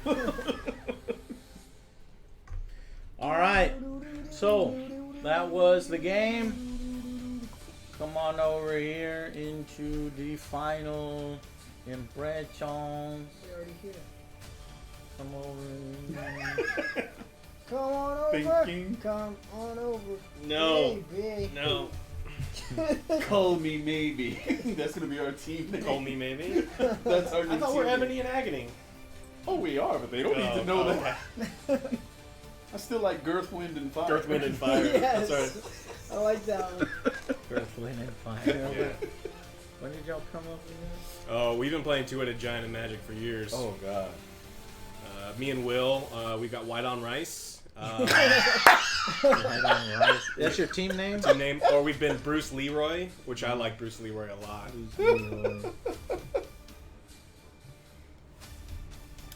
All right, so that was the game. Come on over here into the final impressions. We're already here. Come over. Come on over. Thinking. Come on over. No. Baby. No. Call me maybe. That's gonna be our team name. Call me maybe. That's our I new thought we're team name. Ebony and Agony. Oh, we are, but they don't need to know Oh, that. I still like Girth, Wind, and Fire. Earth, Wind, and Fire. Yes. That's right. I like that one. Earth, Wind, and Fire. Yeah. When did y'all come up with this? Oh, we've been playing Two-Headed Giant and Magic for years. Oh God. Me and Will, we got White on Rice. That's your team name? Team name, or we've been Bruce Leroy, which I like Bruce Leroy a lot.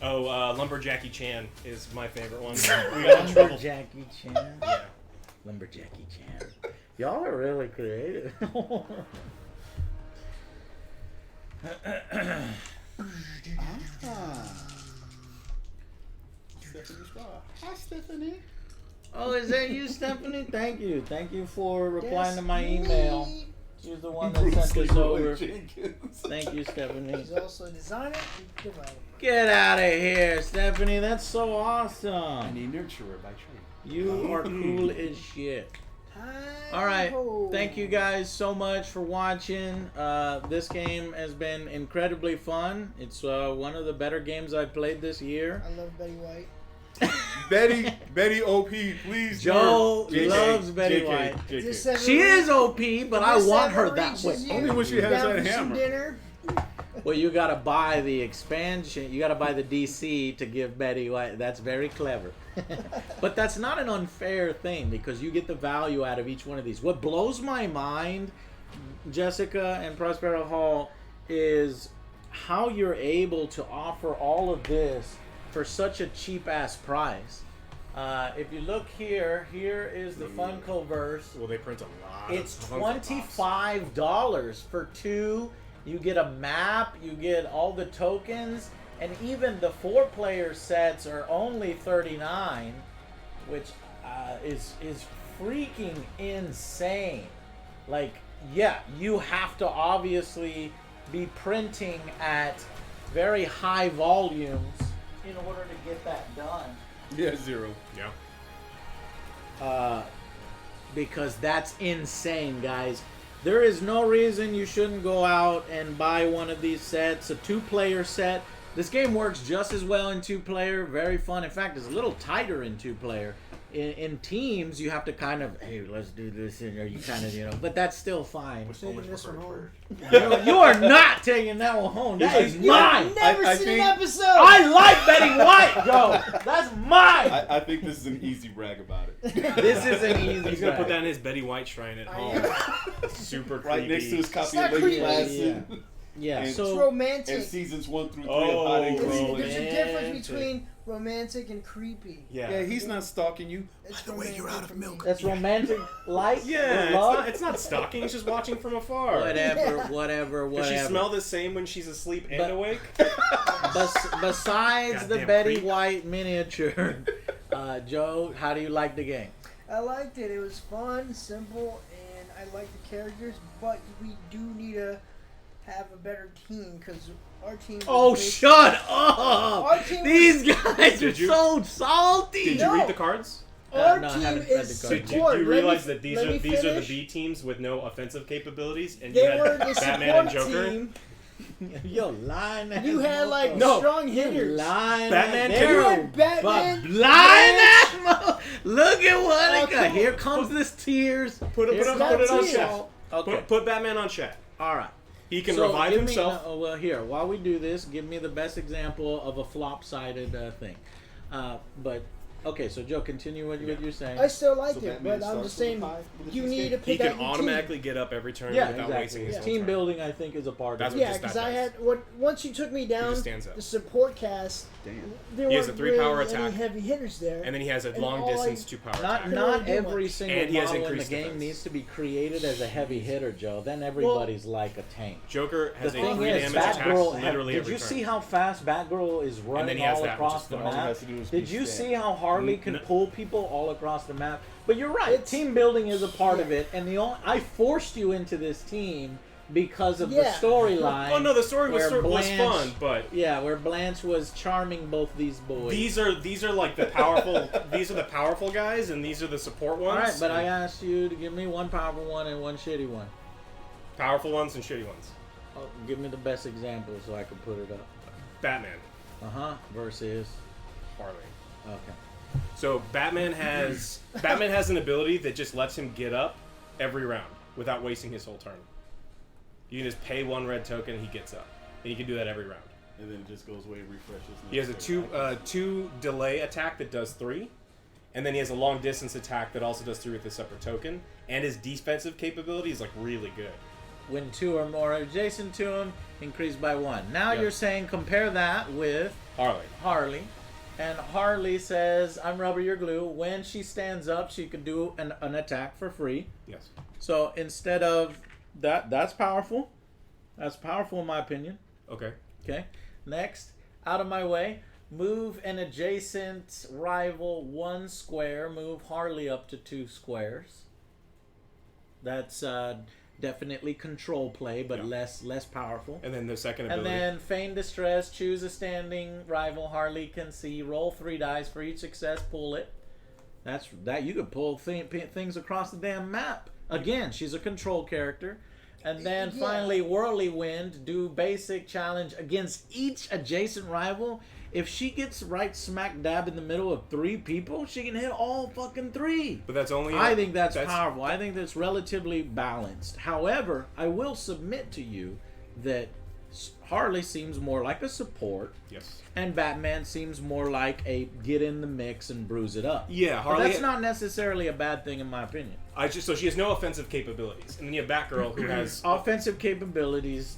Lumberjackie Chan is my favorite one. We got in trouble. Lumberjackie Chan. Yeah. Lumberjackie Chan. Y'all are really creative. Stephanie Straw. Hi, Stephanie. Oh, is that you, Stephanie? Thank you. Thank you for replying to That's my me. email. She's the one that Bruce sent this Leroy over. Jenkins. Thank you, Stephanie. He's also a designer and developer. Get out of here, Stephanie. That's so And awesome. a nurturer by trade. You are cool as shit. All right. Hi-ho. Thank you guys so much for watching. This game has been incredibly fun. It's one of the better games I've played this year. I love Betty White. Betty OP, please. Joe JK, loves Betty JK, White. JK. This ever She is OP, but I this want ever her that reaches way. you, Only when she has down that for some hammer. dinner. Well, you gotta buy the expansion. You gotta buy the DC to give Betty White. That's very clever. But that's not an unfair thing because you get the value out of each one of these. What blows my mind, Jessica and Prospero Hall, is how you're able to offer all of this for such a cheap ass price. If you look here is the Funko Verse. Well, they print a lot. It's of Funko Pops. $25 for 2. You get a map, you get all the tokens, and even the 4-player sets are only $39, which is freaking insane. Like, yeah, you have to obviously be printing at very high volumes in order to get that done. Yeah, 0. Yeah. Because that's insane, guys. There is no reason you shouldn't go out and buy one of these sets. A 2-player set. This game works just as well in 2-player. Very fun. In fact, it's a little tighter in 2-player. In teams, you have to kind of, hey, let's do this, or you kind of, but that's still fine. Taking this one home. You are not taking that one home. That is mine. I've never I seen think- an episode. I like Betty White, Joe. That's mine. I think this is an easy brag about it. This is an easy. He's gonna put brag. that in his Betty White shrine at home. Super creepy. Right next to his copy not of Lady creepy. Placid Yeah. And- It's So romantic. and seasons 1 through 3 Oh, of Hot and There's Cold. a romantic. difference between romantic and creepy. Yeah. Yeah, he's not stalking you. It's romantic for me. that's romantic light. Yeah, love. it's not stalking. He's just watching from afar. Whatever. Does she smell the same when she's asleep and But- awake? Besides the Goddamn Betty creep. White miniature, Joe, how do you like the game? I liked it. It was fun, simple, and I liked the characters. But we do need to have a better team because our team. Oh, was shut up! Our team These guys are Did you- so salty. Did you No. read the cards? Our No, I team haven't read is the Do cards. support. you Let me- realize that these let are me the finish. B teams with no offensive capabilities, and They you were had the Batman and support Joker? team. Yo, lying ass You had like No. strong You hitters. lying Batman ass- can- You They're had Batman. But blind ass mo- Look at what Oh, it got. come Here on. comes this tears. Put it Here on comes tears. chat. Okay. Put Batman on chat. All right. He can So revive give himself. Me, well, here, while we do this, give me the best example of a flop-sided thing. But okay, so Joe, continue what you're saying. I still like So it, Batman but I'm starts just with saying a 5 with a you cheese need steak. to He pick can out your automatically get up every turn Yeah, without exactly. wasting his whole Team turn. building, I think, is a part That's of team. it. what Yeah, just because I that had once you took me down just stands up. the support cast. Damn. There He has weren't a 3-power really any attack. heavy hitters there. And then he has a And long all distance I- 2-power Not attack. Couldn't not really do every much. single And he has model in the increased game defense. needs to be created as a heavy hitter, Joe. Then everybody's like a tank. Joker The has a thing 3 is, damage attack Batgirl. literally Did every you turn. see how fast Batgirl is then running he has all that, which across is the fun. All he map? has to do is Did be you stand. see how Harley N- can n- pull people all across the map? But you're right. It's- Team building is a part of Yeah. it, and I forced you into this team because of the Yeah. storyline. Oh no, the story was where was Blanche- fun, but Yeah, where Blanche was charming both these boys. these are like the powerful. These are the powerful guys, and these are the support ones. all right, but I and asked you to give me one powerful one and one shitty one. powerful ones and shitty ones. Oh, give me the best example so I can put it up. Batman, Versus. Harley. Okay. So Batman has an ability that just lets him get up every round without wasting his whole turn. You can just pay 1 red token and he gets up, and he can do that every round. And then it just goes away, refreshes. He has a 2 delay attack that does 3, and then he has a long distance attack that also does 3 with a separate token, and his defensive capability is like really good. When 2 or more are adjacent to him, increased by 1. Now Yep. you're saying compare that with Harley. And Harley says, I'm rubber, you're glue. When she stands up, she can do an attack for free. Yes. So instead of that, that's powerful. That's powerful in my opinion. Okay. Okay. Next, out of my way, move an adjacent rival 1 square. Move Harley up to 2 squares. That's definitely control play, but Yeah. less powerful. And then the second And ability. then feign distress. Choose a standing rival Harley can see. Roll 3 dice for each success. Pull it. That's that. You could pull things across the damn map. Again, she's a control character. And then Yeah. finally, Whirly Wind. Do basic challenge against each adjacent rival. If she gets right smack dab in the middle of 3 people, she can hit all fucking 3. But that's only. I think that's powerful. I think that's relatively balanced. However, I will submit to you that Harley seems more like a support, Yes. and Batman seems more like a get in the mix and bruise it up. Yeah, But Harley. that's not necessarily a bad thing in my opinion. So she has no offensive capabilities, and then you have Batgirl who has. Offensive capabilities,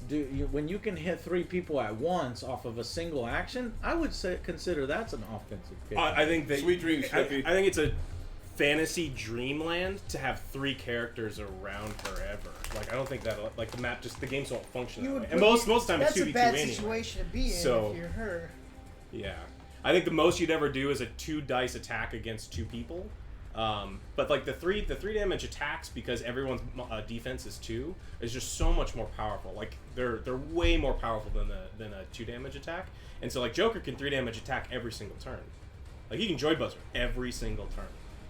when you can hit 3 people at once off of a single action, I would consider that's an offensive capability. I think that. Sweet dreams, I Steffi. think it's a fantasy dreamland to have 3 characters around forever. Like I don't think that like the map just the games don't function that way. And most of the time it's that's 2v2 a bad anyway. situation to be in So- if you're her. Yeah, I think the most you'd ever do is a 2 dice attack against 2 people. But like the three damage attacks, because everyone's defense is 2, is just so much more powerful. Like they're way more powerful than a 2 damage attack. And so like Joker can 3 damage attack every single turn. Like he can Joy Buzzer every single turn.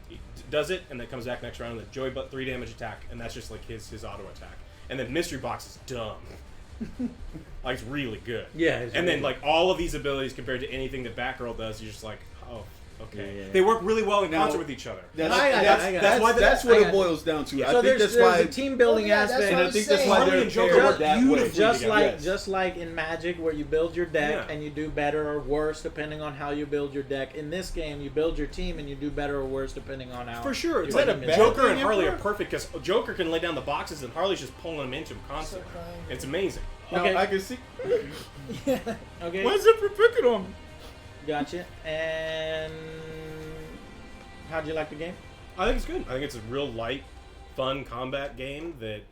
He does it and then comes back next round with a Joy 3 damage attack, and that's just like his auto attack. And then Mystery Box is dumb. Like it's really good. Yeah, it's And then really- like all of these abilities compared to anything that Batgirl does, you're just like, oh, okay. Yeah. They work really well in Now- concert with each other. That's, I got it, that's, I got it. that's, why the- that's I what got it it. boils down to. I So think there's that's why. a team building Oh, yeah, that's aspect. what And I I'm think that's saying. why Harley they're and Joker paired work that way. beautifully Just together. like Yes. just like in Magic, where you build your deck Yeah. and you do better or worse depending on how you build your deck. In this game, you build your team and you do better or worse depending on how. For sure. It's your like team is. Joker and thing, Harley are Emperor? perfect because Joker can lay down the boxes and Harley's just pulling them into him constantly. So crying. It's amazing. Now, Okay. I can see. Okay, Why is it picking on me? gotcha. And how'd you like the game? I think it's good. I think it's a real light, fun combat game that.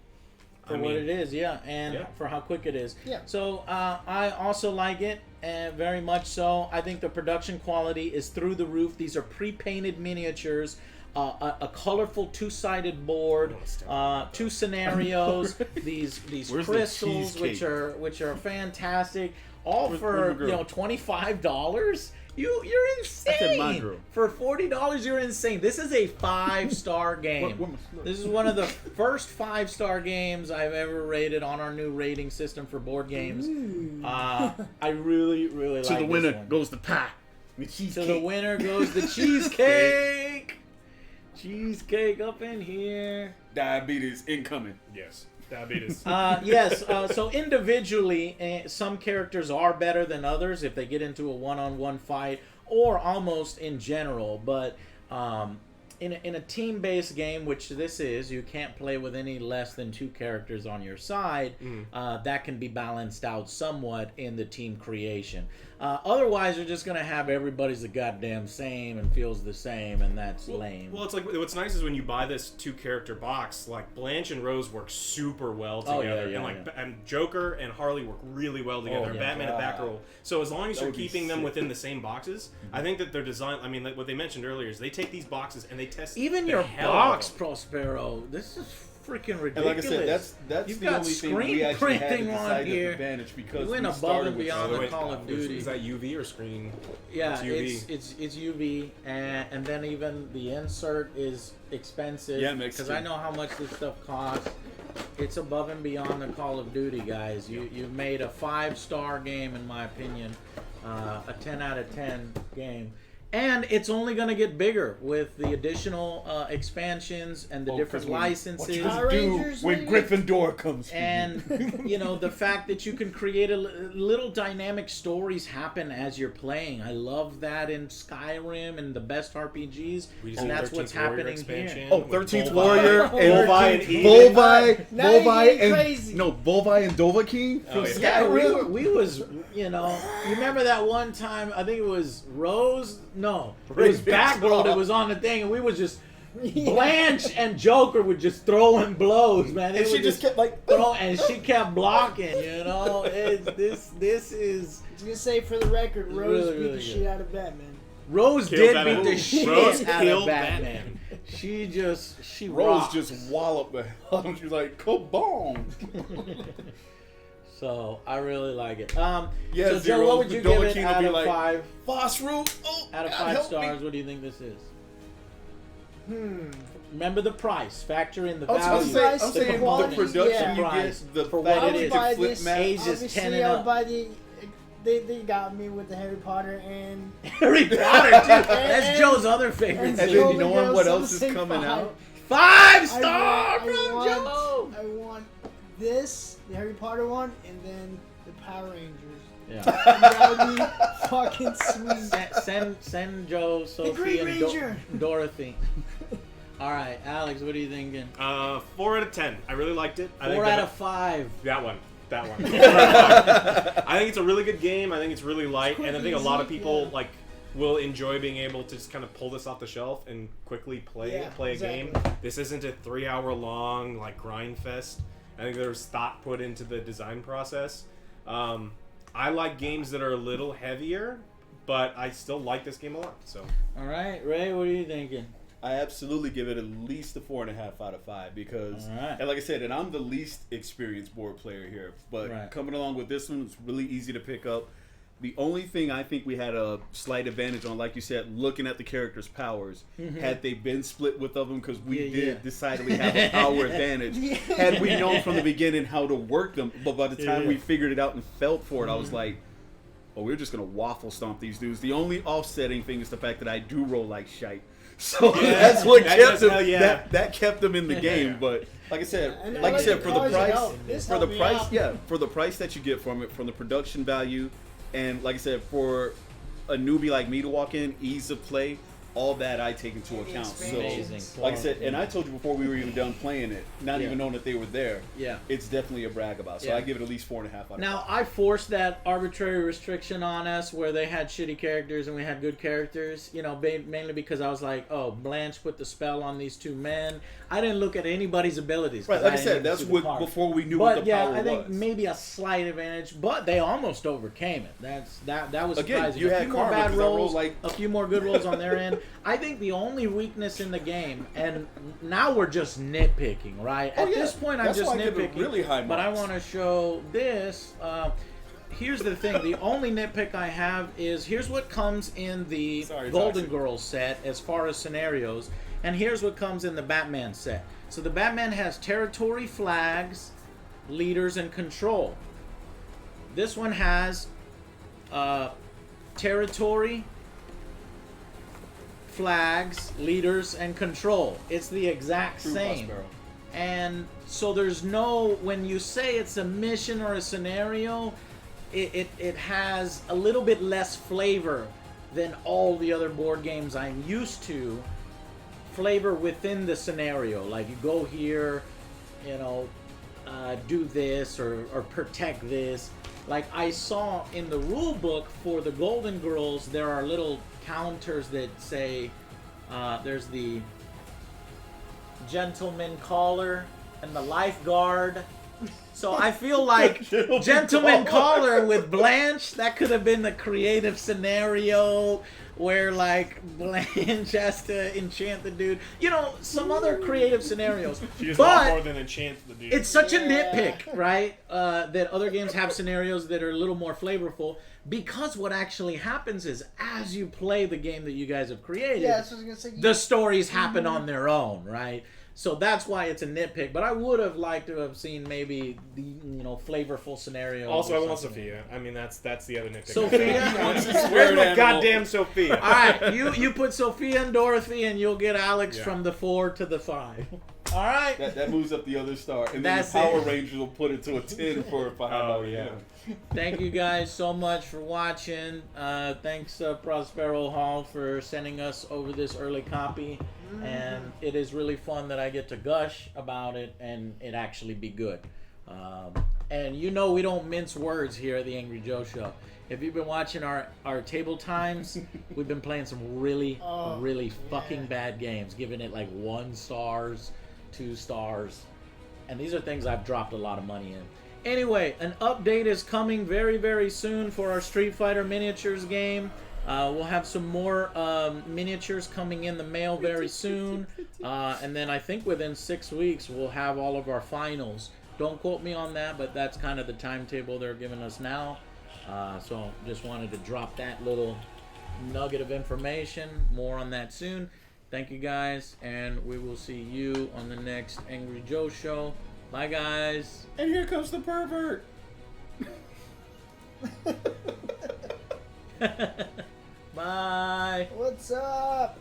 For what it is, yeah, and Yeah. for how quick it is. Yeah. So I also like it, and very much so. I think the production quality is through the roof. These are pre-painted miniatures, a colorful 2-sided board, 2 scenarios. these Where's the crystals, cheesecake? which are fantastic, all Where's for my girl? $25. You're insane. said my girl. For $40, you're insane. This is a 5-star game. Where my slip? This is one of the first 5-star games I've ever rated on our new rating system for board games. I really, really To like the this winner one. goes the pie. The To cheesecake. the winner goes the cheesecake. Cheesecake up in here. Diabetes incoming. Yes. Diabetes. Yes. So individually, some characters are better than others if they get into a one-on-one fight, or almost in general. But in a team-based game, which this is, you can't play with any less than 2 characters on your side. That can be balanced out somewhat in the team creation. Otherwise, you're just gonna have everybody's the goddamn same and feels the same, and that's lame. Well, it's like what's nice is when you buy this 2-character box, like Blanche and Rose work super well Oh, together, yeah, and like yeah. and Joker and Harley work really well together. Oh, and yeah. Batman and Batgirl. So as long as That you're would be keeping them sick. within the same boxes, I think that their design. I mean, like what they mentioned earlier is they take these boxes and they test Even the your hell box, out of them. Prospero, this is freaking ridiculous. And like I said, that's You've the got only thing we screen actually had to printing on decide here. the advantage because You went we above started and with beyond so the much- Call of Duty. Is that UV or screen? Yeah, It's UV. it's UV, and then even the insert is expensive. Yeah, it makes because sense. I know how much this stuff costs. It's above and beyond the Call of Duty, guys. You've made a 5-star game, in my opinion, a 10 out of 10 game, And it's only going to get bigger with the additional expansions and the different licenses. What you Power gonna do Rangers, when maybe? Gryffindor comes? And you know, the fact that you can create little dynamic stories happen as you're playing. I love that in Skyrim and the best RPGs, We just and need that's 13th what's Warrior happening expansion here. Oh, with 13th Volvi. Warrior and Volvi and Eden. Volvi, Now you're Volvi getting and crazy. no Volvi and Dovahkiin from Oh, yeah. Yeah, Skyrim. we was, you know, you remember that one time, I think it was Rose? No, it was Batgirl that was on the thing, and we was just, Blanche and Joker would just throw him blows, man. They And she would just kept like, throw, and she kept blocking, you know. This is, I was gonna say for the record, Rose Really, beat really the good. shit out of Batman. Rose Killed did Batman. beat the shit Rose out of killed Batman. She Rose rocked. just walloped the hell. She was like, kaboom. So I really like it. Yeah, so Joe, Zero, what would you give it Dovahkiin will out be of like, 5? Phosroot. Oh, Out of God, 5 help me. stars, what do you think this is? Hmm. Remember the price. Factor in the I was value. saying, Price, I'm the saying the quality, production yeah. you Price get, the for fact what that it you is. can Buy flip this, map. Ages obviously 10 and I would up. buy the. They got me with the Harry Potter and Harry Potter, too. That's Joe's other favorite. And then Golden you know Girls what on else the is same coming vibe. out? 5 I star want- from Joe. I want this, the Harry Potter one, and then the Power Rangers. Yeah. That would be fucking sweet. Send Joe, Sophie, Green and Ranger. Dorothy. All right, Alex, what are you thinking? 4 out of 10. I really liked it. I 4 think out that- of 5. That one. I think it's a really good game. I think it's really light, quick and I think a and lot of easy, people yeah. like will enjoy being able to just kind of pull this off the shelf and quickly play Yeah, a exactly. game. This isn't a 3-hour long like grind fest. I think there's thought put into the design process. I like games that are a little heavier, but I still like this game a lot. So All right, Ray, what are you thinking? I absolutely give it at least a 4.5 out of 5 because, All right. and like I said, and I'm the least experienced board player here, but Right. coming along with this one, it's really easy to pick up. The only thing I think we had a slight advantage on, like you said, looking at the characters' powers, had they been split with them, because we Yeah, did yeah. decidedly have a power advantage. Had we known from the beginning how to work them, but by the time we figured it out and felt for it, I was like, oh, we're just going to waffle stomp these dudes. The only offsetting thing is the fact that I do roll like shite. So that's what that kept does- them. hell yeah. That kept them in the game. But like I said, And I like you like said, the for the cars that price, help. This for the helped me price, out. yeah, for the price that you get from it, from the production value, and like I said, for a newbie like me to walk in, ease of play, all that I take into account. So, Amazing. like I said, and I told you before we were even done playing it, not Yeah. even knowing that they were there. Yeah. It's definitely a brag about. So Yeah. I give it at least 4.5 out of Now, 5. I forced that arbitrary restriction on us where they had shitty characters and we had good characters, you know, mainly because I was like, oh, Blanche put the spell on these 2 men. I didn't look at anybody's abilities. 'cause Right, like I didn't said, even that's see the what card. before we knew But what the yeah, power I think was. maybe a slight advantage, but they almost overcame it. That was Again, surprising. you a had few more karma, bad 'cause I rolled rolls, like- a few more good rolls on their end. I think the only weakness in the game, and now we're just nitpicking, right? Oh, At yeah. this point, I'm That's just why I give it nitpicking. really high but I marks. want to show this. Here's the thing. The only nitpick I have is here's what comes in the Sorry, Golden Toxic. Girls set as far as scenarios, and here's what comes in the Batman set. So the Batman has territory flags, leaders, and control. This one has territory, flags, leaders, and control. It's the exact True, same. Prospero. And so there's no, when you say it's a mission or a scenario, it has a little bit less flavor than all the other board games I'm used to. Flavor within the scenario, like you go here, you know, do this or protect this. Like I saw in the rule book for the Golden Girls, there are little counters that say there's the gentleman caller and the lifeguard. So I feel like gentleman caller with Blanche, that could have been the creative scenario where like Blanche has to enchant the dude. You know, some other creative scenarios. she does a lot more But than enchant the dude. it's such a Yeah. nitpick, right? That other games have scenarios that are a little more flavorful, because what actually happens is as you play the game that you guys have created, Yeah, that's what I was gonna say. the stories happen on their own, right? So that's why it's a nitpick. But I would have liked to have seen maybe the flavorful scenario. Also, I want Sophia. I mean, that's the other nitpick. Sophia. Where's my goddamn Sophia? All right, you put Sophia and Dorothy, and you'll get Alex Yeah. from the 4 to the 5. All right. That moves up the other star, and then That's the Power it. Rangers will put it to a 10 for if I have already yeah. done. Thank you guys so much for watching. Thanks Prospero Hall for sending us over this early copy, and it is really fun that I get to gush about it and it actually be good. And we don't mince words here at the Angry Joe Show. If you've been watching our table times, we've been playing some really fucking bad games, giving it like 1 stars, 2 stars, and these are things I've dropped a lot of money in. Anyway, an update is coming very, very soon for our Street Fighter miniatures game. We'll have some more miniatures coming in the mail very soon. And then I think within 6 weeks, we'll have all of our finals. Don't quote me on that, but that's kind of the timetable they're giving us now. So just wanted to drop that little nugget of information. More on that soon. Thank you guys, and we will see you on the next Angry Joe Show. Bye, guys. And here comes the pervert. Bye. What's up?